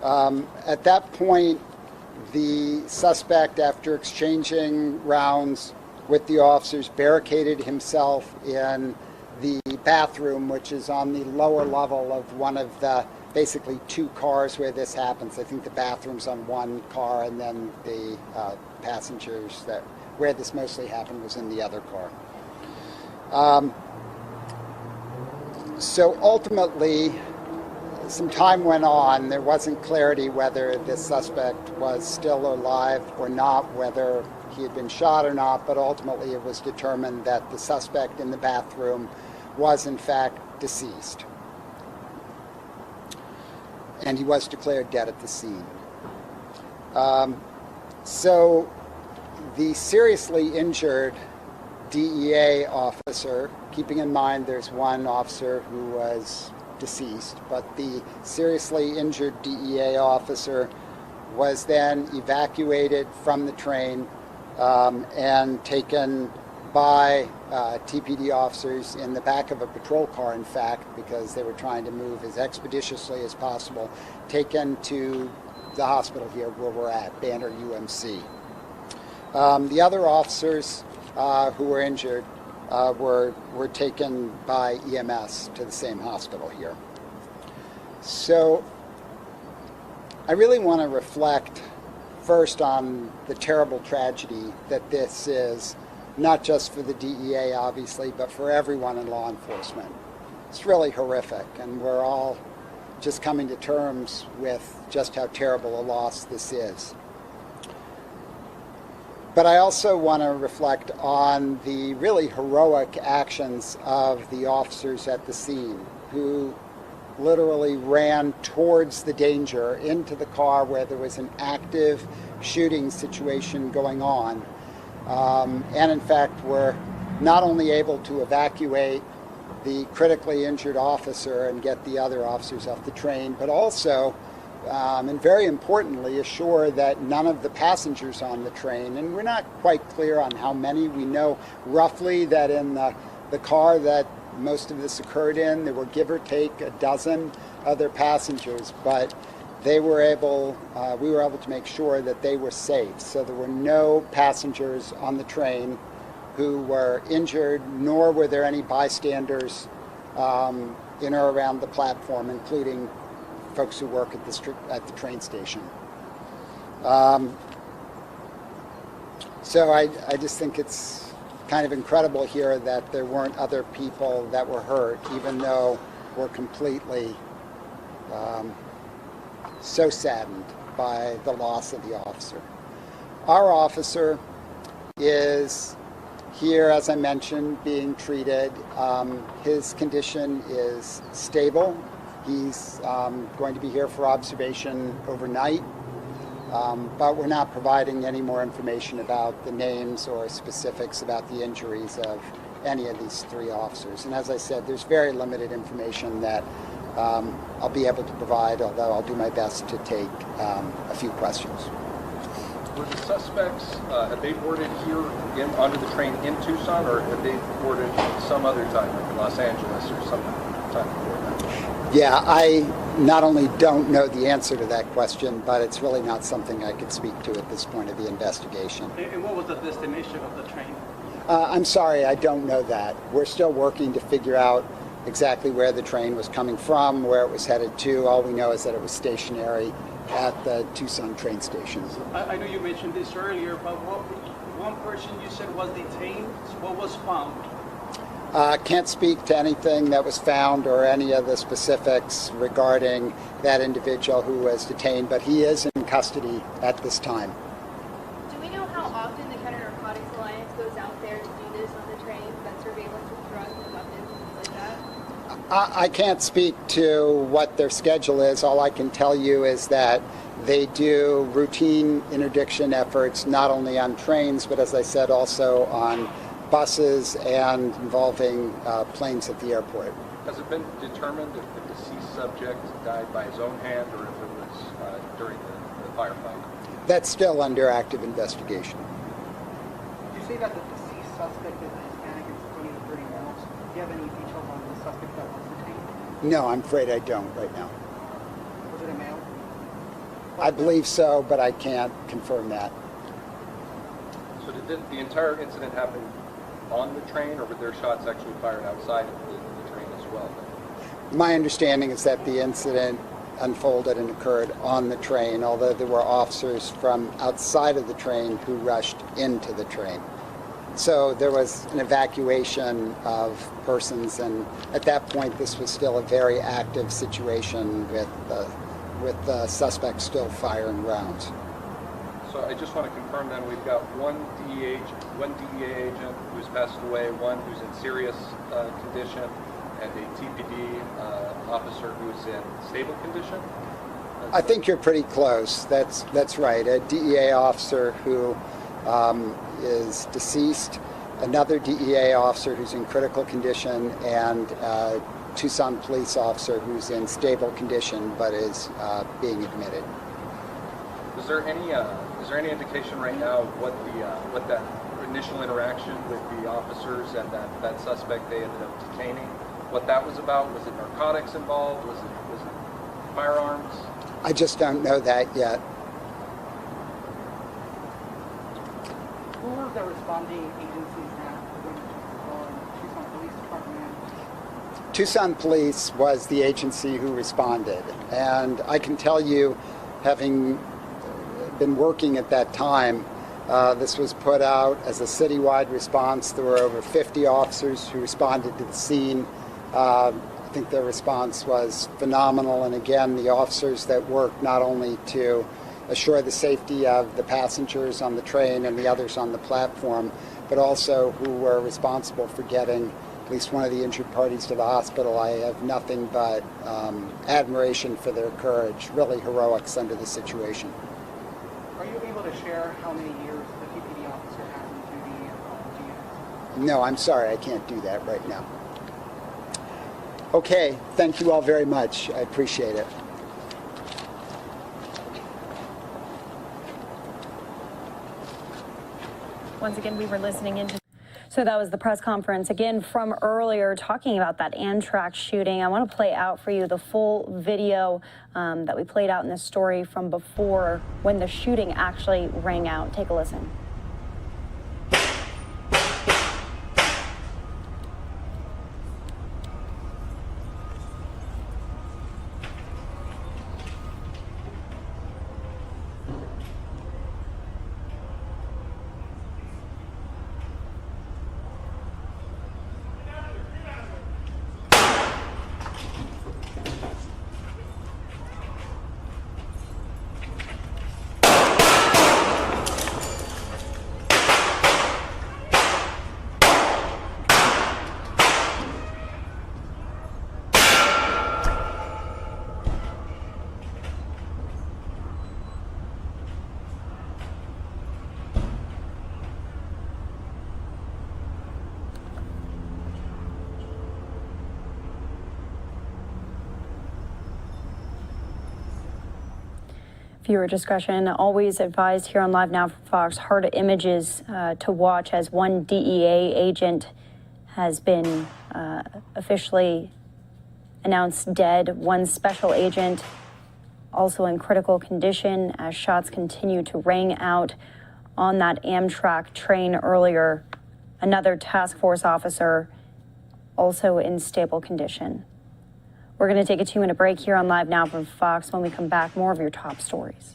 At that point, the suspect, after exchanging rounds with the officers, barricaded himself in the bathroom, which is on the lower level of one of the basically two cars where this happens. I think the bathroom's on one car, and then the passengers where this mostly happened was in the other car. So ultimately, some time went on. There wasn't clarity whether this suspect was still alive or not, whether he had been shot or not, but ultimately it was determined that the suspect in the bathroom was in fact deceased. And he was declared dead at the scene. So the seriously injured DEA officer, keeping in mind there's one officer who was deceased, but the seriously injured DEA officer was then evacuated from the train and taken by TPD officers in the back of a patrol car, in fact, because they were trying to move as expeditiously as possible, taken to the hospital here where we're at, Banner UMC. The other officers who were injured were taken by EMS to the same hospital here. So I really want to reflect first on the terrible tragedy that this is, not just for the DEA, obviously, but for everyone in law enforcement. It's really horrific, and we're all just coming to terms with just how terrible a loss this is. But I also want to reflect on the really heroic actions of the officers at the scene, who literally ran towards the danger into the car where there was an active shooting situation going on. And in fact, were not only able to evacuate the critically injured officer and get the other officers off the train, but also and very importantly, assure that none of the passengers on the train, and we're not quite clear on how many, we know roughly that in the car that most of this occurred in, there were give or take a dozen other passengers, but we were able to make sure that they were safe. So there were no passengers on the train who were injured, nor were there any bystanders in or around the platform, including folks who work at the train station. So I just think it's kind of incredible here that there weren't other people that were hurt, even though we're completely so saddened by the loss of the officer. Our officer is here, as I mentioned, being treated. His condition is stable. He's going to be here for observation overnight, but we're not providing any more information about the names or specifics about the injuries of any of these three officers. And as I said, there's very limited information that I'll be able to provide, although I'll do my best to take a few questions. Were the suspects, have they boarded here onto the train in Tucson, or have they boarded some other time, like in Los Angeles or some time before that? Yeah, I not only don't know the answer to that question, but it's really not something I could speak to at this point of the investigation. And what was the destination of the train? I'm sorry, I don't know that. We're still working to figure out exactly where the train was coming from, where it was headed to. All we know is that it was stationary at the Tucson train station. I know you mentioned this earlier, but one person you said was detained. What was found? Can't speak to anything that was found or any of the specifics regarding that individual who was detained, but he is in custody at this time. Do we know how often the Counter Narcotics Alliance goes out there to do this on the train, that surveillance with drugs and weapons and things like that? I can't speak to what their schedule is. All I can tell you is that they do routine interdiction efforts not only on trains, but as I said, also on buses and involving planes at the airport. Has it been determined if the deceased subject died by his own hand or if it was during the firefight? That's still under active investigation. You say that the deceased suspect is a Hispanic and 20 to 30 males. Do you have any details on the suspect that was detained? No, I'm afraid I don't right now. Was it a male? I believe so, but I can't confirm that. So did the entire incident happen on the train, or were there shots actually fired outside of the train as well? My understanding is that the incident unfolded and occurred on the train, although there were officers from outside of the train who rushed into the train. So there was an evacuation of persons, and at that point this was still a very active situation with the suspect still firing rounds. So I just want to confirm then we've got one DEA agent who's passed away, one who's in serious condition, and a TPD officer who's in stable condition? I think you're pretty close. That's right. A DEA officer who is deceased, another DEA officer who's in critical condition, and a Tucson police officer who's in stable condition but is being admitted. Is there any indication right now what that initial interaction with the officers and that suspect they ended up detaining, what that was about? Was it narcotics involved? Was it firearms? I just don't know that yet. Who are the responding agencies now? Tucson Police Department? Tucson Police was the agency who responded, and I can tell you, having been working at that time, this was put out as a citywide response. There were over 50 officers who responded to the scene. I think their response was phenomenal, and again, the officers that worked not only to assure the safety of the passengers on the train and the others on the platform, but also who were responsible for getting at least one of the injured parties to the hospital. I have nothing but admiration for their courage, really heroics under the situation. Are you able to share how many years the TPD officer has in duty and GS? No, I'm sorry, I can't do that right now. Okay, thank you all very much. I appreciate it. Once again, we were listening into. So that was the press conference again from earlier talking about that Amtrak shooting. I want to play out for you the full video that we played out in this story from before when the shooting actually rang out. Take a listen. Viewer discretion always advised here on Live Now from Fox. Hard images to watch as one DEA agent has been officially announced dead. One special agent also in critical condition as shots continue to ring out on that Amtrak train earlier. Another task force officer also in stable condition. We're going to take a 2-minute break here on Live Now from Fox. When we come back, more of your top stories.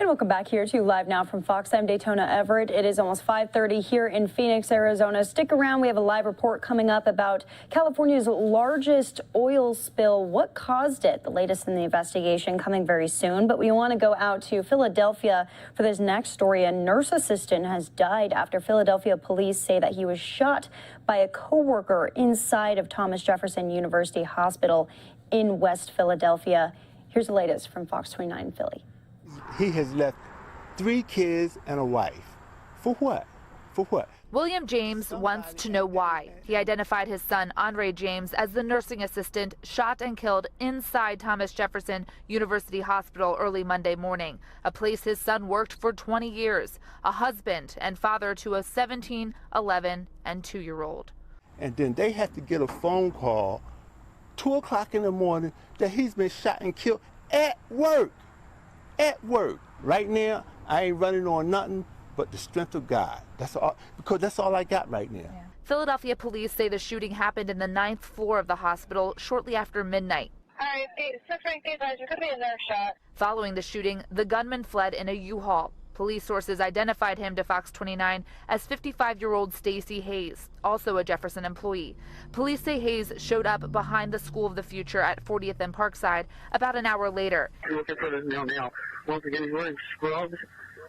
And welcome back here to Live Now from Fox. I'm Daytona Everett. It is almost 5:30 here in Phoenix, Arizona. Stick around. We have a live report coming up about California's largest oil spill. What caused it? The latest in the investigation coming very soon. But we want to go out to Philadelphia for this next story. A nurse assistant has died after Philadelphia police say that he was shot by a coworker inside of Thomas Jefferson University Hospital in West Philadelphia. Here's the latest from Fox 29 Philly. He has left 3 kids and a wife. For what? For what? William James wants to know why. He identified his son, Andre James, as the nursing assistant shot and killed inside Thomas Jefferson University Hospital early Monday morning, a place his son worked for 20 years, a husband and father to a 17, 11, and 2-year-old. And then they have to get a phone call 2 o'clock in the morning that he's been shot and killed at work. At work. Right now, I ain't running on nothing but the strength of God. That's all, because that's all I got right now. Yeah. Philadelphia police say the shooting happened in the 9th floor of the hospital shortly after midnight. Suspect advisor, could be a nurse shot. Following the shooting, the gunman fled in a U-Haul. Police sources identified him to Fox 29 as 55-year-old Stacy Hayes, also a Jefferson employee. Police say Hayes showed up behind the School of the Future at 40th and Parkside about an hour later. You're looking for this now. Once again, he's wearing scrubs,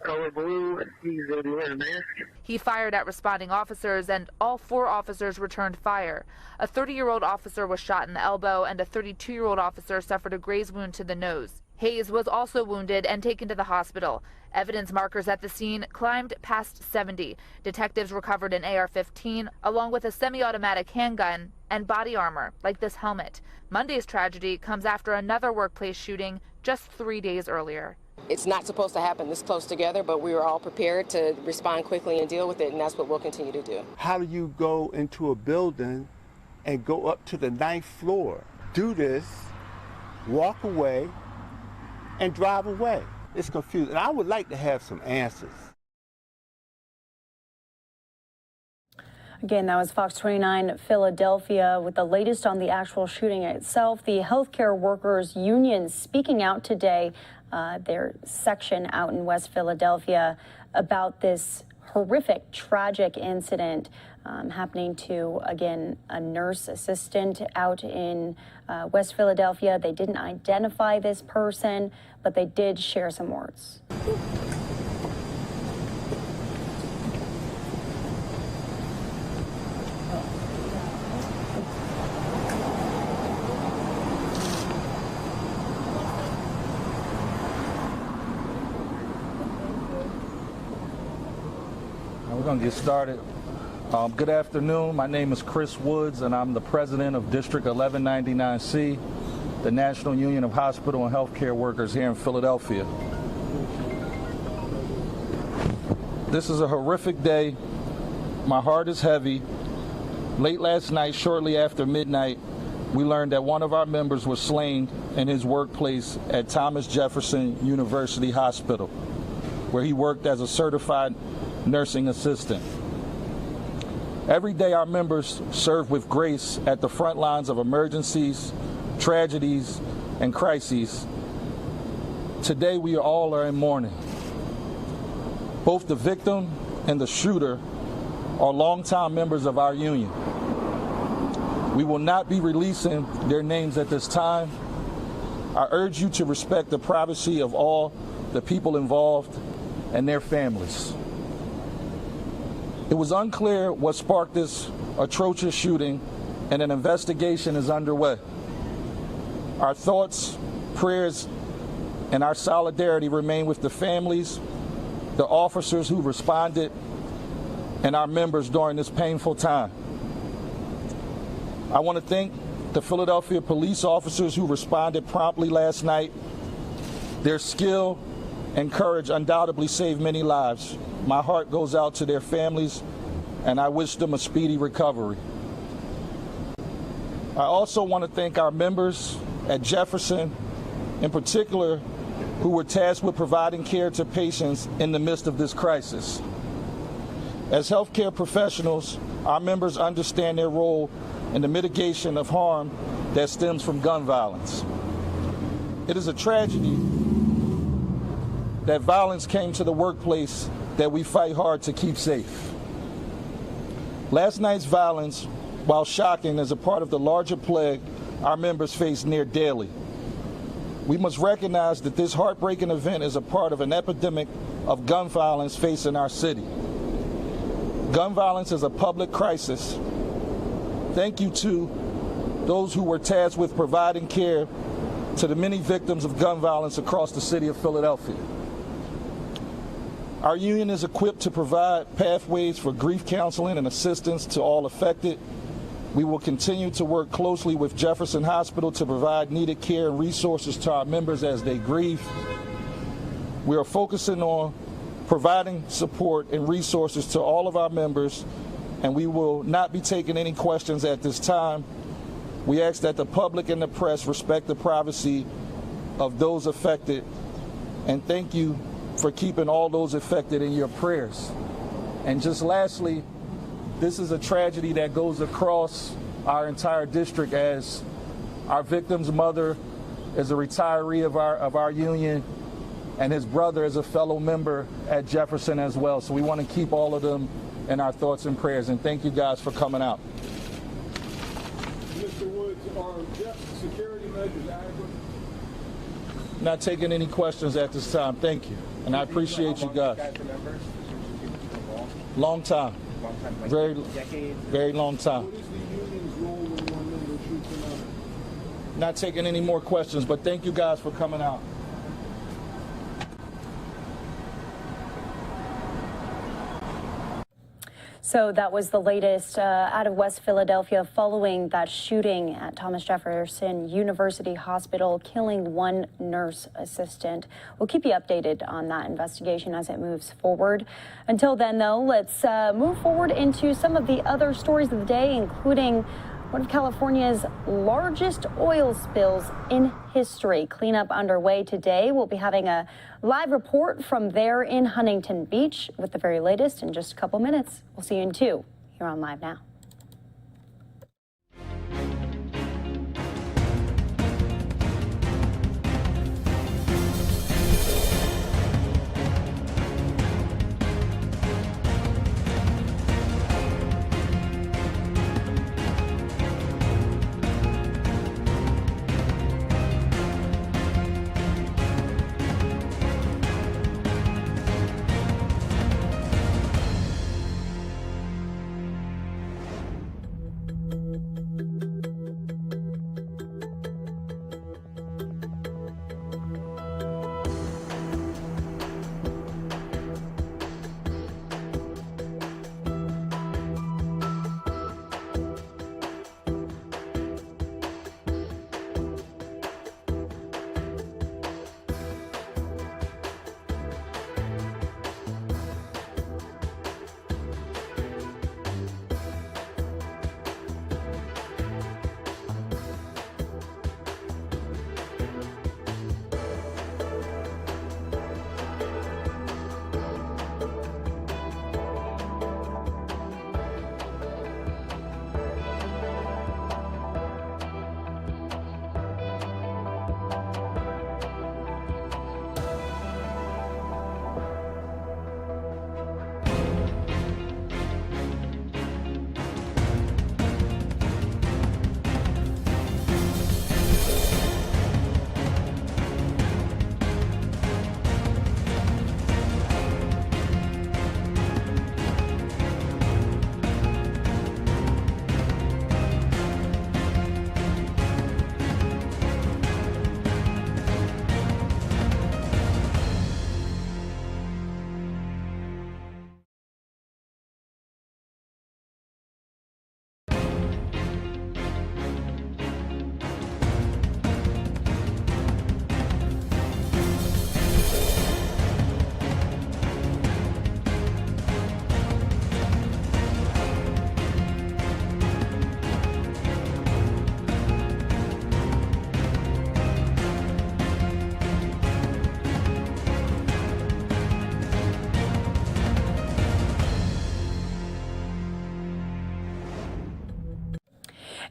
color blue. He's going to be wearing a mask. He fired at responding officers, and all 4 officers returned fire. A 30-year-old officer was shot in the elbow, and a 32-year-old officer suffered a graze wound to the nose. Hayes was also wounded and taken to the hospital. Evidence markers at the scene climbed past 70. Detectives recovered an AR-15 along with a semi-automatic handgun and body armor like this helmet. Monday's tragedy comes after another workplace shooting just 3 days earlier. It's not supposed to happen this close together, but we were all prepared to respond quickly and deal with it, and that's what we'll continue to do. How do you go into a building and go up to the 9th floor, do this, walk away, and drive away? It's confusing. I would like to have some answers. Again, that was Fox 29 Philadelphia with the latest on the actual shooting itself. The healthcare workers union speaking out today, their section out in West Philadelphia, about this horrific, tragic incident happening to, again, a nurse assistant out in West Philadelphia. They didn't identify this person, but they did share some words. We're going to get started. Good afternoon. My name is Chris Woods, and I'm the president of District 1199C, the National Union of Hospital and Healthcare Workers here in Philadelphia. This is a horrific day. My heart is heavy. Late last night, shortly after midnight, we learned that one of our members was slain in his workplace at Thomas Jefferson University Hospital, where he worked as a certified nursing assistant. Every day our members serve with grace at the front lines of emergencies, tragedies, and crises. Today we all are in mourning. Both the victim and the shooter are longtime members of our union. We will not be releasing their names at this time. I urge you to respect the privacy of all the people involved and their families. It was unclear what sparked this atrocious shooting, and an investigation is underway. Our thoughts, prayers, and our solidarity remain with the families, the officers who responded, and our members during this painful time. I want to thank the Philadelphia police officers who responded promptly last night. Their skill and courage undoubtedly saved many lives. My heart goes out to their families, and I wish them a speedy recovery. I also want to thank our members at Jefferson, in particular, who were tasked with providing care to patients in the midst of this crisis. As healthcare professionals, our members understand their role in the mitigation of harm that stems from gun violence. It is a tragedy that violence came to the workplace that we fight hard to keep safe. Last night's violence, while shocking, is a part of the larger plague our members face near daily. We must recognize that this heartbreaking event is a part of an epidemic of gun violence facing our city. Gun violence is a public crisis. Thank you to those who were tasked with providing care to the many victims of gun violence across the city of Philadelphia. Our union is equipped to provide pathways for grief counseling and assistance to all affected. We will continue to work closely with Jefferson Hospital to provide needed care and resources to our members as they grieve. We are focusing on providing support and resources to all of our members, and we will not be taking any questions at this time. We ask that the public and the press respect the privacy of those affected, and thank you for keeping all those affected in your prayers. And just lastly, this is a tragedy that goes across our entire district, as our victim's mother is a retiree of our union, and his brother is a fellow member at Jefferson as well. So we want to keep all of them in our thoughts and prayers. And thank you guys for coming out. Mr. Woods, are security measures adequate? Not taking any questions at this time. Thank you. And I appreciate you guys. Long time. Very, very long time. Not taking any more questions, but thank you guys for coming out. So that was the latest out of West Philadelphia following that shooting at Thomas Jefferson University Hospital, killing one nurse assistant. We'll keep you updated on that investigation as it moves forward. Until then, though, let's move forward into some of the other stories of the day, including one of California's largest oil spills in history. Cleanup underway today. We'll be having a live report from there in Huntington Beach with the very latest in just a couple minutes. We'll see you in 2 here on Live Now.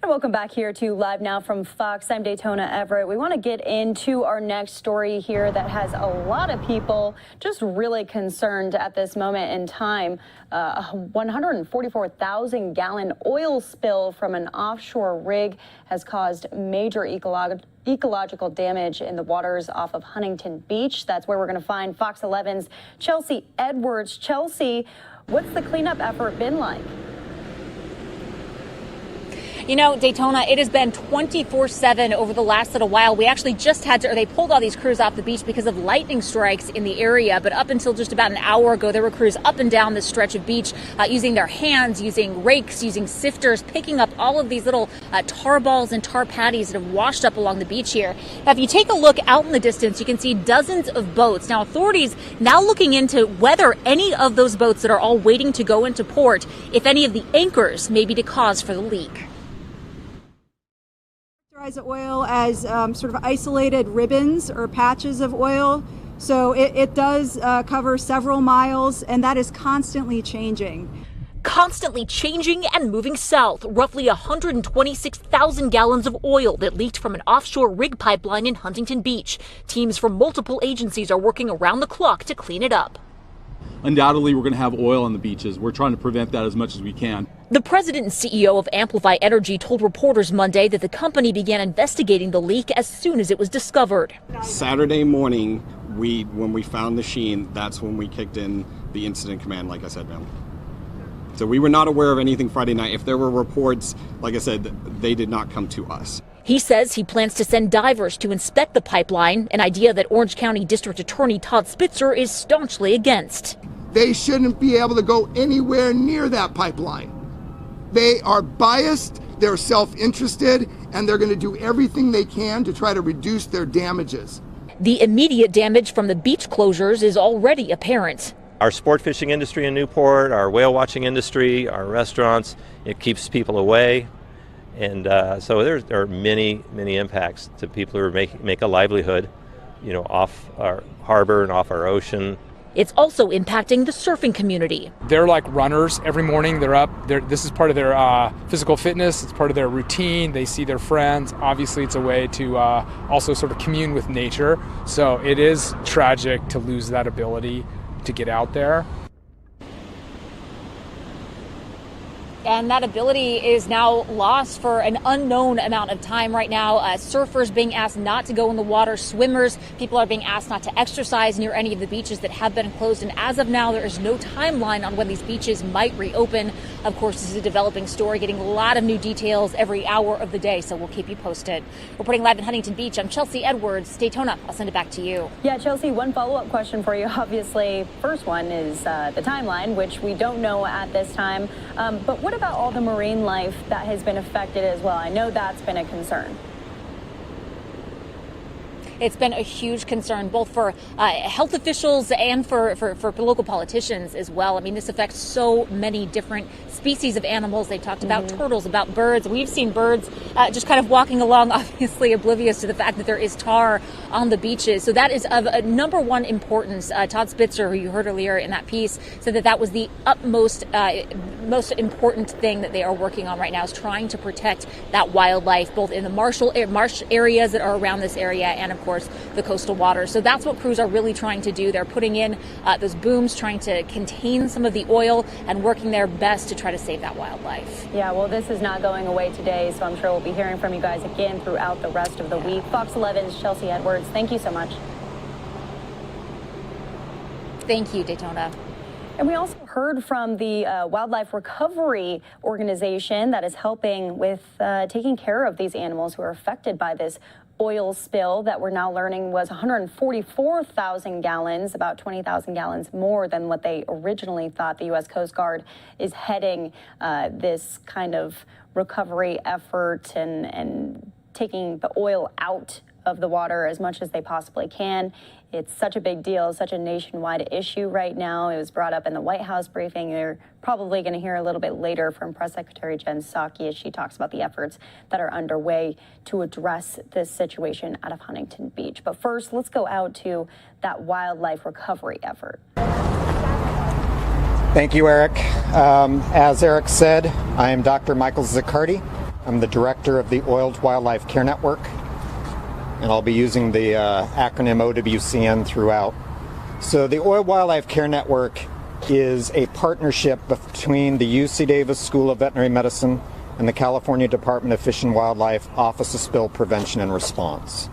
And welcome back here to Live Now from Fox. I'm Daytona Everett. We want to get into our next story here that has a lot of people just really concerned at this moment in time. A 144,000-gallon oil spill from an offshore rig has caused major ecological damage in the waters off of Huntington Beach. That's where we're going to find Fox 11's Chelsea Edwards. Chelsea, what's the cleanup effort been like? You know, Daytona, it has been 24/7 over the last little while. We actually just had to, or they pulled all these crews off the beach because of lightning strikes in the area. But up until just about an hour ago, there were crews up and down this stretch of beach using their hands, using rakes, using sifters, picking up all of these little tar balls and tar patties that have washed up along the beach here. Now, if you take a look out in the distance, you can see dozens of boats. Now, authorities now looking into whether any of those boats that are all waiting to go into port, if any of the anchors may be the cause for the leak. Oil as sort of isolated ribbons or patches of oil. So it does cover several miles, and that is constantly changing. constantly changing and moving south. Roughly 126,000 gallons of oil that leaked from an offshore rig pipeline in Huntington Beach. Teams from multiple agencies are working around the clock to clean it up. Undoubtedly, we're going to have oil on the beaches. We're trying to prevent that as much as we can. The president and CEO of Amplify Energy told reporters Monday that the company began investigating the leak as soon as it was discovered. Saturday morning, when we found the sheen, that's when we kicked in the incident command, like I said, ma'am. So we were not aware of anything Friday night. If there were reports, like I said, they did not come to us. He says he plans to send divers to inspect the pipeline, an idea that Orange County District Attorney Todd Spitzer is staunchly against. They shouldn't be able to go anywhere near that pipeline. They are biased, they're self-interested, and they're going to do everything they can to try to reduce their damages. The immediate damage from the beach closures is already apparent. Our sport fishing industry in Newport, our whale watching industry, our restaurants, it keeps people away. And so there are many impacts to people who make a livelihood, off our harbor and off our ocean. It's also impacting the surfing community. They're like runners. Every morning they're up. This is part of their physical fitness. It's part of their routine. They see their friends. Obviously, it's a way to also sort of commune with nature. So it is tragic to lose that ability to get out there. And that ability is now lost for an unknown amount of time right now. Surfers being asked not to go in the water. Swimmers, people are being asked not to exercise near any of the beaches that have been closed. And as of now, there is no timeline on when these beaches might reopen. Of course, this is a developing story, getting a lot of new details every hour of the day. So we'll keep you posted. Reporting live in Huntington Beach, I'm Chelsea Edwards. Daytona, I'll send it back to you. Yeah, Chelsea, one follow-up question for you. Obviously, first one is the timeline, which we don't know at this time. But what about all the marine life that has been affected as well? I know that's been a concern. It's been a huge concern, both for health officials and for local politicians as well. I mean, this affects so many different species of animals. They talked about turtles, about birds. We've seen birds just kind of walking along, obviously oblivious to the fact that there is tar on the beaches. So that is of number one importance. Todd Spitzer, who you heard earlier in that piece, said that was the utmost, most important thing that they are working on right now, is trying to protect that wildlife, both in the marsh areas that are around this area and, of course, the coastal waters. So that's what crews are really trying to do. They're putting in those booms, trying to contain some of the oil and working their best to try to save that wildlife. Yeah, well, this is not going away today, so I'm sure we'll be hearing from you guys again throughout the rest of the week. Fox 11's Chelsea Edwards, thank you so much. Thank you, Daytona. And we also heard from the Wildlife Recovery Organization that is helping with taking care of these animals who are affected by this oil spill that we're now learning was 144,000 gallons, about 20,000 gallons more than what they originally thought. The U.S. Coast Guard is heading this kind of recovery effort and taking the oil out of the water as much as they possibly can. It's such a big deal, such a nationwide issue right now. It was brought up in the White House briefing. You're probably going to hear a little bit later from Press Secretary Jen Psaki as she talks about the efforts that are underway to address this situation out of Huntington Beach. But first, let's go out to that wildlife recovery effort. Thank you, Eric. As Eric said, I am Dr. Michael Zaccardi. I'm the director of the Oiled Wildlife Care Network, and I'll be using the acronym OWCN throughout. So the Oiled Wildlife Care Network is a partnership between the UC Davis School of Veterinary Medicine and the California Department of Fish and Wildlife Office of Spill Prevention and Response.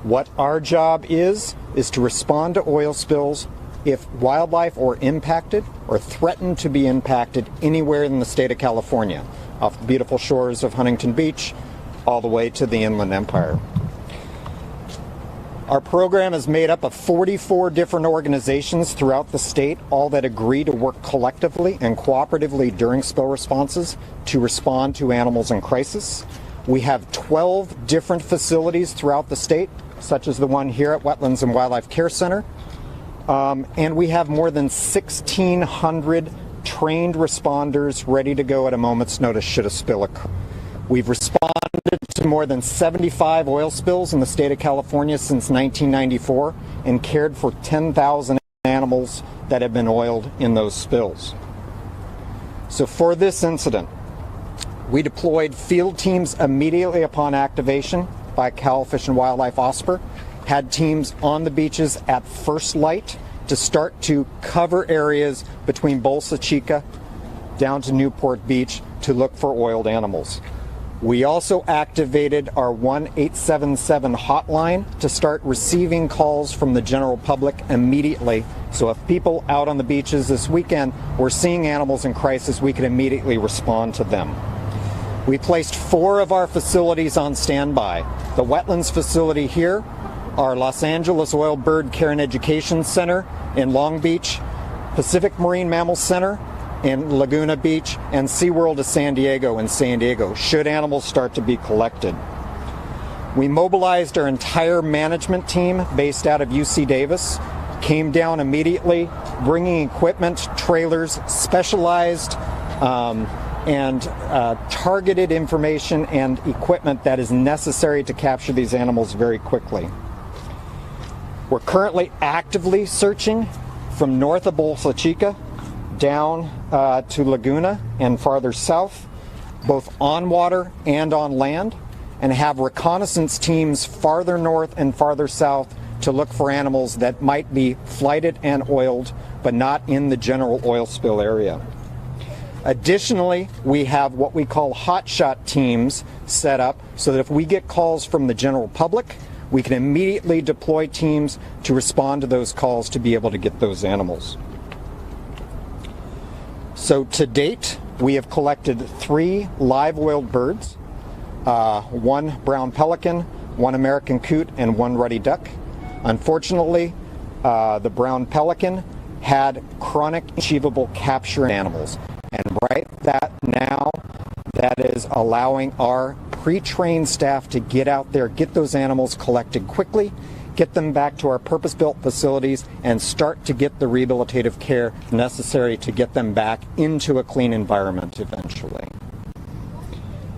What our job is to respond to oil spills if wildlife are impacted or threatened to be impacted anywhere in the state of California, off the beautiful shores of Huntington Beach, all the way to the Inland Empire. Our program is made up of 44 different organizations throughout the state, all that agree to work collectively and cooperatively during spill responses to respond to animals in crisis. We have 12 different facilities throughout the state, such as the one here at Wetlands and Wildlife Care Center. And we have more than 1,600 trained responders ready to go at a moment's notice should a spill occur. We've responded to more than 75 oil spills in the state of California since 1994 and cared for 10,000 animals that have been oiled in those spills. So for this incident, we deployed field teams immediately upon activation by Cal Fish and Wildlife OSPR, had teams on the beaches at first light to start to cover areas between Bolsa Chica down to Newport Beach to look for oiled animals. We also activated our 1-877 hotline to start receiving calls from the general public immediately. So if people out on the beaches this weekend were seeing animals in crisis, we could immediately respond to them. We placed 4 of our facilities on standby. The wetlands facility here, our Los Angeles Oil Bird Care and Education Center in Long Beach, Pacific Marine Mammal Center in Laguna Beach, and SeaWorld of San Diego in San Diego, should animals start to be collected. We mobilized our entire management team based out of UC Davis, came down immediately, bringing equipment, trailers, specialized and targeted information and equipment that is necessary to capture these animals very quickly. We're currently actively searching from north of Bolsa Chica down to Laguna and farther south, both on water and on land, and have reconnaissance teams farther north and farther south to look for animals that might be flighted and oiled, but not in the general oil spill area. Additionally, we have what we call hotshot teams set up so that if we get calls from the general public, we can immediately deploy teams to respond to those calls to be able to get those animals. So to date, we have collected 3 live oiled birds, 1 brown pelican, 1 American coot, and 1 ruddy duck. Unfortunately, the brown pelican had chronic achievable capture animals. And right now, that is allowing our pre-trained staff to get out there, get those animals collected quickly, get them back to our purpose-built facilities, and start to get the rehabilitative care necessary to get them back into a clean environment eventually.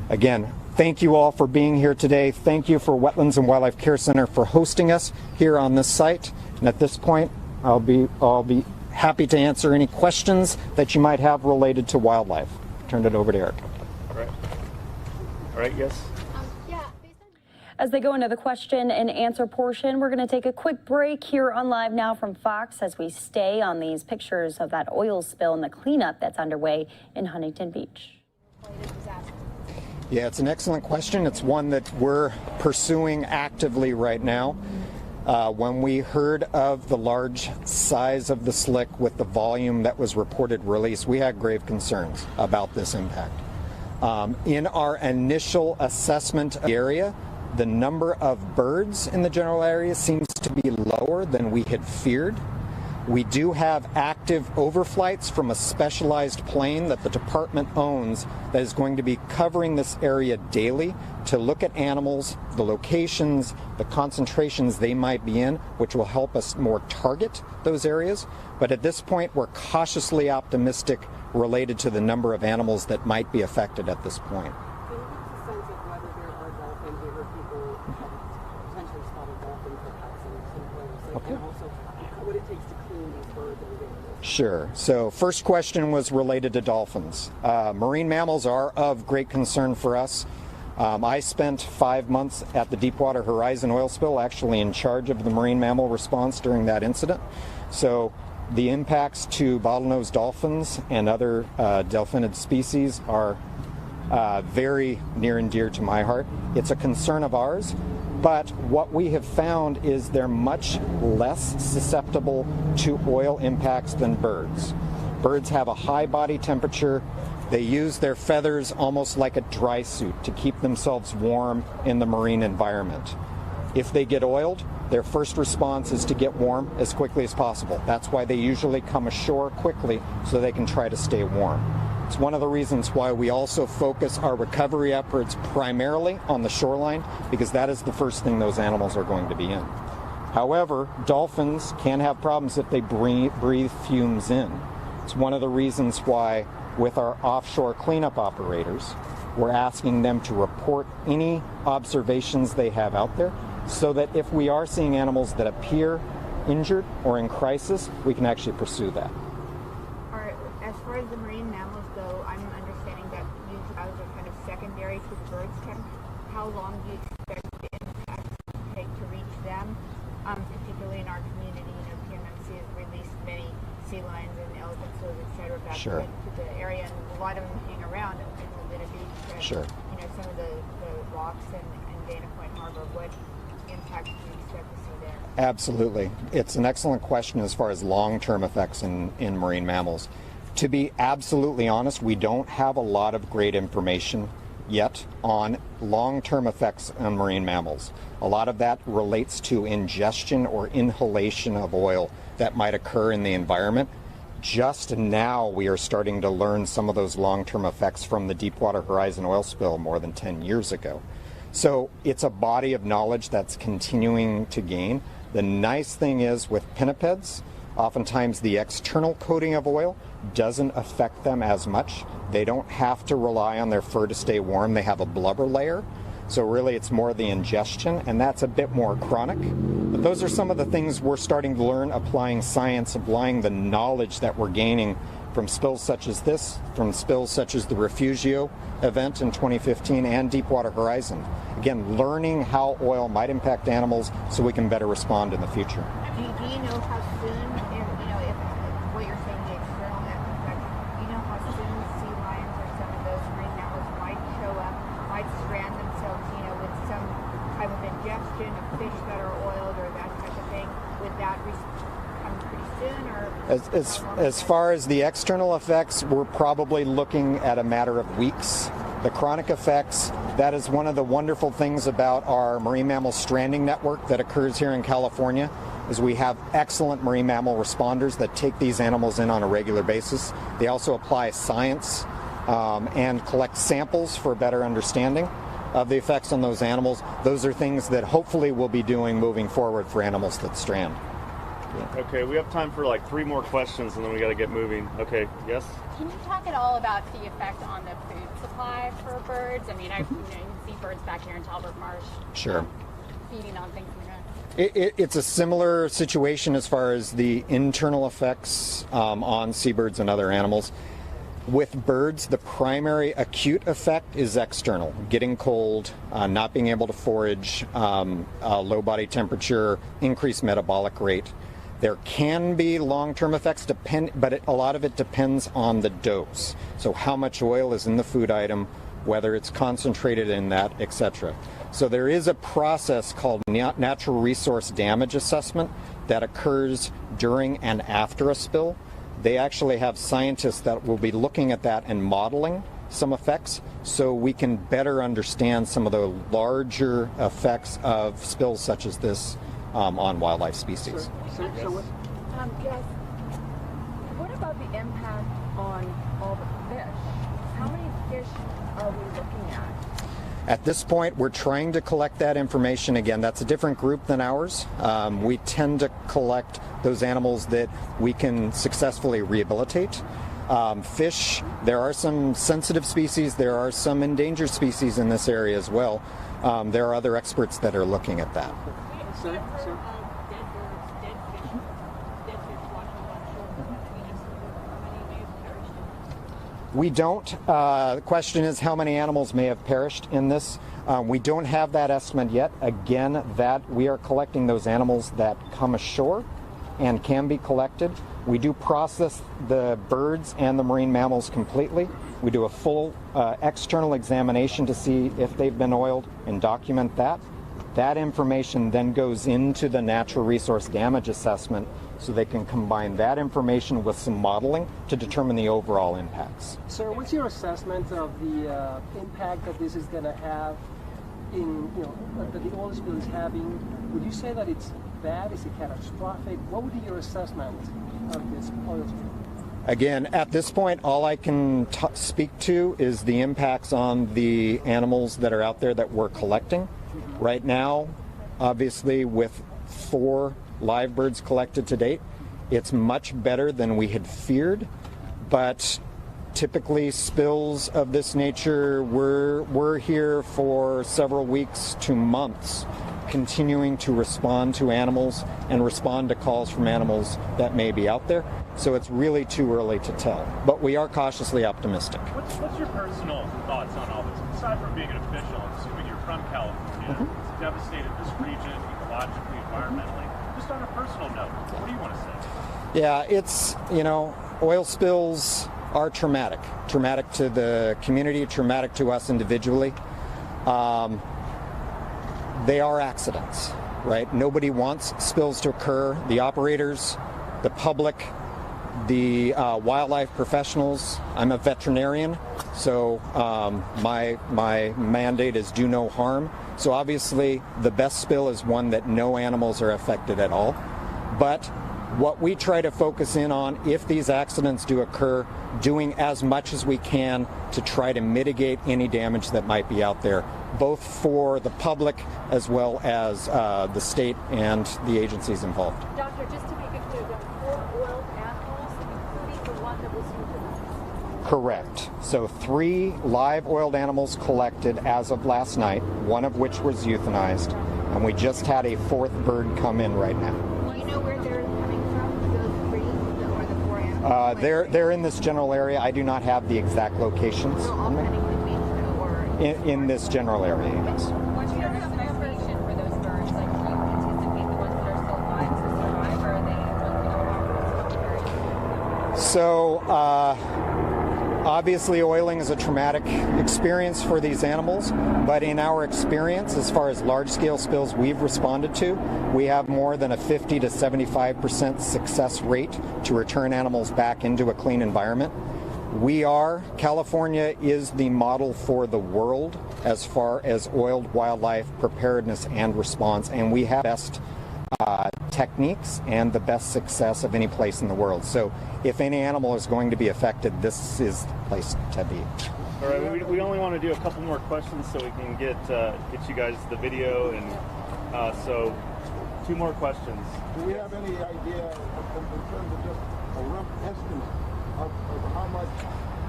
Again, thank you all for being here today. Thank you for Wetlands and Wildlife Care Center for hosting us here on this site. And at this point, I'll be happy to answer any questions that you might have related to wildlife. Turn it over to Eric. All right, yes. As they go into the question and answer portion, we're going to take a quick break here on Live Now from Fox as we stay on these pictures of that oil spill and the cleanup that's underway in Huntington Beach. Yeah, it's an excellent question. It's one that we're pursuing actively right now. When we heard of the large size of the slick with the volume that was reported released, we had grave concerns about this impact. In our initial assessment of the area, the number of birds in the general area seems to be lower than we had feared. We do have active overflights from a specialized plane that the department owns that is going to be covering this area daily to look at animals, the locations, the concentrations they might be in, which will help us more target those areas. But at this point, we're cautiously optimistic related to the number of animals that might be affected at this point. Sure. So first question was related to dolphins. Marine mammals are of great concern for us. I spent 5 months at the Deepwater Horizon oil spill, actually in charge of the marine mammal response during that incident. So the impacts to bottlenose dolphins and other delphinid species are very near and dear to my heart. It's a concern of ours. But what we have found is they're much less susceptible to oil impacts than birds. Birds have a high body temperature. They use their feathers almost like a dry suit to keep themselves warm in the marine environment. If they get oiled, their first response is to get warm as quickly as possible. That's why they usually come ashore quickly so they can try to stay warm. It's one of the reasons why we also focus our recovery efforts primarily on the shoreline, because that is the first thing those animals are going to be in. However, dolphins can have problems if they breathe fumes in. It's one of the reasons why with our offshore cleanup operators, we're asking them to report any observations they have out there so that if we are seeing animals that appear injured or in crisis, we can actually pursue that. As far as the marine mammals go, secondary to the birds, how long do you expect the impact to take to reach them? Particularly in our community, PMMC has released many sea lions and elephants, et cetera, back Sure. to the area, and a lot of them hang around in Laguna Beach. And, Sure. some of the rocks and Dana Point Harbor. What impact do you expect to see there? Absolutely. It's an excellent question as far as long-term effects in marine mammals. To be absolutely honest, we don't have a lot of great information yet on long-term effects on marine mammals. A lot of that relates to ingestion or inhalation of oil that might occur in the environment. Just now we are starting to learn some of those long-term effects from the Deepwater Horizon oil spill more than 10 years ago. So it's a body of knowledge that's continuing to gain. The nice thing is with pinnipeds, oftentimes the external coating of oil doesn't affect them as much. They don't have to rely on their fur to stay warm. They have a blubber layer. So really it's more the ingestion, and that's a bit more chronic. But those are some of the things we're starting to learn, applying science, applying the knowledge that we're gaining from spills such as this, from spills such as the Refugio event in 2015 and Deepwater Horizon. Again, learning how oil might impact animals so we can better respond in the future. Do you know how soon, if what you're saying, the external effect, do you know how soon sea lions or some of those marine mammals might show up, might strand themselves, with some type of ingestion of fish that are oiled or that type of thing? Would that come pretty soon, or? As far as the external effects, we're probably looking at a matter of weeks. The chronic effects, that is one of the wonderful things about our marine mammal stranding network that occurs here in California, is we have excellent marine mammal responders that take these animals in on a regular basis. They also apply science and collect samples for a better understanding of the effects on those animals. Those are things that hopefully we'll be doing moving forward for animals that strand. Yeah. Okay, we have time for like 3 more questions and then we got to get moving. Okay, yes? Can you talk at all about the effect on the food supply for birds? I mean, you can see birds back here in Talbot Marsh. Sure. Feeding on things like that. It's a similar situation as far as the internal effects on seabirds and other animals. With birds, the primary acute effect is external, getting cold, not being able to forage, low body temperature, increased metabolic rate. There can be long-term effects, but a lot of it depends on the dose. So how much oil is in the food item, whether it's concentrated in that, etc. So there is a process called natural resource damage assessment that occurs during and after a spill. They actually have scientists that will be looking at that and modeling some effects so we can better understand some of the larger effects of spills such as this on wildlife species. Yes. What about the impact on all the fish? How many fish are we looking at? At this point, we're trying to collect that information. Again, that's a different group than ours. We tend to collect those animals that we can successfully rehabilitate. Fish, there are some sensitive species, there are some endangered species in this area as well. There are other experts that are looking at that. We don't. The question is how many animals may have perished in this. We don't have that estimate yet. Again, that we are collecting those animals that come ashore and can be collected. We do process the birds and the marine mammals completely. We do a full external examination to see if they've been oiled and document that. That information then goes into the natural resource damage assessment so they can combine that information with some modeling to determine the overall impacts. Sir, what's your assessment of the impact that this is going to have in, that the oil spill is having? Would you say that it's bad? Is it catastrophic? What would be your assessment of this oil spill? Again, at this point, all I can speak to is the impacts on the animals that are out there that we're collecting. Right now, obviously, with 4 live birds collected to date, it's much better than we had feared, but typically spills of this nature, we're here for several weeks to months continuing to respond to animals and respond to calls from animals that may be out there. So it's really too early to tell, but we are cautiously optimistic. What's your personal thoughts on all this? aside from being an official, assuming you're from California, it's devastated this region ecologically, environmentally. Just on a personal note, what do you want to say? Yeah, it's, oil spills are traumatic. Traumatic to the community, traumatic to us individually. They are accidents, right? Nobody wants spills to occur. The operators, the public, the wildlife professionals. I'm a veterinarian, so my mandate is do no harm. So obviously the best spill is one that no animals are affected at all. But what we try to focus in on, if these accidents do occur, doing as much as we can to try to mitigate any damage that might be out there, both for the public as well as the state and the agencies involved. Doctor, just to make it clear, there are 4 oiled animals, including the one that was euthanized. Correct. So 3 live oiled animals collected as of last night, one of which was euthanized, and we just had a 4th bird come in right now. Do you know where they're coming from, those 3 or the 4 animals? They're in this general area. I do not have the exact locations. So all heading between in this general area, yes. What's your expectation for those birds? Like, do you anticipate the ones that are still alive to survive, or are they So, obviously oiling is a traumatic experience for these animals, but in our experience, as far as large-scale spills we've responded to, we have more than a 50 to 75% success rate to return animals back into a clean environment. California is the model for the world as far as oiled wildlife preparedness and response, and we have the best techniques and the best success of any place in the world. So if any animal is going to be affected, this is the place to be. All right, we only want to do a couple more questions so we can get you guys the video, and so 2 more questions. Do we have any idea in terms of just a rough estimate of how much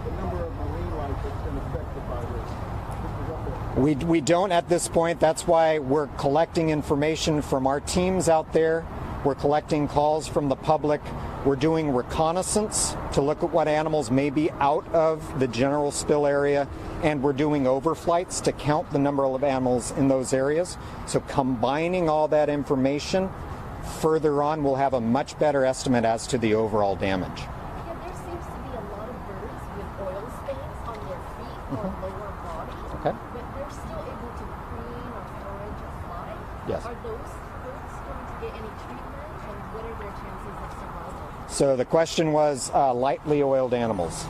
the number of marine life has been affected by this? We don't at this point. That's why we're collecting information from our teams out there. We're collecting calls from the public. We're doing reconnaissance to look at what animals may be out of the general spill area, and we're doing overflights to count the number of animals in those areas. So combining all that information, further on we'll have a much better estimate as to the overall damage. Yeah, there seems to be a lot of birds with oil stains on their feet or lower body, okay, but they're still able to preen or forage or fly. Yes. Are those birds going to get any treatment, and what are their chances of survival? So the question was lightly oiled animals.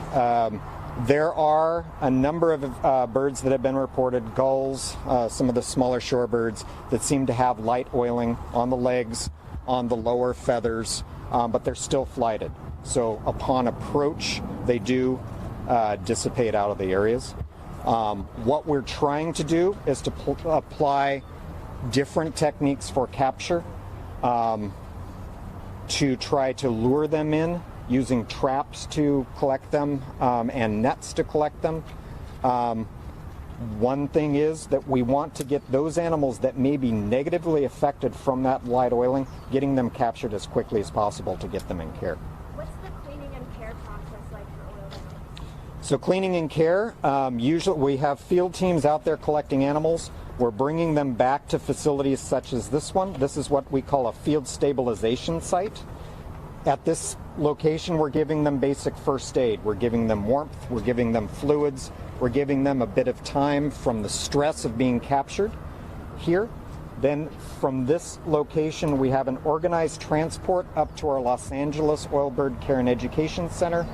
There are a number of birds that have been reported, gulls, some of the smaller shorebirds, that seem to have light oiling on the legs, on the lower feathers, but they're still flighted. So upon approach, they do dissipate out of the areas. What we're trying to do is to apply different techniques for capture, to try to lure them in, using traps to collect them and nets to collect them. One thing is that we want to get those animals that may be negatively affected from that light oiling, getting them captured as quickly as possible to get them in care. What's the cleaning and care process like for oiled animals? So cleaning and care, usually we have field teams out there collecting animals. We're bringing them back to facilities such as this one. This is what we call a field stabilization site. At this location, we're giving them basic first aid. We're giving them warmth, we're giving them fluids, we're giving them a bit of time from the stress of being captured here. Then from this location, we have an organized transport up to our Los Angeles Oilbird Care and Education Center.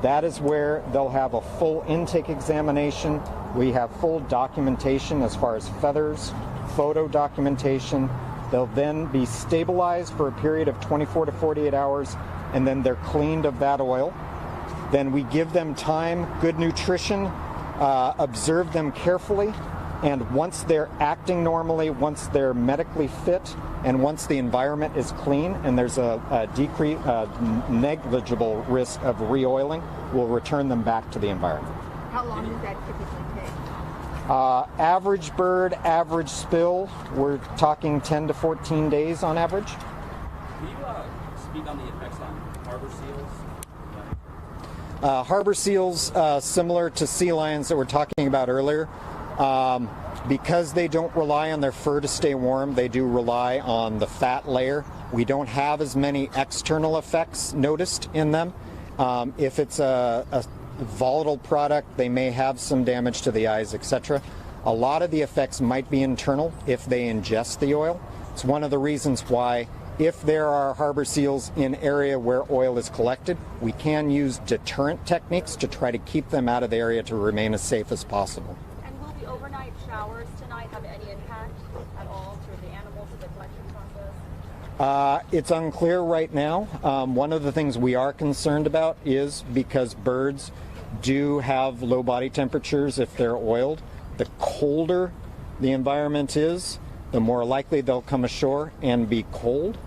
That is where they'll have a full intake examination. We have full documentation as far as feathers, photo documentation. They'll then be stabilized for a period of 24 to 48 hours, and then they're cleaned of that oil. Then we give them time, good nutrition, observe them carefully, and once they're acting normally, once they're medically fit, and once the environment is clean and there's a negligible risk of re-oiling, we'll return them back to the environment. How long does that typically take? Average bird, average spill, we're talking 10 to 14 days on average. Can you speak on the effects on harbor seals? Harbor seals, similar to sea lions that we're talking about earlier, Because they don't rely on their fur to stay warm, they do rely on the fat layer. We don't have as many external effects noticed in them. If it's a volatile product, they may have some damage to the eyes, etc. A lot of the effects might be internal if they ingest the oil. It's one of the reasons why, if there are harbor seals in area where oil is collected, we can use deterrent techniques to try to keep them out of the area to remain as safe as possible. And will the overnight showers tonight have any impact at all to the animals in the collection process? It's unclear right now. One of the things we are concerned about is because birds do have low body temperatures if they're oiled. The colder the environment is, the more likely they'll come ashore and be cold.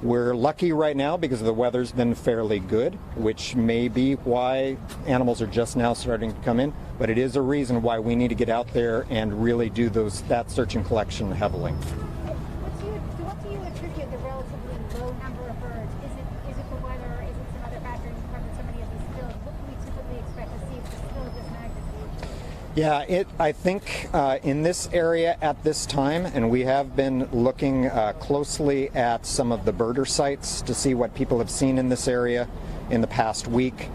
We're lucky right now because the weather's been fairly good, which may be why animals are just now starting to come in, but it is a reason why we need to get out there and really do that search and collection heavily. What do you attribute the relatively low number of birds? Is it the weather? Is it some other factors from so many of these spills? What can we typically expect to see for a spill of this magnitude? Yeah, I think in this area at this time, and we have been looking closely at some of the birder sites to see what people have seen in this area in the past week.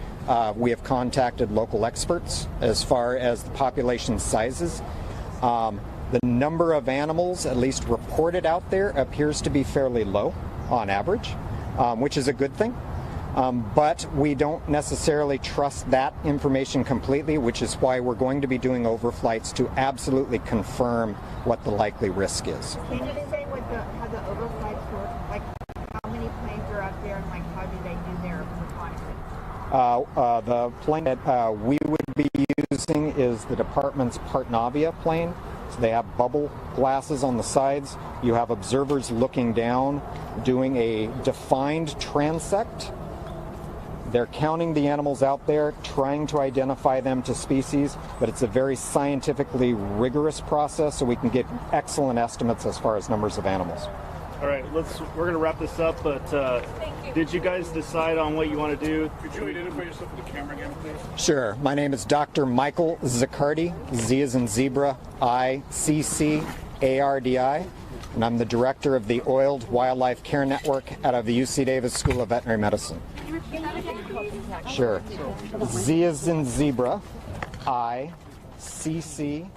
We have contacted local experts as far as the population sizes. The number of animals, at least reported out there, appears to be fairly low on average, which is a good thing. But we don't necessarily trust that information completely, which is why we're going to be doing overflights to absolutely confirm what the likely risk is. Can you say how the overflights work? Like how many planes are up there and like how do they do their reconnaissance? The plane that we would be using is the department's Partnavia plane. So they have bubble glasses on the sides. You have observers looking down, doing a defined transect. They're counting the animals out there, trying to identify them to species, but it's a very scientifically rigorous process, so we can get excellent estimates as far as numbers of animals. All right, we're going to wrap this up, but did you guys decide on what you want to do? Could you identify yourself with the camera again, please? Sure. My name is Dr. Michael Zaccardi, Z as in zebra, I-C-C-A-R-D-I, and I'm the director of the Oiled Wildlife Care Network out of the UC Davis School of Veterinary Medicine. Sure. Z as in zebra, I-C-C-A-R.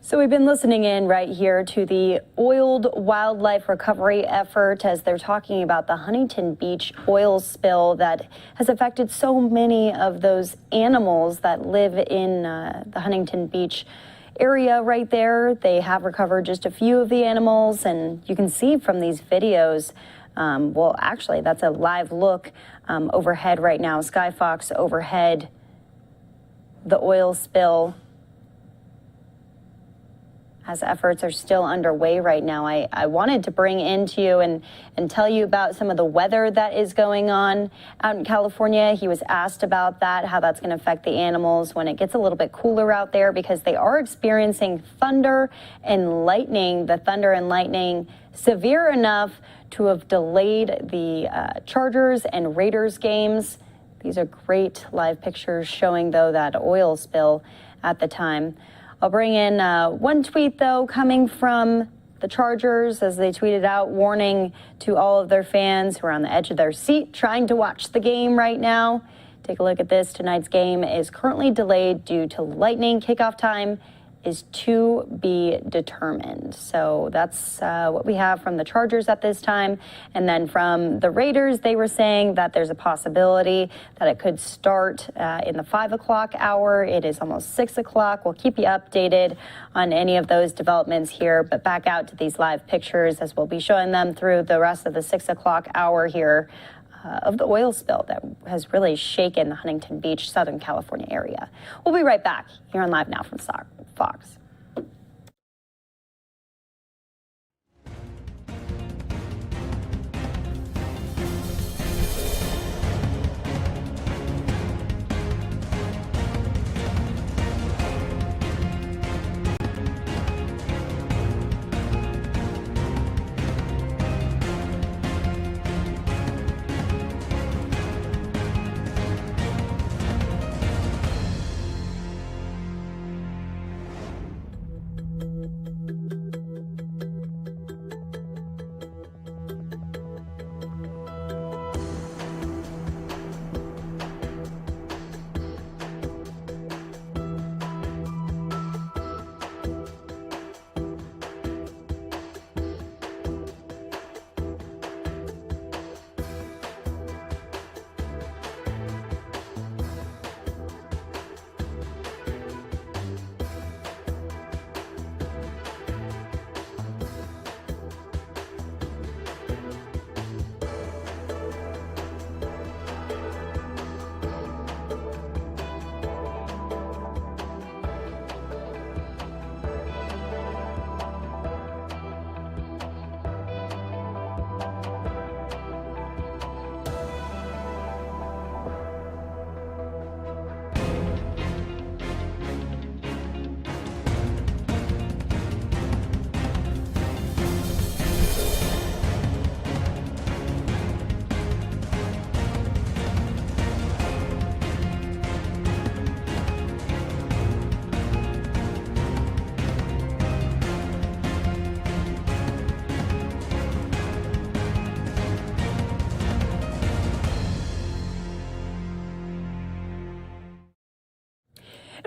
So we've been listening in right here to the oiled wildlife recovery effort as they're talking about the Huntington Beach oil spill that has affected so many of those animals that live in the Huntington Beach area right there. They have recovered just a few of the animals, and you can see from these videos, well, actually, that's a live look overhead right now. Skyfox overhead, the oil spill, as efforts are still underway right now. I wanted to bring into you and tell you about some of the weather that is going on out in California. He was asked about that, how that's going to affect the animals when it gets a little bit cooler out there, because they are experiencing thunder and lightning. The thunder and lightning severe enough to have delayed the Chargers and Raiders games. These are great live pictures showing, though, that oil spill at the time. I'll bring in one tweet, though, coming from the Chargers as they tweeted out, warning to all of their fans who are on the edge of their seat trying to watch the game right now. Take a look at this. Tonight's game is currently delayed due to lightning. Kickoff time is to be determined. So that's what we have from the Chargers at this time. And then from the Raiders, they were saying that there's a possibility that it could start in the 5 o'clock hour. It is almost 6 o'clock. We'll keep you updated on any of those developments here, but back out to these live pictures as we'll be showing them through the rest of the 6 o'clock hour here of the oil spill that has really shaken the Huntington Beach, Southern California area. We'll be right back here on Live Now from Fox.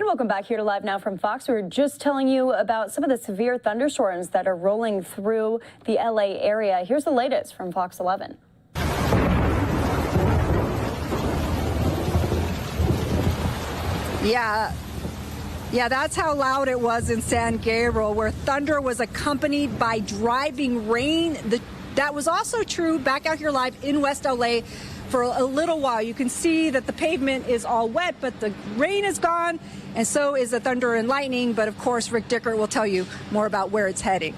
And welcome back here to Live Now from Fox. We were just telling you about some of the severe thunderstorms that are rolling through the LA area. Here's the latest from Fox 11. Yeah, that's how loud it was in San Gabriel, where thunder was accompanied by driving rain. That was also true back out here live in West LA for a little while. You can see that the pavement is all wet, but the rain is gone, and so is the thunder and lightning. But of course, Rick Dickert will tell you more about where it's heading.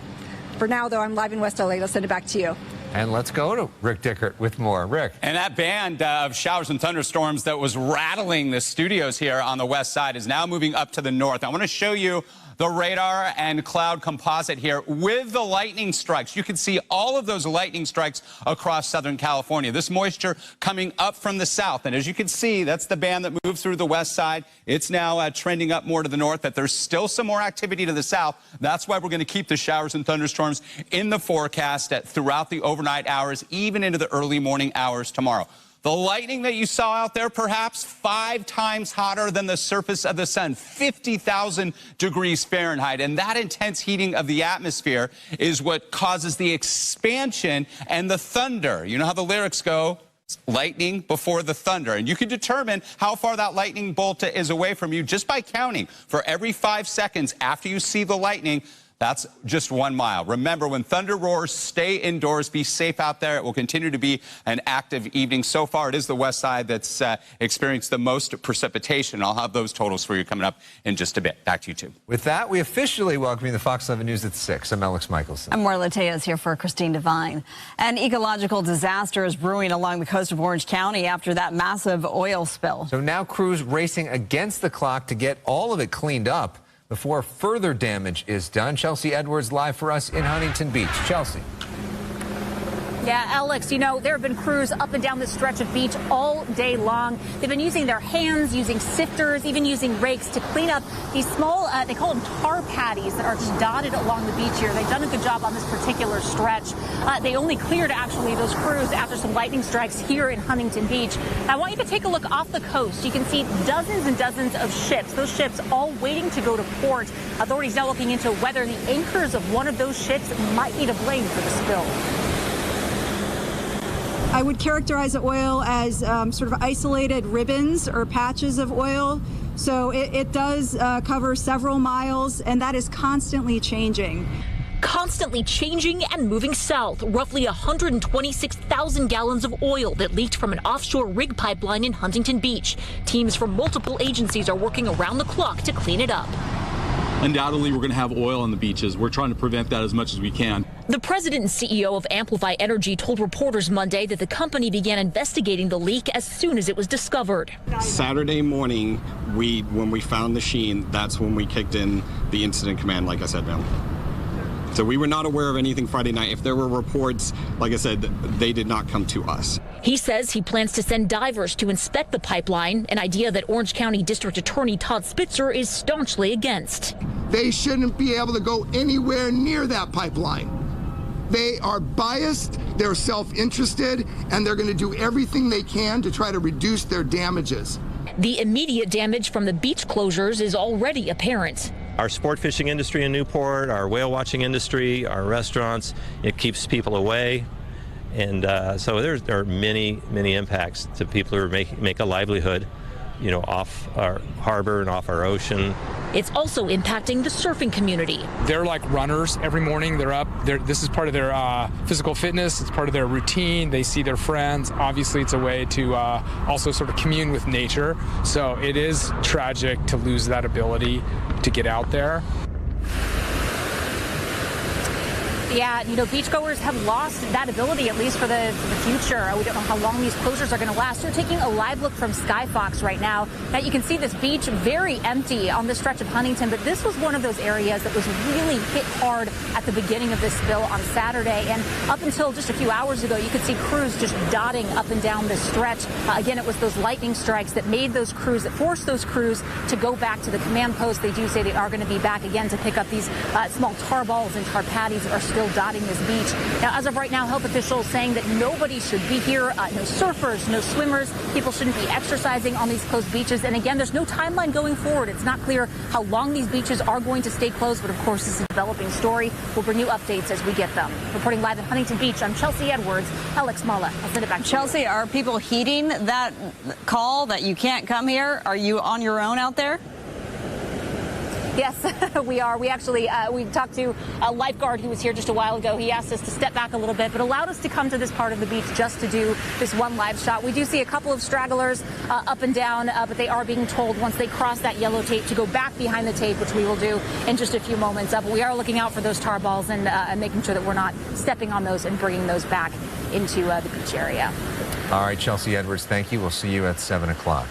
For now, though, I'm live in West LA. Let's send it back to you. And let's go to Rick Dickert with more. Rick. And that band of showers and thunderstorms that was rattling the studios here on the west side is now moving up to the north. I want to show you the radar and cloud composite here with the lightning strikes. You can see all of those lightning strikes across Southern California. This moisture coming up from the south. And as you can see, that's the band that moved through the west side. It's now trending up more to the north, but there's still some more activity to the south. That's why we're going to keep the showers and thunderstorms in the forecast throughout the overnight hours, even into the early morning hours tomorrow. The lightning that you saw out there, perhaps 5 times hotter than the surface of the sun, 50,000 degrees Fahrenheit. And that intense heating of the atmosphere is what causes the expansion and the thunder. You know how the lyrics go? Lightning before the thunder. And you can determine how far that lightning bolt is away from you just by counting. For every 5 seconds after you see the lightning, that's just 1 mile. Remember, when thunder roars, stay indoors, be safe out there. It will continue to be an active evening. So far, it is the west side that's experienced the most precipitation. I'll have those totals for you coming up in just a bit. Back to you, two. With that, we officially welcome you to Fox 11 News at 6. I'm Alex Michelson. I'm Marla Tejas here for Christine Devine. An ecological disaster is brewing along the coast of Orange County after that massive oil spill. So now crews racing against the clock to get all of it cleaned up before further damage is done. Chelsea Edwards live for us in Huntington Beach. Chelsea. Yeah, Alex, you know, there have been crews up and down this stretch of beach all day long. They've been using their hands, using sifters, even using rakes to clean up these small, they call them tar patties that are just dotted along the beach here. They've done a good job on this particular stretch. They only cleared, actually, those crews after some lightning strikes here in Huntington Beach. I want you to take a look off the coast. You can see dozens and dozens of ships, those ships all waiting to go to port. Authorities now looking into whether the anchors of one of those ships might be to blame for the spill. I would characterize the oil as sort of isolated ribbons or patches of oil. So it does cover several miles, and that is constantly changing. Constantly changing and moving south. Roughly 126,000 gallons of oil that leaked from an offshore rig pipeline in Huntington Beach. Teams from multiple agencies are working around the clock to clean it up. Undoubtedly, we're going to have oil on the beaches. We're trying to prevent that as much as we can. The president and CEO of Amplify Energy told reporters Monday that the company began investigating the leak as soon as it was discovered. Saturday morning, when we found the sheen, that's when we kicked in the incident command, like I said, ma'am. So we were not aware of anything Friday night. If there were reports, like I said, they did not come to us. He says he plans to send divers to inspect the pipeline, an idea that Orange County District Attorney Todd Spitzer is staunchly against. They shouldn't be able to go anywhere near that pipeline. They are biased, they're self-interested, and they're going to do everything they can to try to reduce their damages. The immediate damage from the beach closures is already apparent. Our sport fishing industry in Newport, our whale watching industry, our restaurants, it keeps people away. And so there are many, many impacts to people who make a livelihood, you know, off our harbor and off our ocean. It's also impacting the surfing community. They're like runners every morning. They're up. This is part of their physical fitness. It's part of their routine. They see their friends. Obviously, it's a way to also sort of commune with nature. So it is tragic to lose that ability to get out there. Yeah, you know, beachgoers have lost that ability, at least for the future. We don't know how long these closures are going to last. We're taking a live look from Skyfox right now. Now, you can see this beach very empty on this stretch of Huntington, but this was one of those areas that was really hit hard at the beginning of this spill on Saturday. And up until just a few hours ago, you could see crews just dotting up and down this stretch. Again, it was those lightning strikes that made those crews, that forced those crews to go back to the command post. They do say they are going to be back again to pick up these small tar balls and tar patties that are still dotting this beach. Now, as of right now, health officials saying that nobody should be here. No surfers, no swimmers. People shouldn't be exercising on these closed beaches. And again, there's no timeline going forward. It's not clear how long these beaches are going to stay closed. But of course, this is a developing story. We'll bring you updates as we get them. Reporting live in Huntington Beach, I'm Chelsea Edwards. Alex Marla, I'll send it back to Chelsea, you. are people heeding that call that you can't come here? Are you on your own out there? Yes, we are. We actually, we talked to a lifeguard who was here just a while ago. He asked us to step back a little bit, but allowed us to come to this part of the beach just to do this one live shot. We do see a couple of stragglers up and down, but they are being told once they cross that yellow tape to go back behind the tape, which we will do in just a few moments. But we are looking out for those tar balls and making sure that we're not stepping on those and bringing those back into the beach area. All right, Chelsea Edwards, thank you. We'll see you at 7 o'clock.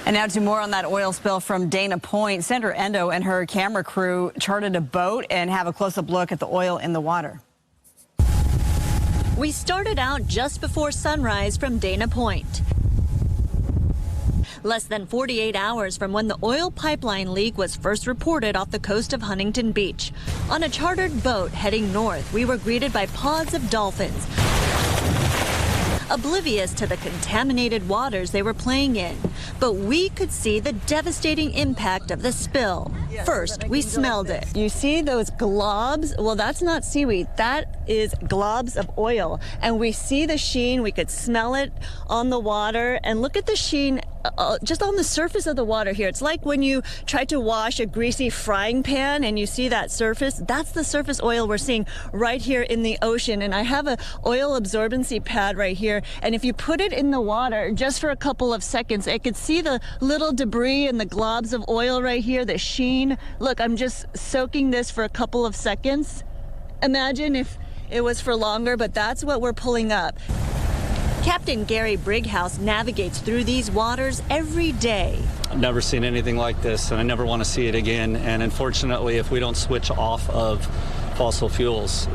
And now to more on that oil spill from Dana Point. Sandra Endo and her camera crew charted a boat and have a close-up look at the oil in the water. We started out just before sunrise from Dana Point. Less than 48 hours from when the oil pipeline leak was first reported off the coast of Huntington Beach. On a chartered boat heading north, we were greeted by pods of dolphins, oblivious to the contaminated waters they were playing in. But we could see the devastating impact of the spill. First, we smelled it. You see those globs? Well, that's not seaweed. That is globs of oil. And we see the sheen. We could smell it on the water. And look at the sheen just on the surface of the water here. It's like when you try to wash a greasy frying pan and you see that surface. That's the surface oil we're seeing right here in the ocean. And I have a oil absorbency pad right here. And if you put it in the water just for a couple of seconds, I could see the little debris and the globs of oil right here, the sheen. Look, I'm just soaking this for a couple of seconds. Imagine if it was for longer, but that's what we're pulling up. Captain Gary Brighouse navigates through these waters every day. I've never seen anything like this, and I never want to see it again. And unfortunately, if we don't switch off of fossil fuels,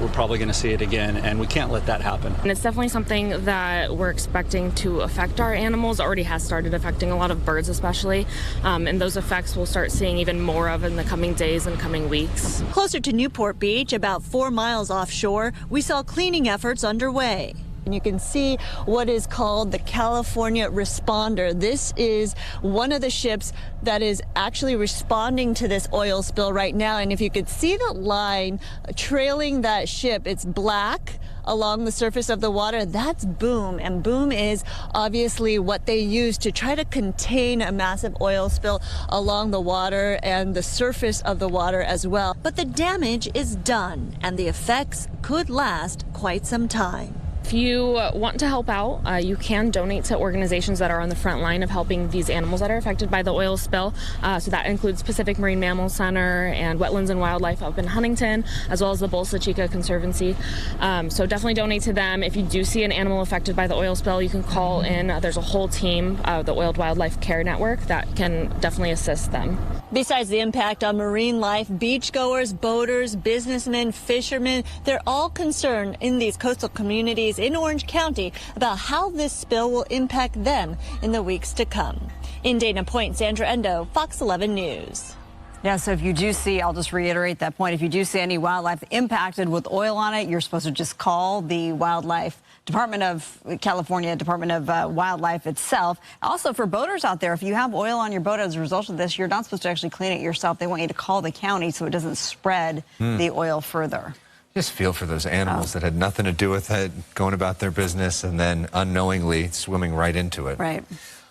we're probably going to see it again, and we can't let that happen. And it's definitely something that we're expecting to affect our animals. Already has started affecting a lot of birds especially, and those effects we'll start seeing even more of in the coming days and coming weeks. Closer to Newport Beach, about 4 miles offshore, we saw cleaning efforts underway. And you can see what is called the California Responder. This is one of the ships that is actually responding to this oil spill right now. And if you could see the line trailing that ship, it's black along the surface of the water. That's boom. And boom is obviously what they use to try to contain a massive oil spill along the water and the surface of the water as well. But the damage is done, and the effects could last quite some time. If you want to help out, you can donate to organizations that are on the front line of helping these animals that are affected by the oil spill. So that includes Pacific Marine Mammal Center and Wetlands and Wildlife up in Huntington, as well as the Bolsa Chica Conservancy. So definitely donate to them. If you do see an animal affected by the oil spill, you can call in. There's a whole team, the Oiled Wildlife Care Network, that can definitely assist them. Besides the impact on marine life, beachgoers, boaters, businessmen, fishermen, they're all concerned in these coastal communities in Orange County about how this spill will impact them in the weeks to come. In Dana Point, Sandra Endo, Fox 11 News. Yeah, so if you do see, I'll just reiterate that point, if you do see any wildlife impacted with oil on it, you're supposed to just call the Wildlife Department of California, Department of Wildlife itself. Also, for boaters out there, if you have oil on your boat as a result of this, you're not supposed to actually clean it yourself. They want you to call the county so it doesn't spread the oil further. Just feel for those animals that had nothing to do with it, going about their business, and then unknowingly swimming right into it. Right.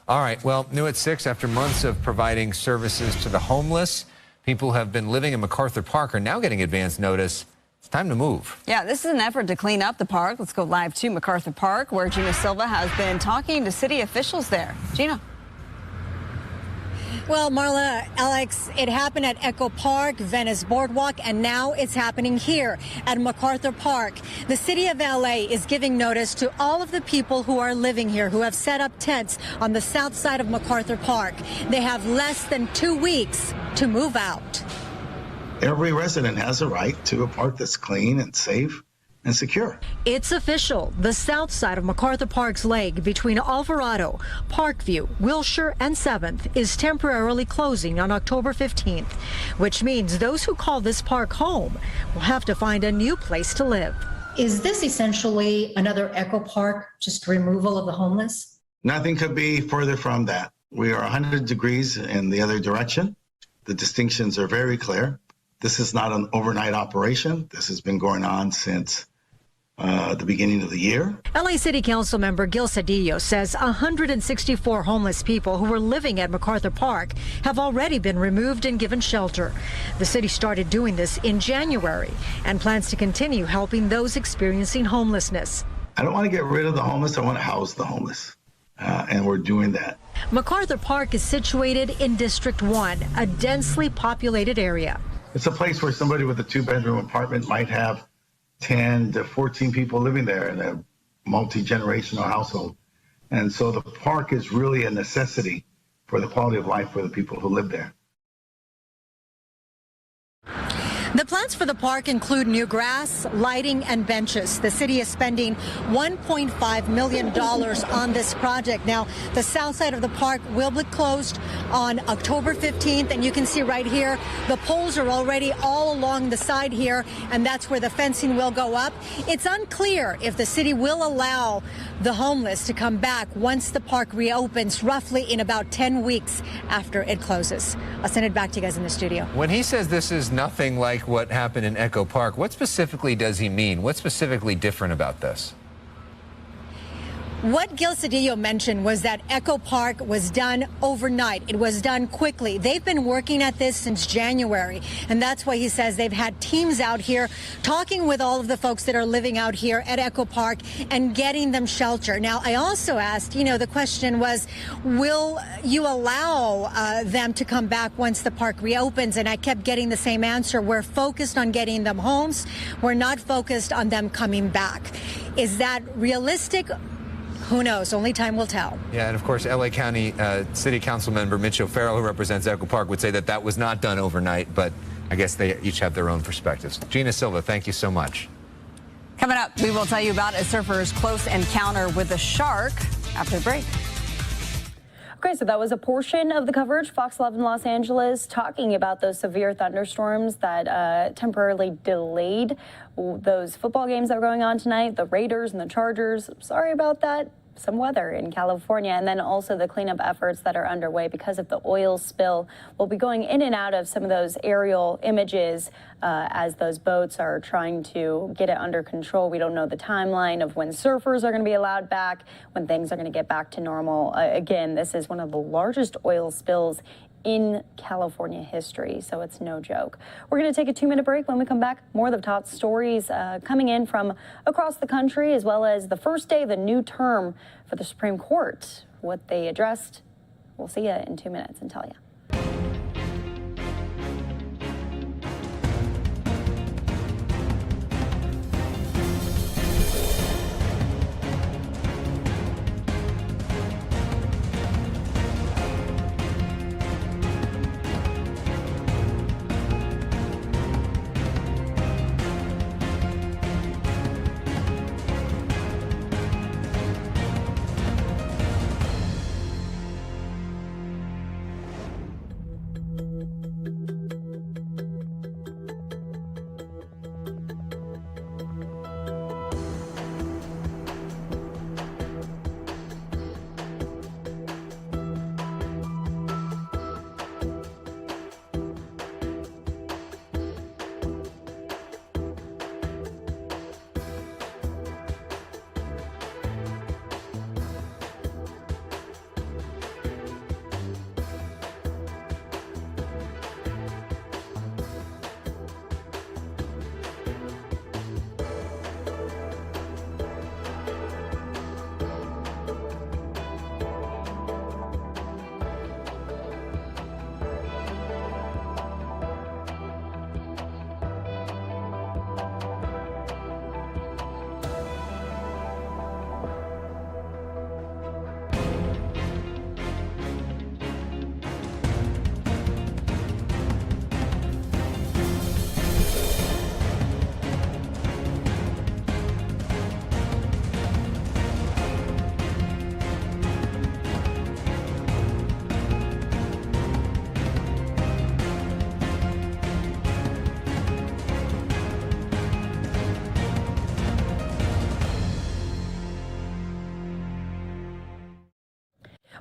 All right, well, new at 6, after months of providing services to the homeless, people who have been living in MacArthur Park are now getting advance notice. It's time to move. Yeah, this is an effort to clean up the park. Let's go live to MacArthur Park, where Gina Silva has been talking to city officials there. Gina. Well, Marla, Alex, it happened at Echo Park, Venice Boardwalk, and now it's happening here at MacArthur Park. The city of LA is giving notice to all of the people who are living here, who have set up tents on the south side of MacArthur Park. They have less than 2 weeks to move out. Every resident has a right to a park that's clean and safe and secure. It's official. The south side of MacArthur Park's lake between Alvarado, Parkview, Wilshire, and 7th is temporarily closing on October 15th, which means those who call this park home will have to find a new place to live. Is this essentially another Echo Park, just removal of the homeless? Nothing could be further from that. We are 100 degrees in the other direction. The distinctions are very clear. This is not an overnight operation. This has been going on since the beginning of the year. LA City Council member Gil Cedillo says 164 homeless people who were living at MacArthur Park have already been removed and given shelter. The city started doing this in January and plans to continue helping those experiencing homelessness. I don't want to get rid of the homeless. I want to house the homeless. And we're doing that. MacArthur Park is situated in District 1, a densely populated area. It's a place where somebody with a 2-bedroom apartment might have 10 to 14 people living there in a multi-generational household. And so the park is really a necessity for the quality of life for the people who live there. The plans for the park include new grass, lighting, and benches. The city is spending $1.5 million on this project. Now, the south side of the park will be closed on October 15th, and you can see right here, the poles are already all along the side here, and that's where the fencing will go up. It's unclear if the city will allow the homeless to come back once the park reopens, roughly in about 10 weeks after it closes. I'll send it back to you guys in the studio. When he says this is nothing like what happened in Echo Park, what specifically does he mean? What's specifically different about this? What Gil Cedillo mentioned was that Echo Park was done overnight. It was done quickly. They've been working at this since January, and that's why he says they've had teams out here talking with all of the folks that are living out here at Echo Park and getting them shelter. Now, I also asked, the question was, will you allow them to come back once the park reopens? And I kept getting the same answer. We're focused on getting them homes. We're not focused on them coming back. Is that realistic? Who knows? Only time will tell. Yeah, and of course, LA County City Council member Mitch O'Farrell, who represents Echo Park, would say that that was not done overnight, but I guess they each have their own perspectives. Gina Silva, thank you so much. Coming up, we will tell you about a surfer's close encounter with a shark after the break. Okay, so that was a portion of the coverage. Fox 11 Los Angeles talking about those severe thunderstorms that temporarily delayed those football games that were going on tonight, the Raiders and the Chargers. Sorry about that. Some weather in California, and then also the cleanup efforts that are underway because of the oil spill. We'll be going in and out of some of those aerial images as those boats are trying to get it under control. We don't know the timeline of when surfers are going to be allowed back, when things are going to get back to normal. Again, this is one of the largest oil spills in California history, so it's no joke. We're going to take a 2-minute break. When we come back, more of the top stories coming in from across the country, as well as the first day of the new term for the Supreme Court. What they addressed, we'll see you in 2 minutes and tell you.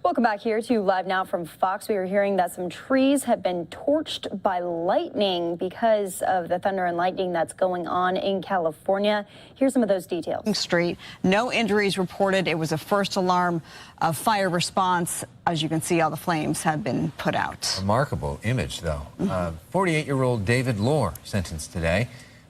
Welcome back here to Live Now from Fox. We are hearing that some trees have been torched by lightning because of the thunder and lightning that's going on in California. Here's some of those details. Street, no injuries reported. It was a first alarm of fire response. As you can see, all the flames have been put out. Remarkable image, though. 48-year-old David Lohr sentenced today.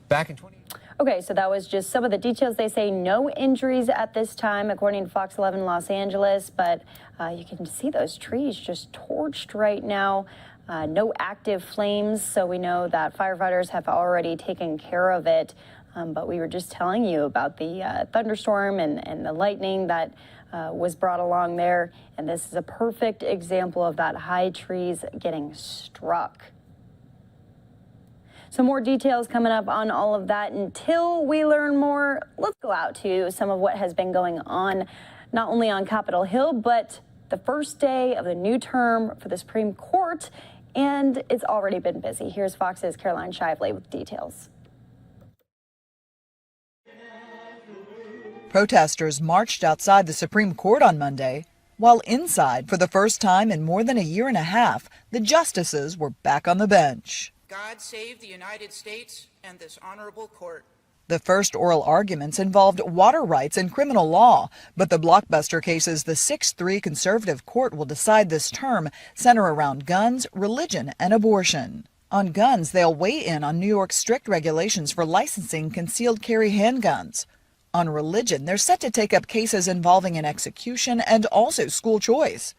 Back in 20. Okay, so that was just some of the details. They say no injuries at this time, according to Fox 11 Los Angeles, but you can see those trees just torched right now. No active flames, so we know that firefighters have already taken care of it. But we were just telling you about the thunderstorm and the lightning that was brought along there. And this is a perfect example of that, high trees getting struck. Some more details coming up on all of that. Until we learn more, let's go out to some of what has been going on, not only on Capitol Hill, but the first day of the new term for the Supreme Court. And it's already been busy. Here's Fox's Caroline Shively with details. Protesters marched outside the Supreme Court on Monday, while inside, for the first time in more than a year and a half, the justices were back on the bench. God save the United States and this honorable court. The first oral arguments involved water rights and criminal law, but the blockbuster cases the 6-3 conservative court will decide this term center around guns, religion, and abortion. On guns, they'll weigh in on New York's strict regulations for licensing concealed carry handguns. On religion, they're set to take up cases involving an execution and also school choice.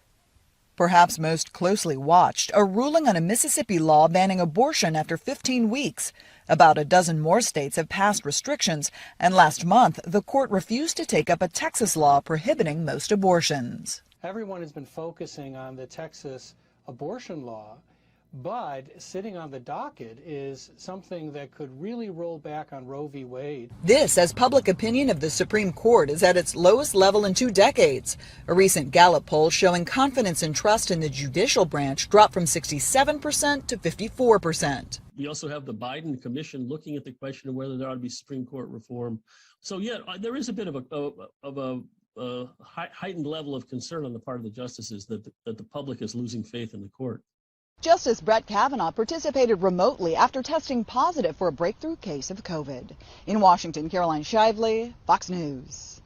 Perhaps most closely watched, a ruling on a Mississippi law banning abortion after 15 weeks. About a dozen more states have passed restrictions, and last month, the court refused to take up a Texas law prohibiting most abortions. Everyone has been focusing on the Texas abortion law, but sitting on the docket is something that could really roll back on Roe v. Wade. This as public opinion of the Supreme Court is at its lowest level in 2 decades. A recent Gallup poll showing confidence and trust in the judicial branch dropped from 67% to 54%. We also have the Biden commission looking at the question of whether there ought to be Supreme Court reform. So yeah, there is a bit of a heightened level of concern on the part of the justices that the public is losing faith in the court. Justice Brett Kavanaugh participated remotely after testing positive for a breakthrough case of COVID. In Washington, Caroline Shively, Fox News.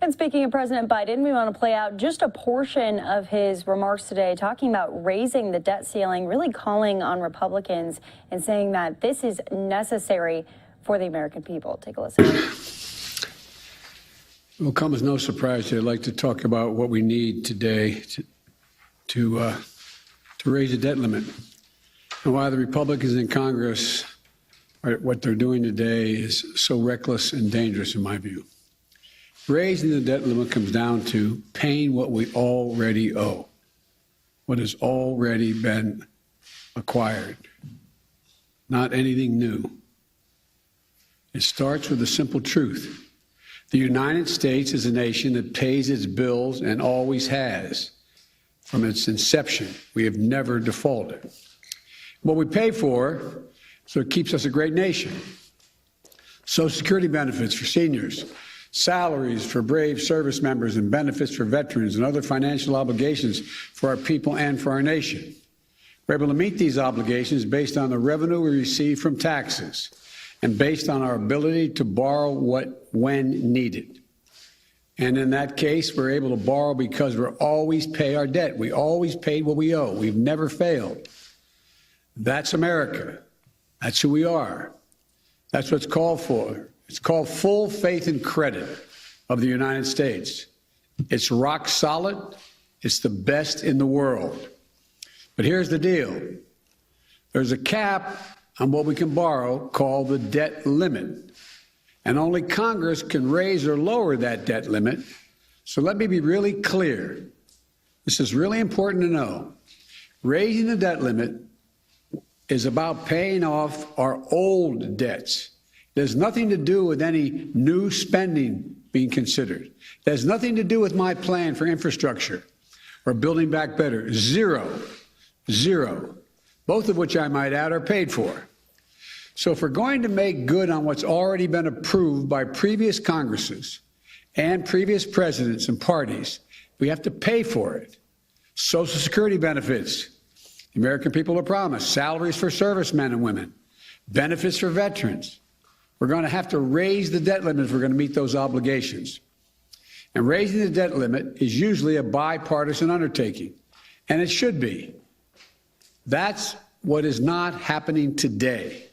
And speaking of President Biden, we want to play out just a portion of his remarks today, talking about raising the debt ceiling, really calling on Republicans and saying that this is necessary for the American people. Take a listen. It will come as no surprise that I'd like to talk about what we need today to raise the debt limit. And why the Republicans in Congress what they're doing today is so reckless and dangerous in my view. Raising the debt limit comes down to paying what we already owe, what has already been acquired, not anything new. It starts with a simple truth. The United States is a nation that pays its bills and always has. From its inception, we have never defaulted. What we pay for, so it keeps us a great nation. Social Security benefits for seniors, salaries for brave service members, and benefits for veterans, and other financial obligations for our people and for our nation. We're able to meet these obligations based on the revenue we receive from taxes and based on our ability to borrow when needed. And in that case, we're able to borrow because we always pay our debt. We always paid what we owe. We've never failed. That's America. That's who we are. That's what it's called for. It's called full faith and credit of the United States. It's rock solid. It's the best in the world. But here's the deal. There's a cap on what we can borrow called the debt limit. And only Congress can raise or lower that debt limit. So let me be really clear. This is really important to know. Raising the debt limit is about paying off our old debts. There's nothing to do with any new spending being considered. It has nothing to do with my plan for infrastructure or building back better. Zero. Both of which I might add are paid for. So if we're going to make good on what's already been approved by previous Congresses and previous presidents and parties, We have to pay for it. Social Security benefits. The American people are promised salaries for servicemen and women, benefits for veterans. We're going to have to raise the debt limit if we're going to meet those obligations. And raising the debt limit is usually a bipartisan undertaking, and it should be. That's what is not happening today.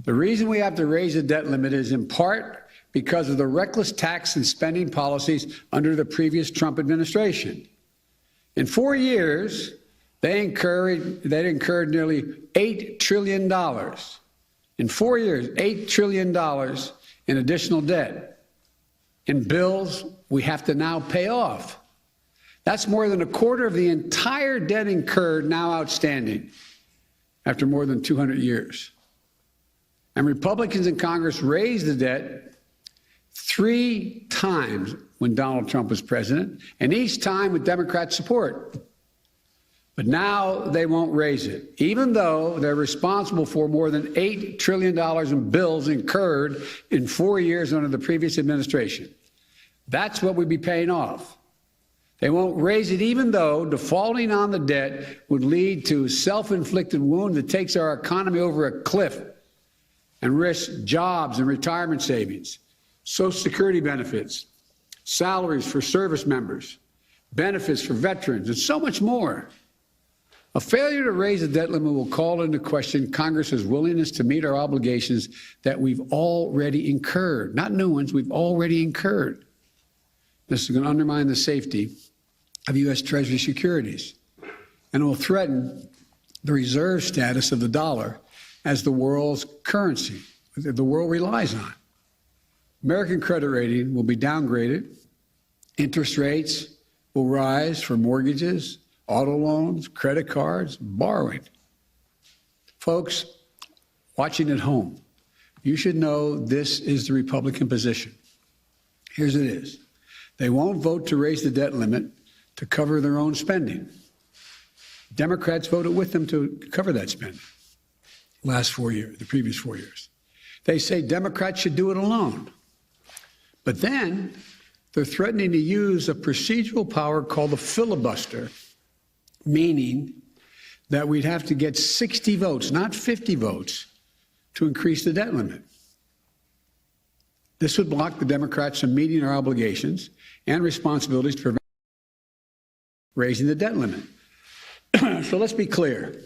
The reason we have to raise the debt limit is in part because of the reckless tax and spending policies under the previous Trump administration. In 4 years, they incurred nearly $8 trillion. In 4 years, $8 trillion in additional debt. In bills we have to now pay off. That's more than a quarter of the entire debt incurred now outstanding after more than 200 years. And Republicans in Congress raised the debt 3 times when Donald Trump was president, and each time with Democrat support. But now they won't raise it, even though they're responsible for more than $8 trillion in bills incurred in 4 years under the previous administration. That's what we'd be paying off. They won't raise it, even though defaulting on the debt would lead to a self-inflicted wound that takes our economy over a cliff and risks jobs and retirement savings, Social Security benefits, salaries for service members, benefits for veterans, and so much more. A failure to raise the debt limit will call into question Congress's willingness to meet our obligations that we've already incurred. Not new ones, we've already incurred. This is going to undermine the safety of U.S. Treasury securities, and it will threaten the reserve status of the dollar as the world's currency that the world relies on. American credit rating will be downgraded. Interest rates will rise for mortgages, auto loans, credit cards, borrowing. Folks watching at home, you should know this is the Republican position. Here's it is. They won't vote to raise the debt limit to cover their own spending. Democrats voted with them to cover that spending the previous 4 years. They say Democrats should do it alone. But then they're threatening to use a procedural power called the filibuster, meaning that we'd have to get 60 votes, not 50 votes, to increase the debt limit. This would block the Democrats from meeting our obligations and responsibilities to prevent raising the debt limit. So let's be clear.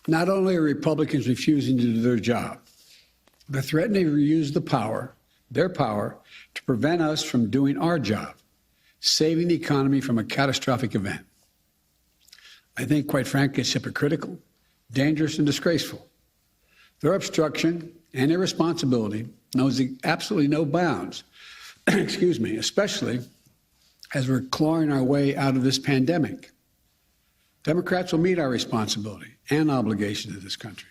Not only are Republicans refusing to do their job, they're threatening to use their power, to prevent us from doing our job, saving the economy from a catastrophic event. I think, quite frankly, it's hypocritical, dangerous, and disgraceful. Their obstruction and irresponsibility knows absolutely no bounds, especially as we're clawing our way out of this pandemic. Democrats will meet our responsibility and obligation to this country.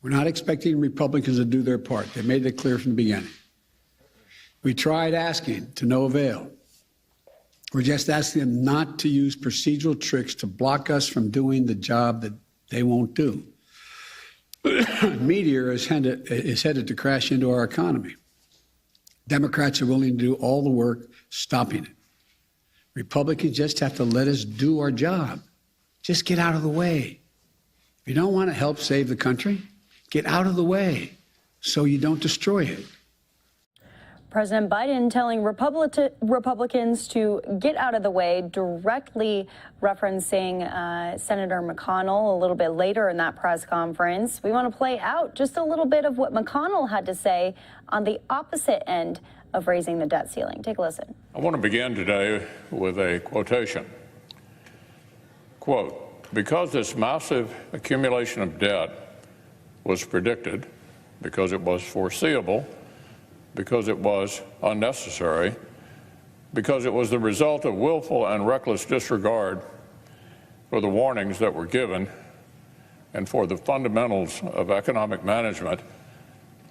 We're not expecting Republicans to do their part. They made it clear from the beginning. We tried asking to no avail. We're just asking them not to use procedural tricks to block us from doing the job that they won't do. Meteor is headed to crash into our economy. Democrats are willing to do all the work stopping it. Republicans just have to let us do our job. Just get out of the way. If you don't want to help save the country, get out of the way so you don't destroy it. President Biden telling Republicans to get out of the way, directly referencing Senator McConnell a little bit later in that press conference. We want to play out just a little bit of what McConnell had to say on the opposite end of raising the debt ceiling. Take a listen. I want to begin today with a quotation. Quote, because this massive accumulation of debt was predicted, because it was foreseeable, because it was unnecessary, because it was the result of willful and reckless disregard for the warnings that were given and for the fundamentals of economic management,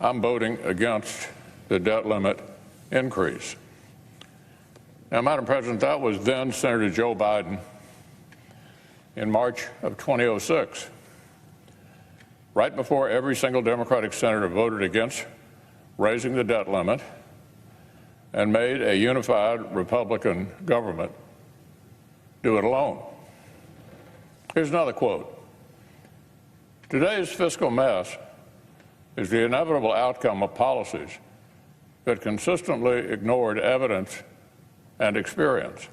I'm voting against the debt limit increase. Now, Madam President, that was then Senator Joe Biden in March of 2006, right before every single Democratic senator voted against raising the debt limit. and made a unified Republican government do it alone. Here's another quote. Today's fiscal mess is the inevitable outcome of policies that consistently ignored evidence and experience.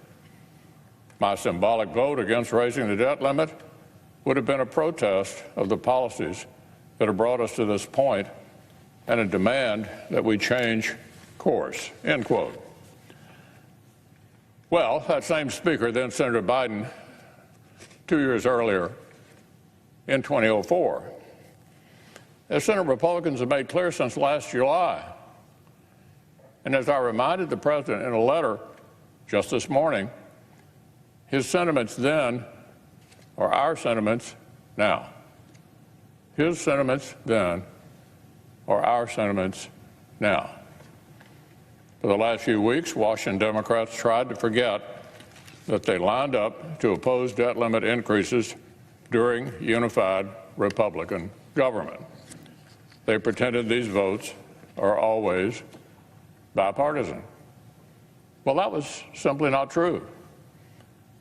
My symbolic vote against raising the debt limit would have been a protest of the policies that have brought us to this point and a demand that we change course, end quote. Well, that same speaker, then Senator Biden, 2 years earlier, in 2004, as Senate Republicans have made clear since last July, and as I reminded the President in a letter just this morning, his sentiments then are our sentiments now. His sentiments then are our sentiments now. For the last few weeks, Washington Democrats tried to forget that they lined up to oppose debt limit increases during unified Republican government. They pretended these votes are always bipartisan. Well, that was simply not true.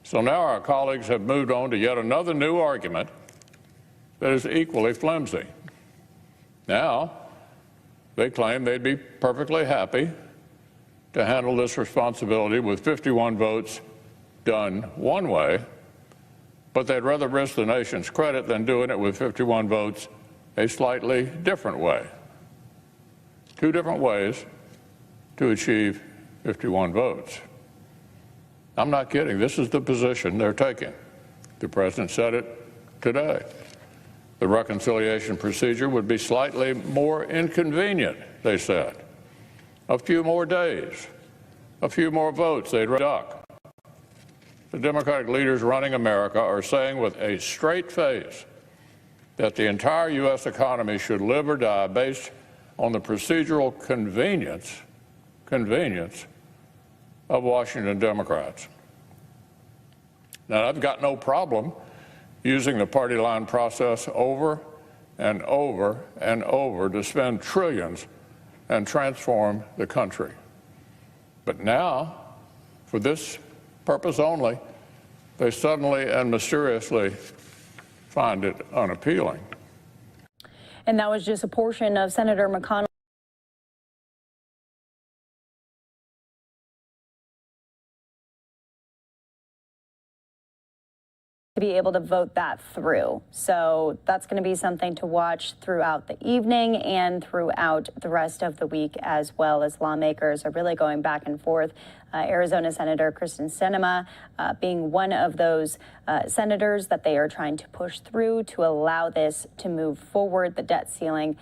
So now our colleagues have moved on to yet another new argument that is equally flimsy. Now, they claim they'd be perfectly happy to handle this responsibility with 51 votes done one way, but they'd rather risk the nation's credit than doing it with 51 votes a slightly different way. Two different ways to achieve 51 votes. I'm not kidding. This is the position they're taking. The President said it today. The reconciliation procedure would be slightly more inconvenient, they said. A few more days, a few more votes they'd duck. The Democratic leaders running America are saying with a straight face that the entire U.S. economy should live or die based on the procedural convenience of Washington Democrats. Now, I've got no problem using the party line process over and over and over to spend trillions and transform the country. But now, for this purpose only, they suddenly and mysteriously find it unappealing. And that was just a portion of Senator McConnell. To be able to vote that through. So that's going to be something to watch throughout the evening and throughout the rest of the week, as well as lawmakers are really going back and forth. Arizona Senator Kristen Sinema being one of those senators that they are trying to push through to allow this to move forward, the debt ceiling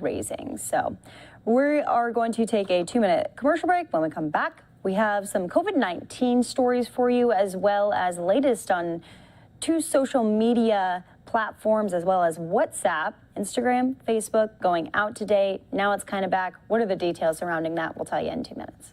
raising. So we are going to take a 2-minute commercial break. When we come back, we have some COVID-19 stories for you, as well as the latest on 2 social media platforms, as well as WhatsApp, Instagram, Facebook, going out today. Now it's kind of back. What are the details surrounding that? We'll tell you in 2 minutes.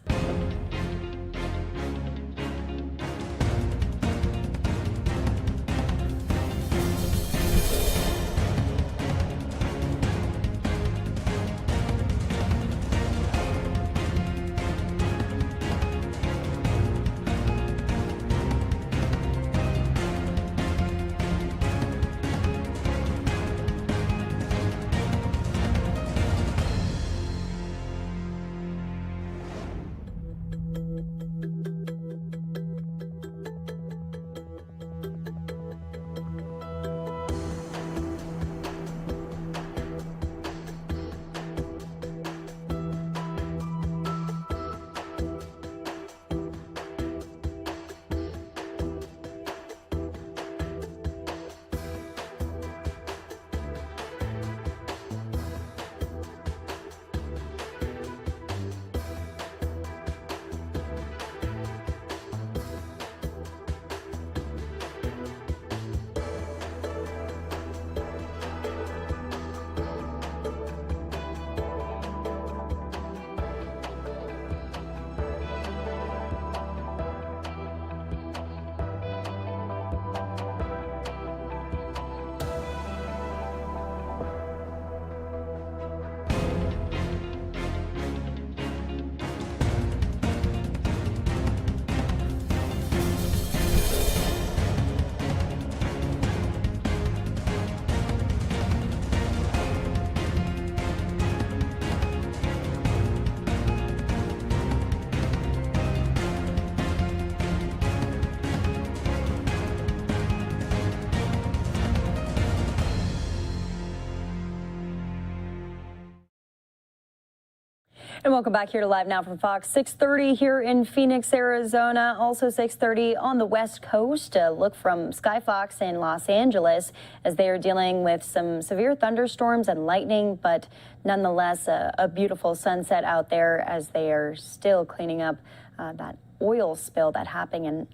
And welcome back here to Live Now from Fox. 6:30 here in Phoenix, Arizona. Also 6:30 on the West Coast. A look from Sky Fox in Los Angeles as they are dealing with some severe thunderstorms and lightning, but nonetheless a beautiful sunset out there as they are still cleaning up that oil spill that happened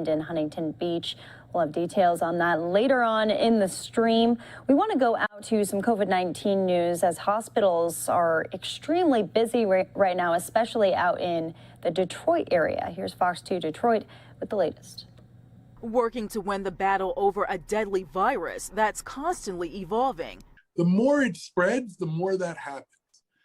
in Huntington Beach. We'll have details on that later on in the stream. We want to go out to some COVID-19 news as hospitals are extremely busy right now, especially out in the Detroit area. Here's Fox 2 Detroit with the latest. Working to win the battle over a deadly virus that's constantly evolving. The more it spreads, the more that happens.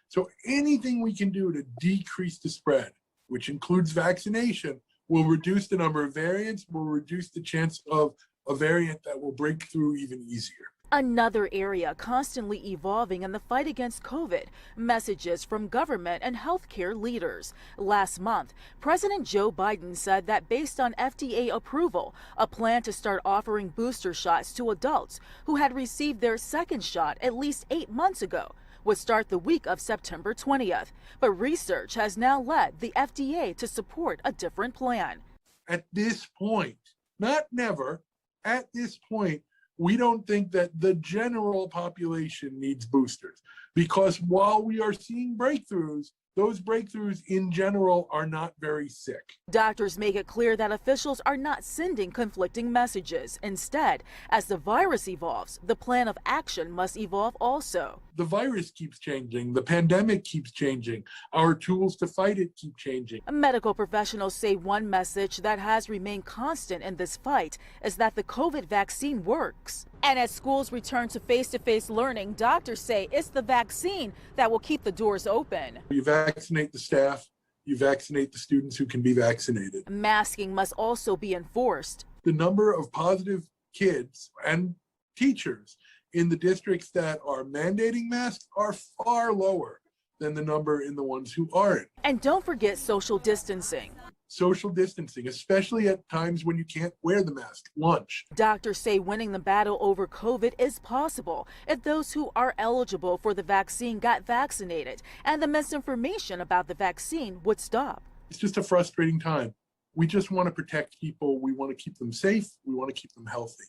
So anything we can do to decrease the spread, which includes vaccination, will reduce the number of variants, will reduce the chance of a variant that will break through even easier. Another area constantly evolving in the fight against COVID, messages from government and healthcare leaders. Last month, President Joe Biden said that based on FDA approval, a plan to start offering booster shots to adults who had received their second shot at least 8 months ago would start the week of September 20th. But research has now led the FDA to support a different plan. At this point, not never, at this point, we don't think that the general population needs boosters, because while we are seeing breakthroughs, those breakthroughs in general are not very sick. Doctors make it clear that officials are not sending conflicting messages. Instead, as the virus evolves, the plan of action must evolve also. The virus keeps changing. The pandemic keeps changing. Our tools to fight it keep changing. Medical professionals say one message that has remained constant in this fight is that the COVID vaccine works. And as schools return to face-to-face learning, doctors say it's the vaccine that will keep the doors open. You vaccinate the staff, you vaccinate the students who can be vaccinated. Masking must also be enforced. The number of positive kids and teachers in the districts that are mandating masks are far lower than the number in the ones who aren't. And don't forget social distancing. Social distancing, especially at times when you can't wear the mask. Lunch. Doctors say winning the battle over COVID is possible if those who are eligible for the vaccine got vaccinated and the misinformation about the vaccine would stop. It's just a frustrating time. We just want to protect people. We want to keep them safe. We want to keep them healthy.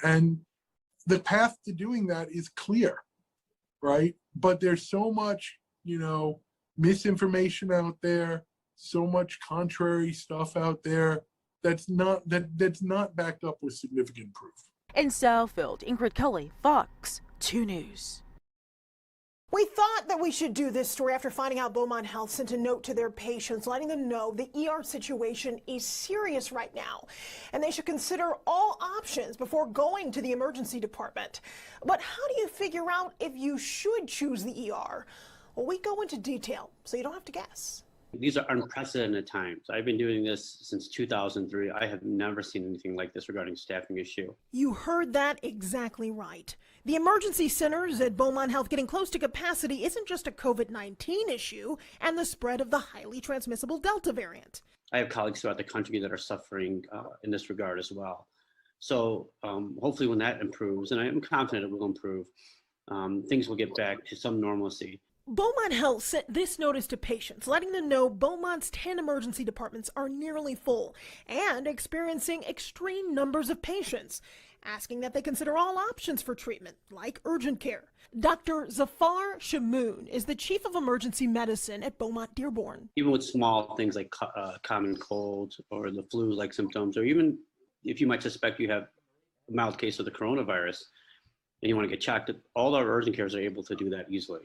And the path to doing that is clear, right? But there's so much, misinformation out there, so much contrary stuff out there that's not backed up with significant proof. In Southfield, Ingrid Kelly, Fox 2 News. We thought that we should do this story after finding out Beaumont Health sent a note to their patients letting them know the ER situation is serious right now and they should consider all options before going to the emergency department. But how do you figure out if you should choose the ER? Well, we go into detail so you don't have to guess. These are unprecedented times. I've been doing this since 2003. I have never seen anything like this regarding staffing issue. You heard that exactly right. The emergency centers at Beaumont Health getting close to capacity isn't just a COVID-19 issue and the spread of the highly transmissible Delta variant. I have colleagues throughout the country that are suffering in this regard as well. So hopefully when that improves, and I am confident it will improve, things will get back to some normalcy. Beaumont Health sent this notice to patients, letting them know Beaumont's 10 emergency departments are nearly full and experiencing extreme numbers of patients, asking that they consider all options for treatment, like urgent care. Dr. Zafar Shamoun is the chief of emergency medicine at Beaumont Dearborn. Even with small things like common colds or the flu-like symptoms, or even if you might suspect you have a mild case of the coronavirus and you want to get checked, all our urgent cares are able to do that easily.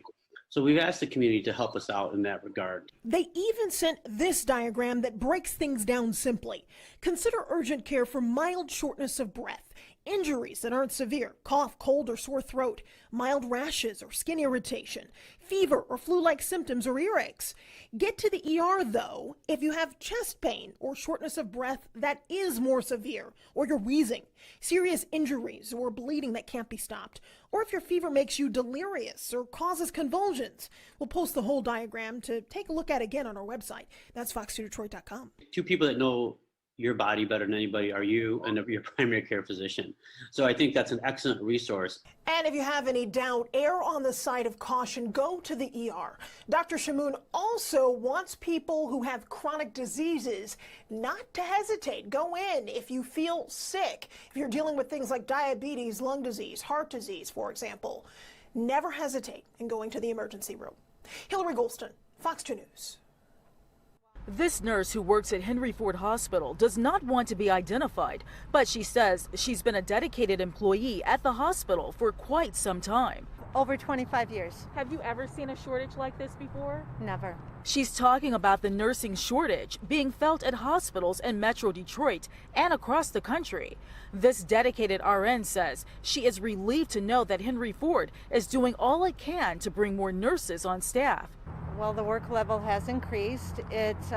So we've asked the community to help us out in that regard. They even sent this diagram that breaks things down simply. Consider urgent care for mild shortness of breath, injuries that aren't severe, cough, cold, or sore throat, mild rashes or skin irritation, fever or flu-like symptoms or earaches. Get to the ER, though, if you have chest pain or shortness of breath that is more severe, or you're wheezing, serious injuries or bleeding that can't be stopped, or if your fever makes you delirious or causes convulsions. We'll post the whole diagram to take a look at again on our website. That's fox2detroit.com. Two people that know your body better than anybody are you and your primary care physician. So I think that's an excellent resource. And if you have any doubt, err on the side of caution, go to the ER. Dr. Shamoon also wants people who have chronic diseases not to hesitate. Go in if you feel sick. If you're dealing with things like diabetes, lung disease, heart disease, for example, never hesitate in going to the emergency room. Hillary Golston, Fox 2 News. This nurse who works at Henry Ford Hospital does not want to be identified, but she says she's been a dedicated employee at the hospital for quite some time. Over 25 years. Have you ever seen a shortage like this before? Never. She's talking about the nursing shortage being felt at hospitals in Metro Detroit and across the country. This dedicated RN says she is relieved to know that Henry Ford is doing all it can to bring more nurses on staff. Well, the work level has increased. It's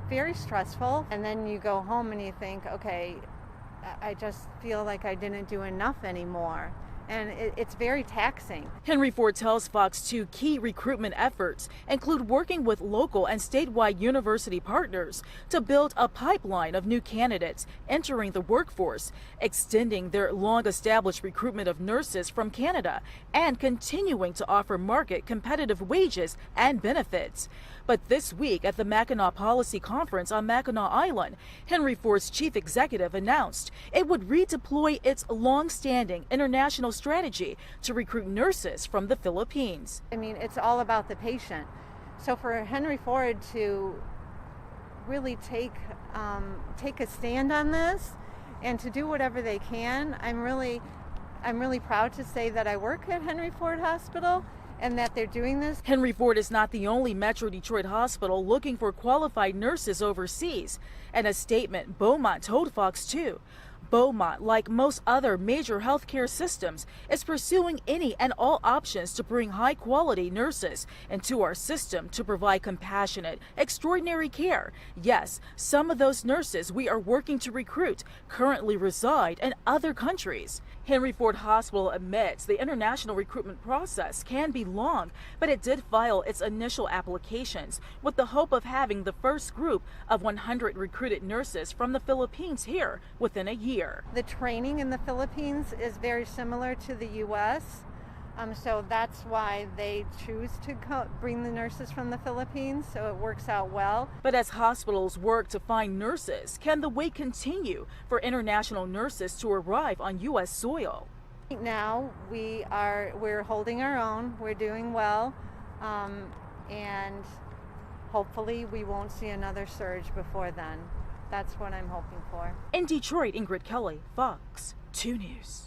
very stressful. And then you go home and you think, okay, I just feel like I didn't do enough anymore. And it's very taxing. Henry Ford tells Fox 2 key recruitment efforts include working with local and statewide university partners to build a pipeline of new candidates entering the workforce, extending their long-established recruitment of nurses from Canada, and continuing to offer market competitive wages and benefits. But this week at the Mackinac Policy Conference on Mackinac Island, Henry Ford's chief executive announced it would redeploy its long-standing international strategy to recruit nurses from the Philippines. I mean, it's all about the patient. So for Henry Ford to really take a stand on this and to do whatever they can, I'm really proud to say that I work at Henry Ford Hospital and that they're doing this. Henry Ford is not the only Metro Detroit hospital looking for qualified nurses overseas. In a statement, Beaumont told Fox 2, Beaumont, like most other major healthcare systems, is pursuing any and all options to bring high-quality nurses into our system to provide compassionate, extraordinary care. Yes, some of those nurses we are working to recruit currently reside in other countries. Henry Ford Hospital admits the international recruitment process can be long, but it did file its initial applications with the hope of having the first group of 100 recruited nurses from the Philippines here within a year. The training in the Philippines is very similar to the U.S., so that's why they choose to bring the nurses from the Philippines, so it works out well. But as hospitals work to find nurses, can the wait continue for international nurses to arrive on U.S. soil? Right now, we're holding our own, we're doing well, and hopefully we won't see another surge before then. That's what I'm hoping for. In Detroit, Ingrid Kelly, Fox 2 News.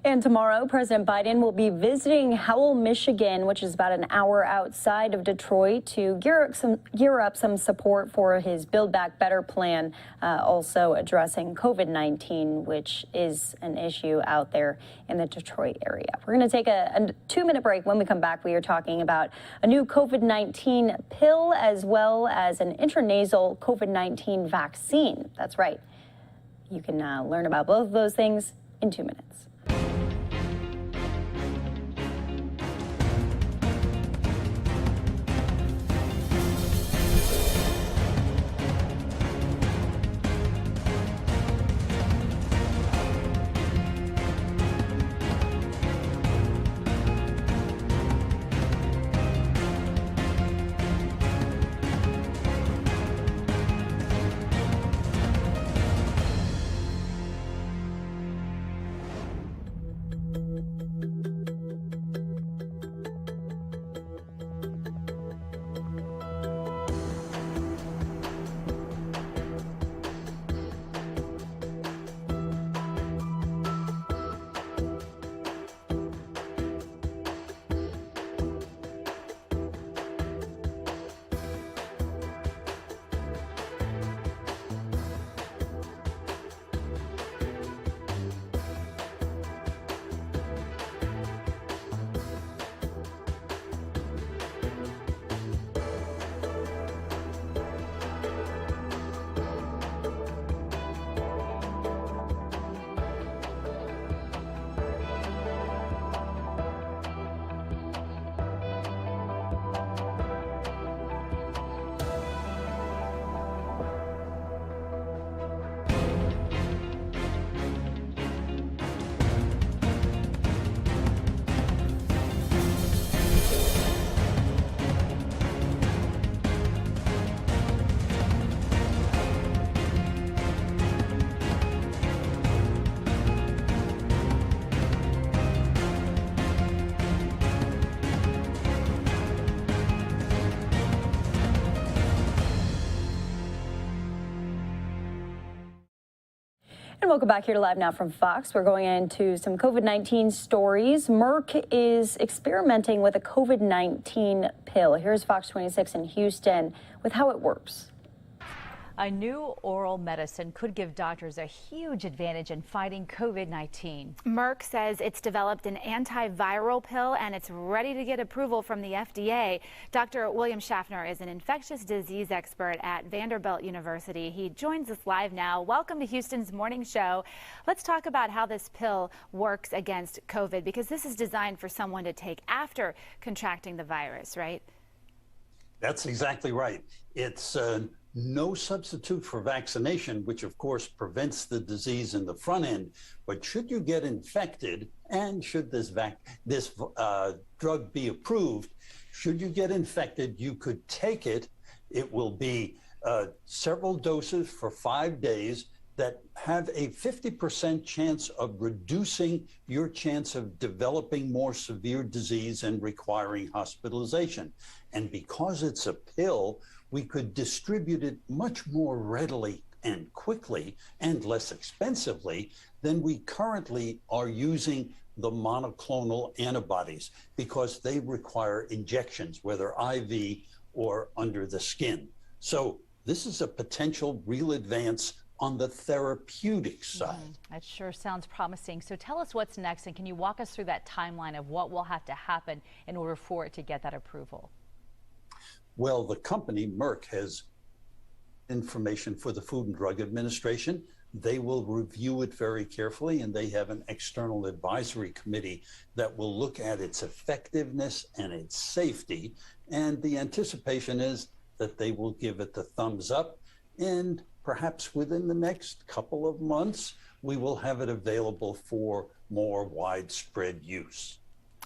And tomorrow, President Biden will be visiting Howell, Michigan, which is about an hour outside of Detroit, to gear up some support for his Build Back Better plan, also addressing COVID-19, which is an issue out there in the Detroit area. We're going to take a 2-minute break. When we come back, we are talking about a new COVID-19 pill as well as an intranasal COVID-19 vaccine. That's right. You can learn about both of those things in 2 minutes. And welcome back here to Live Now from Fox. We're going into some COVID-19 stories. Merck is experimenting with a COVID-19 pill. Here's Fox 26 in Houston with how it works. A new oral medicine could give doctors a huge advantage in fighting COVID-19. Merck says it's developed an antiviral pill and it's ready to get approval from the FDA. Dr. William Schaffner is an infectious disease expert at Vanderbilt University. He joins us live now. Welcome to Houston's Morning Show. Let's talk about how this pill works against COVID, because this is designed for someone to take after contracting the virus, right? That's exactly right. It's no substitute for vaccination, which of course prevents the disease in the front end. But should you get infected, and should this drug be approved, should you get infected, you could take it. It will be several doses for 5 days that have a 50% chance of reducing your chance of developing more severe disease and requiring hospitalization. And because it's a pill, we could distribute it much more readily and quickly and less expensively than we currently are using the monoclonal antibodies, because they require injections, whether IV or under the skin. So this is a potential real advance on the therapeutic side. That sure sounds promising. So tell us what's next, and can you walk us through that timeline of what will have to happen in order for it to get that approval? Well, the company, Merck, has information for the Food and Drug Administration. They will review it very carefully, and they have an external advisory committee that will look at its effectiveness and its safety. And the anticipation is that they will give it the thumbs up, and perhaps within the next couple of months, we will have it available for more widespread use.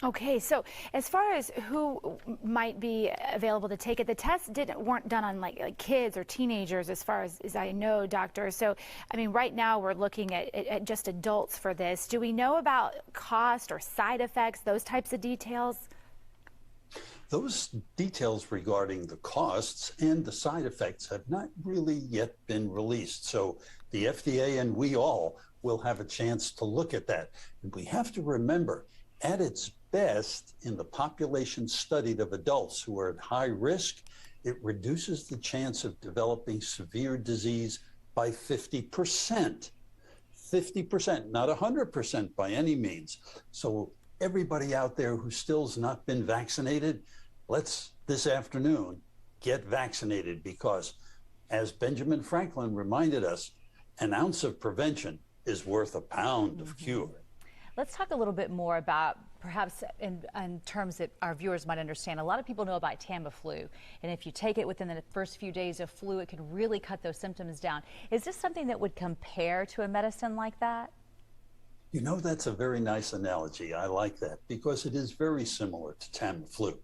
Okay, so as far as who might be available to take it, the tests weren't done on like kids or teenagers, as far as I know, doctor. So, I mean, right now we're looking at just adults for this. Do we know about cost or side effects, those types of details? Those details regarding the costs and the side effects have not really yet been released. So the FDA and we all will have a chance to look at that. And we have to remember, at its best, in the population studied of adults who are at high risk, it reduces the chance of developing severe disease by 50%. 50%, not 100% by any means. So everybody out there who still has not been vaccinated, let's, this afternoon, get vaccinated, because as Benjamin Franklin reminded us, an ounce of prevention is worth a pound of cure. Let's talk a little bit more about, perhaps in terms that our viewers might understand. A lot of people know about Tamiflu, and if you take it within the first few days of flu, it can really cut those symptoms down. Is this something that would compare to a medicine like that? You know, that's a very nice analogy. I like that, because it is very similar to Tamiflu.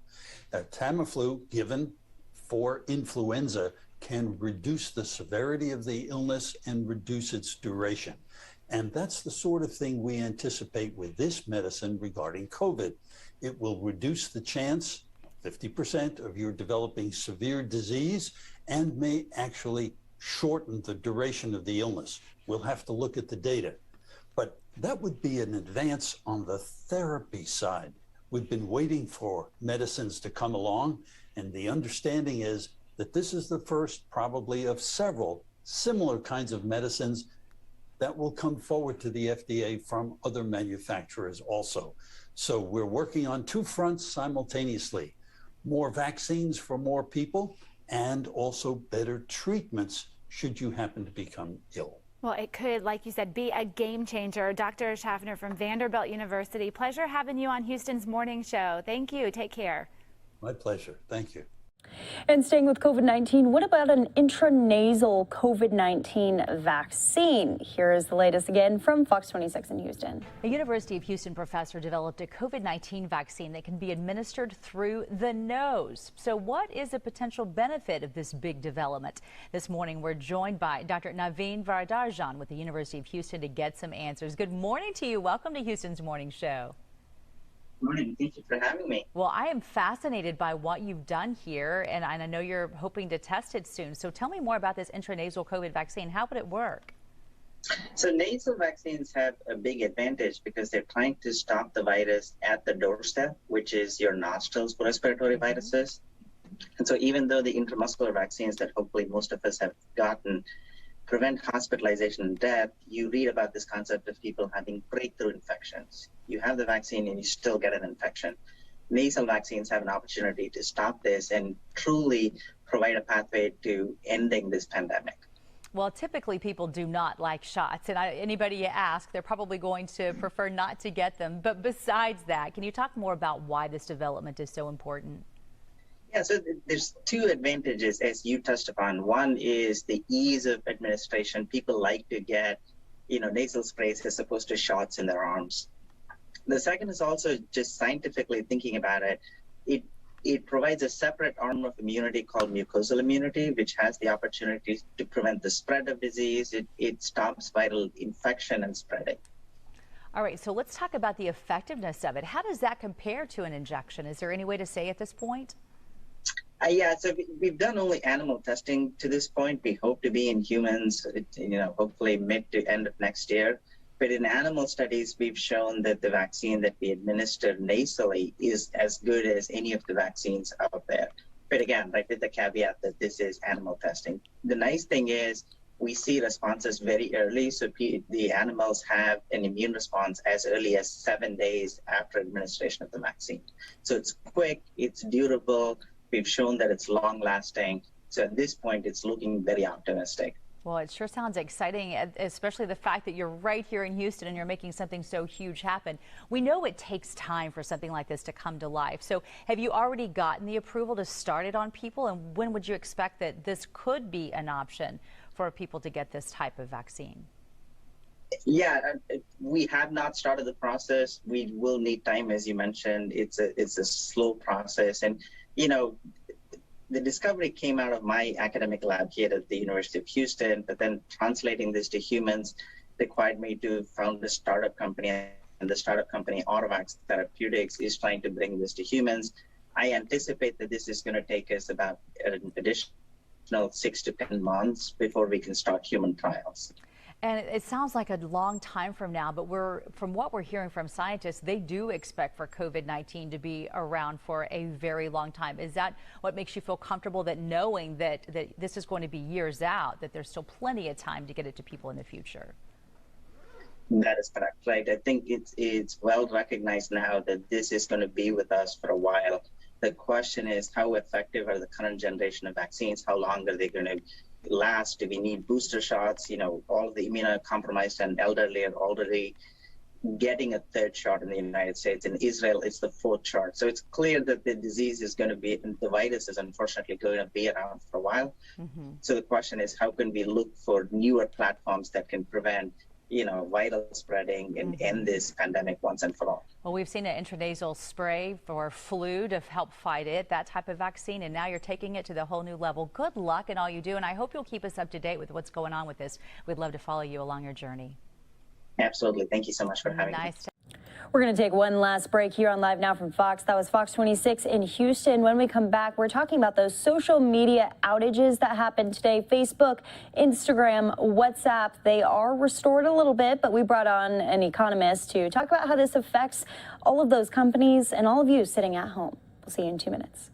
Tamiflu, given for influenza, can reduce the severity of the illness and reduce its duration. And that's the sort of thing we anticipate with this medicine regarding COVID. It will reduce the chance, 50%, of your developing severe disease, and may actually shorten the duration of the illness. We'll have to look at the data. But that would be an advance on the therapy side. We've been waiting for medicines to come along, and the understanding is that this is the first, probably, of several similar kinds of medicines that will come forward to the FDA from other manufacturers also. So we're working on two fronts simultaneously: more vaccines for more people, and also better treatments should you happen to become ill. Well, it could, like you said, be a game changer. Dr. Schaffner from Vanderbilt University, pleasure having you on Houston's Morning Show. Thank you. Take care. My pleasure. Thank you. And staying with COVID-19, what about an intranasal COVID-19 vaccine? Here is the latest again from Fox 26 in Houston. A University of Houston professor developed a COVID-19 vaccine that can be administered through the nose. So what is a potential benefit of this big development? This morning, we're joined by Dr. Naveen Varadarajan with the University of Houston to get some answers. Good morning to you. Welcome to Houston's Morning Show. Morning. Thank you for having me. Well, I am fascinated by what you've done here, and I know you're hoping to test it soon. So tell me more about this intranasal COVID vaccine. How would it work? So nasal vaccines have a big advantage because they're trying to stop the virus at the doorstep, which is your nostrils respiratory viruses. And so even though the intramuscular vaccines that hopefully most of us have gotten prevent hospitalization and death, you read about this concept of people having breakthrough infections. You have the vaccine and you still get an infection. Nasal vaccines have an opportunity to stop this and truly provide a pathway to ending this pandemic. Well, typically people do not like shots, and anybody you ask, they're probably going to prefer not to get them. But besides that, can you talk more about why this development is so important? Yeah, so there's two advantages, as you touched upon. One is the ease of administration. People like to get, nasal sprays as opposed to shots in their arms. The second is also just scientifically thinking about it. It provides a separate arm of immunity called mucosal immunity, which has the opportunity to prevent the spread of disease. It stops viral infection and spreading. All right, so let's talk about the effectiveness of it. How does that compare to an injection? Is there any way to say at this point? Yeah, so we've done only animal testing to this point. We hope to be in humans, hopefully mid to end of next year. But in animal studies, we've shown that the vaccine that we administer nasally is as good as any of the vaccines out there. But again, right, with the caveat that this is animal testing. The nice thing is we see responses very early. So the animals have an immune response as early as 7 days after administration of the vaccine. So it's quick, it's durable. We've shown that it's long lasting. So at this point, it's looking very optimistic. Well, it sure sounds exciting, especially the fact that you're right here in Houston and you're making something so huge happen. We know it takes time for something like this to come to life. So have you already gotten the approval to start it on people? And when would you expect that this could be an option for people to get this type of vaccine? Yeah, we have not started the process. We will need time, as you mentioned. It's a slow process. And, the discovery came out of my academic lab here at the University of Houston, but then translating this to humans required me to found a startup company, and the startup company Autovax Therapeutics is trying to bring this to humans. I anticipate that this is going to take us about an additional 6 to 10 months before we can start human trials. And it sounds like a long time from now, but from what we're hearing from scientists, they do expect for COVID-19 to be around for a very long time. Is that what makes you feel comfortable, that knowing that this is going to be years out, that there's still plenty of time to get it to people in the future? That is correct, right? I think it's well recognized now that this is going to be with us for a while. The question is, how effective are the current generation of vaccines? How long are they going to last? Do we need booster shots? All of the immunocompromised and elderly are already getting a third shot in the United States. In Israel, it's the 4th shot. So it's clear that the disease is going to be, the virus is unfortunately going to be around for a while. Mm-hmm. So the question is, how can we look for newer platforms that can prevent viral spreading and end this pandemic once and for all? Well, we've seen an intranasal spray for flu to help fight it, that type of vaccine, and now you're taking it to the whole new level. Good luck in all you do, and I hope you'll keep us up to date with what's going on with this. We'd love to follow you along your journey. Absolutely. Thank you so much for having me. We're going to take one last break here on Live Now from Fox. That was Fox 26 in Houston. When we come back, we're talking about those social media outages that happened today. Facebook, Instagram, WhatsApp, they are restored a little bit, but we brought on an economist to talk about how this affects all of those companies and all of you sitting at home. We'll see you in 2 minutes.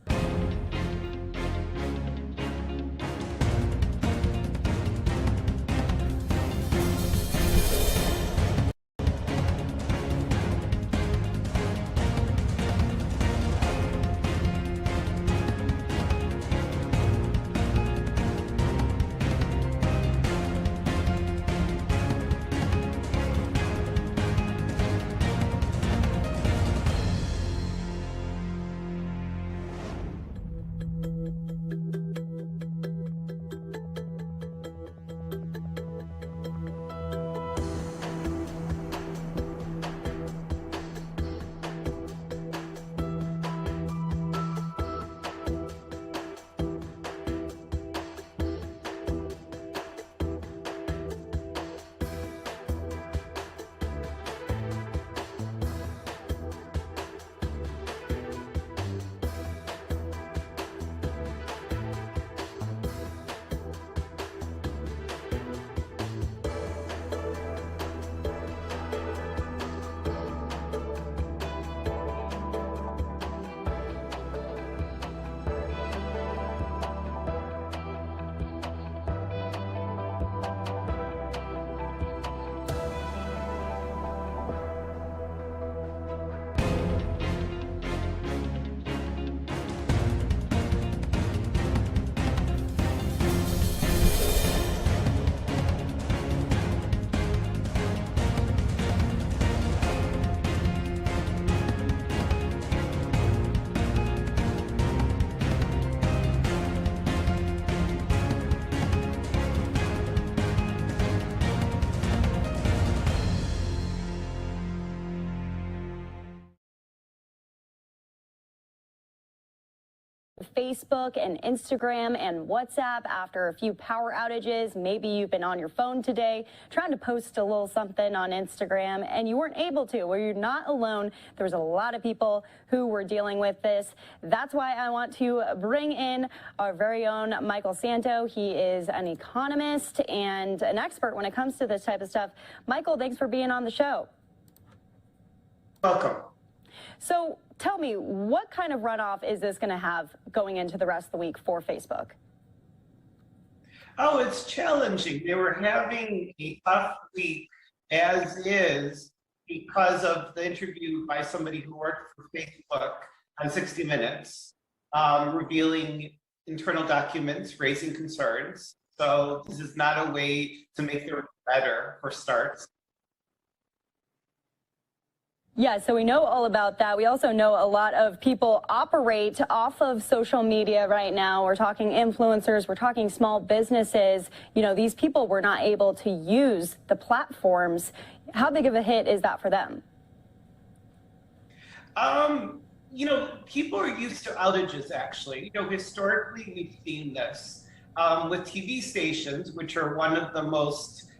Facebook and Instagram and WhatsApp after a few power outages. Maybe you've been on your phone today trying to post a little something on Instagram and you weren't able to. Well, you're not alone. There was a lot of people who were dealing with this. That's why I want to bring in our very own Michael Santo. He is an economist and an expert when it comes to this type of stuff. Michael, thanks for being on the show. Welcome. So tell me, what kind of runoff is this going to have going into the rest of the week for Facebook? Oh, it's challenging. They were having a tough week as is because of the interview by somebody who worked for Facebook on 60 Minutes, revealing internal documents, raising concerns. So this is not a way to make their better for starts. Yeah, so we know all about that. We also know a lot of people operate off of social media right now. We're talking influencers, we're talking small businesses. You know, these people were not able to use the platforms. How big of a hit is that for them? You know, people are used to outages, actually. You know, historically, we've seen this with TV stations, which are one of the most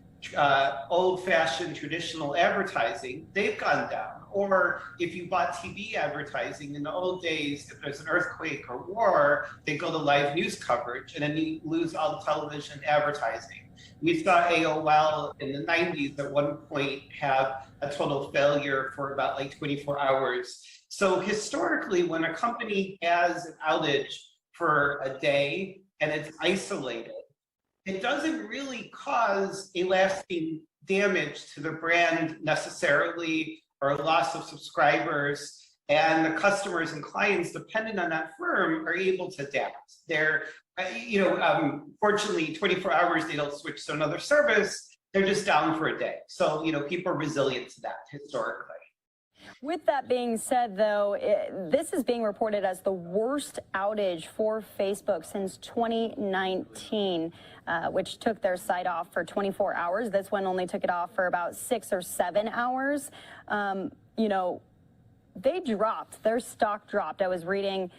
old-fashioned traditional advertising. They've gone down. Or if you bought TV advertising in the old days, if there's an earthquake or war, they go to live news coverage, and then you lose all the television advertising. We saw AOL in the 90s at one point have a total failure for about like 24 hours. So historically, when a company has an outage for a day and it's isolated, it doesn't really cause a lasting damage to the brand necessarily, or a loss of subscribers, and the customers and clients dependent on that firm are able to adapt. They're, fortunately, 24 hours, they don't switch to another service. They're just down for a day. So, people are resilient to that historically. With that being said, though, this is being reported as the worst outage for Facebook since 2019, which took their site off for 24 hours. This one only took it off for about 6 or 7 hours. They dropped, their stock dropped. I was reading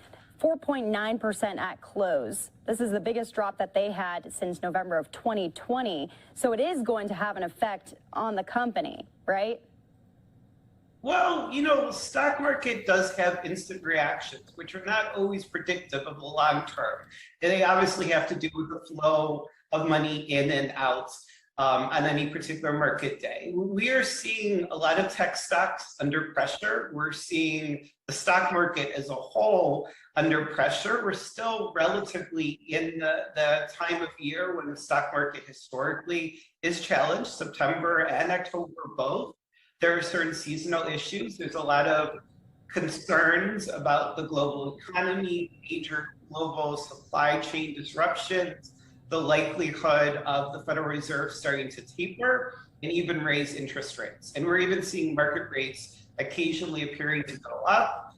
4.9% at close. This is the biggest drop that they had since November of 2020. So it is going to have an effect on the company, right? Well, stock market does have instant reactions, which are not always predictive of the long term. And they obviously have to do with the flow of money in and out on any particular market day. We are seeing a lot of tech stocks under pressure. We're seeing the stock market as a whole under pressure. We're still relatively in the time of year when the stock market historically is challenged, September and October both. There are certain seasonal issues. There's a lot of concerns about the global economy, major global supply chain disruptions, the likelihood of the Federal Reserve starting to taper and even raise interest rates. And we're even seeing market rates occasionally appearing to go up.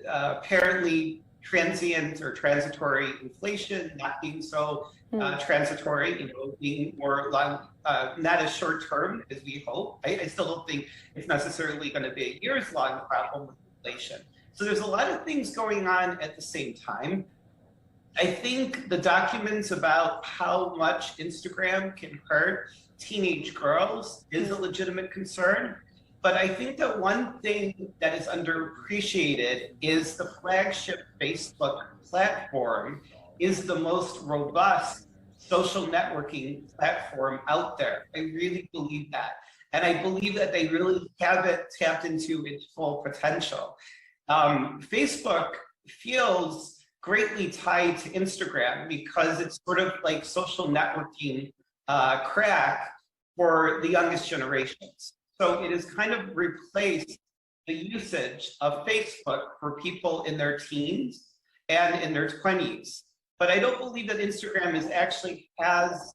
Apparently transient or transitory inflation not being so transitory, being more long, not as short term as we hope. I still don't think it's necessarily going to be a years long problem with inflation. So there's a lot of things going on at the same time. I think the documents about how much Instagram can hurt teenage girls is a legitimate concern. But I think that one thing that is underappreciated is the flagship Facebook platform is the most robust social networking platform out there. I really believe that. And I believe that they really haven't tapped into its full potential. Facebook feels greatly tied to Instagram because it's sort of like social networking crack for the youngest generations. So it has kind of replaced the usage of Facebook for people in their teens and in their 20s. But I don't believe that Instagram is actually as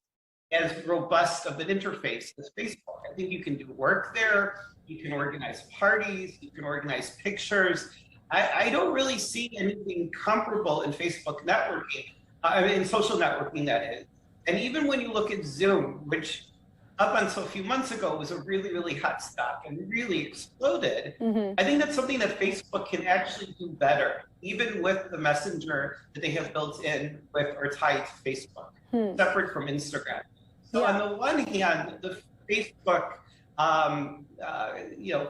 robust of an interface as Facebook. I think you can do work there, you can organize parties, you can organize pictures. I don't really see anything comparable in Facebook networking, in social networking that is. And even when you look at Zoom, which up until a few months ago was a really, really hot stock and really exploded. I think that's something that Facebook can actually do better, even with the messenger that they have built in with or tied to Facebook, separate from Instagram. So on the one hand, the Facebook,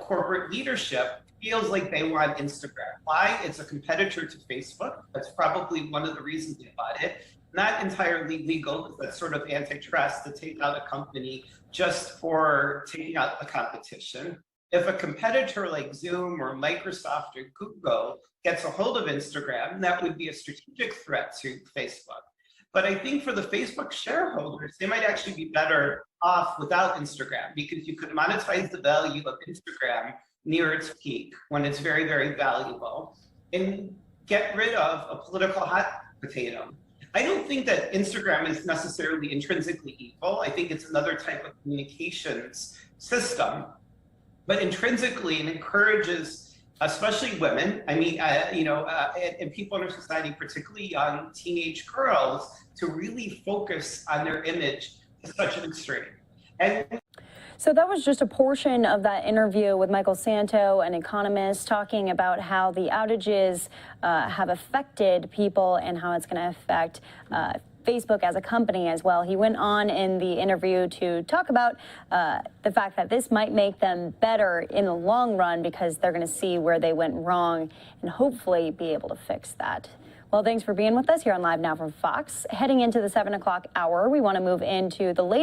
corporate leadership feels like they want Instagram. Why? It's a competitor to Facebook. That's probably one of the reasons they bought it. Not entirely legal, that's sort of antitrust to take out a company just for taking out the competition. If a competitor like Zoom or Microsoft or Google gets a hold of Instagram, that would be a strategic threat to Facebook. But I think for the Facebook shareholders, they might actually be better off without Instagram, because you could monetize the value of Instagram near its peak when it's very, very valuable and get rid of a political hot potato. I don't think that Instagram is necessarily intrinsically evil. I think it's another type of communications system, but intrinsically it encourages, especially women, and people in our society, particularly young teenage girls, to really focus on their image to such an extreme. So that was just a portion of that interview with Michael Santo, an economist, talking about how the outages have affected people and how it's going to affect Facebook as a company as well. He went on in the interview to talk about the fact that this might make them better in the long run because they're going to see where they went wrong and hopefully be able to fix that. Well, thanks for being with us here on Live Now from Fox. Heading into the 7 o'clock hour, we want to move into the latest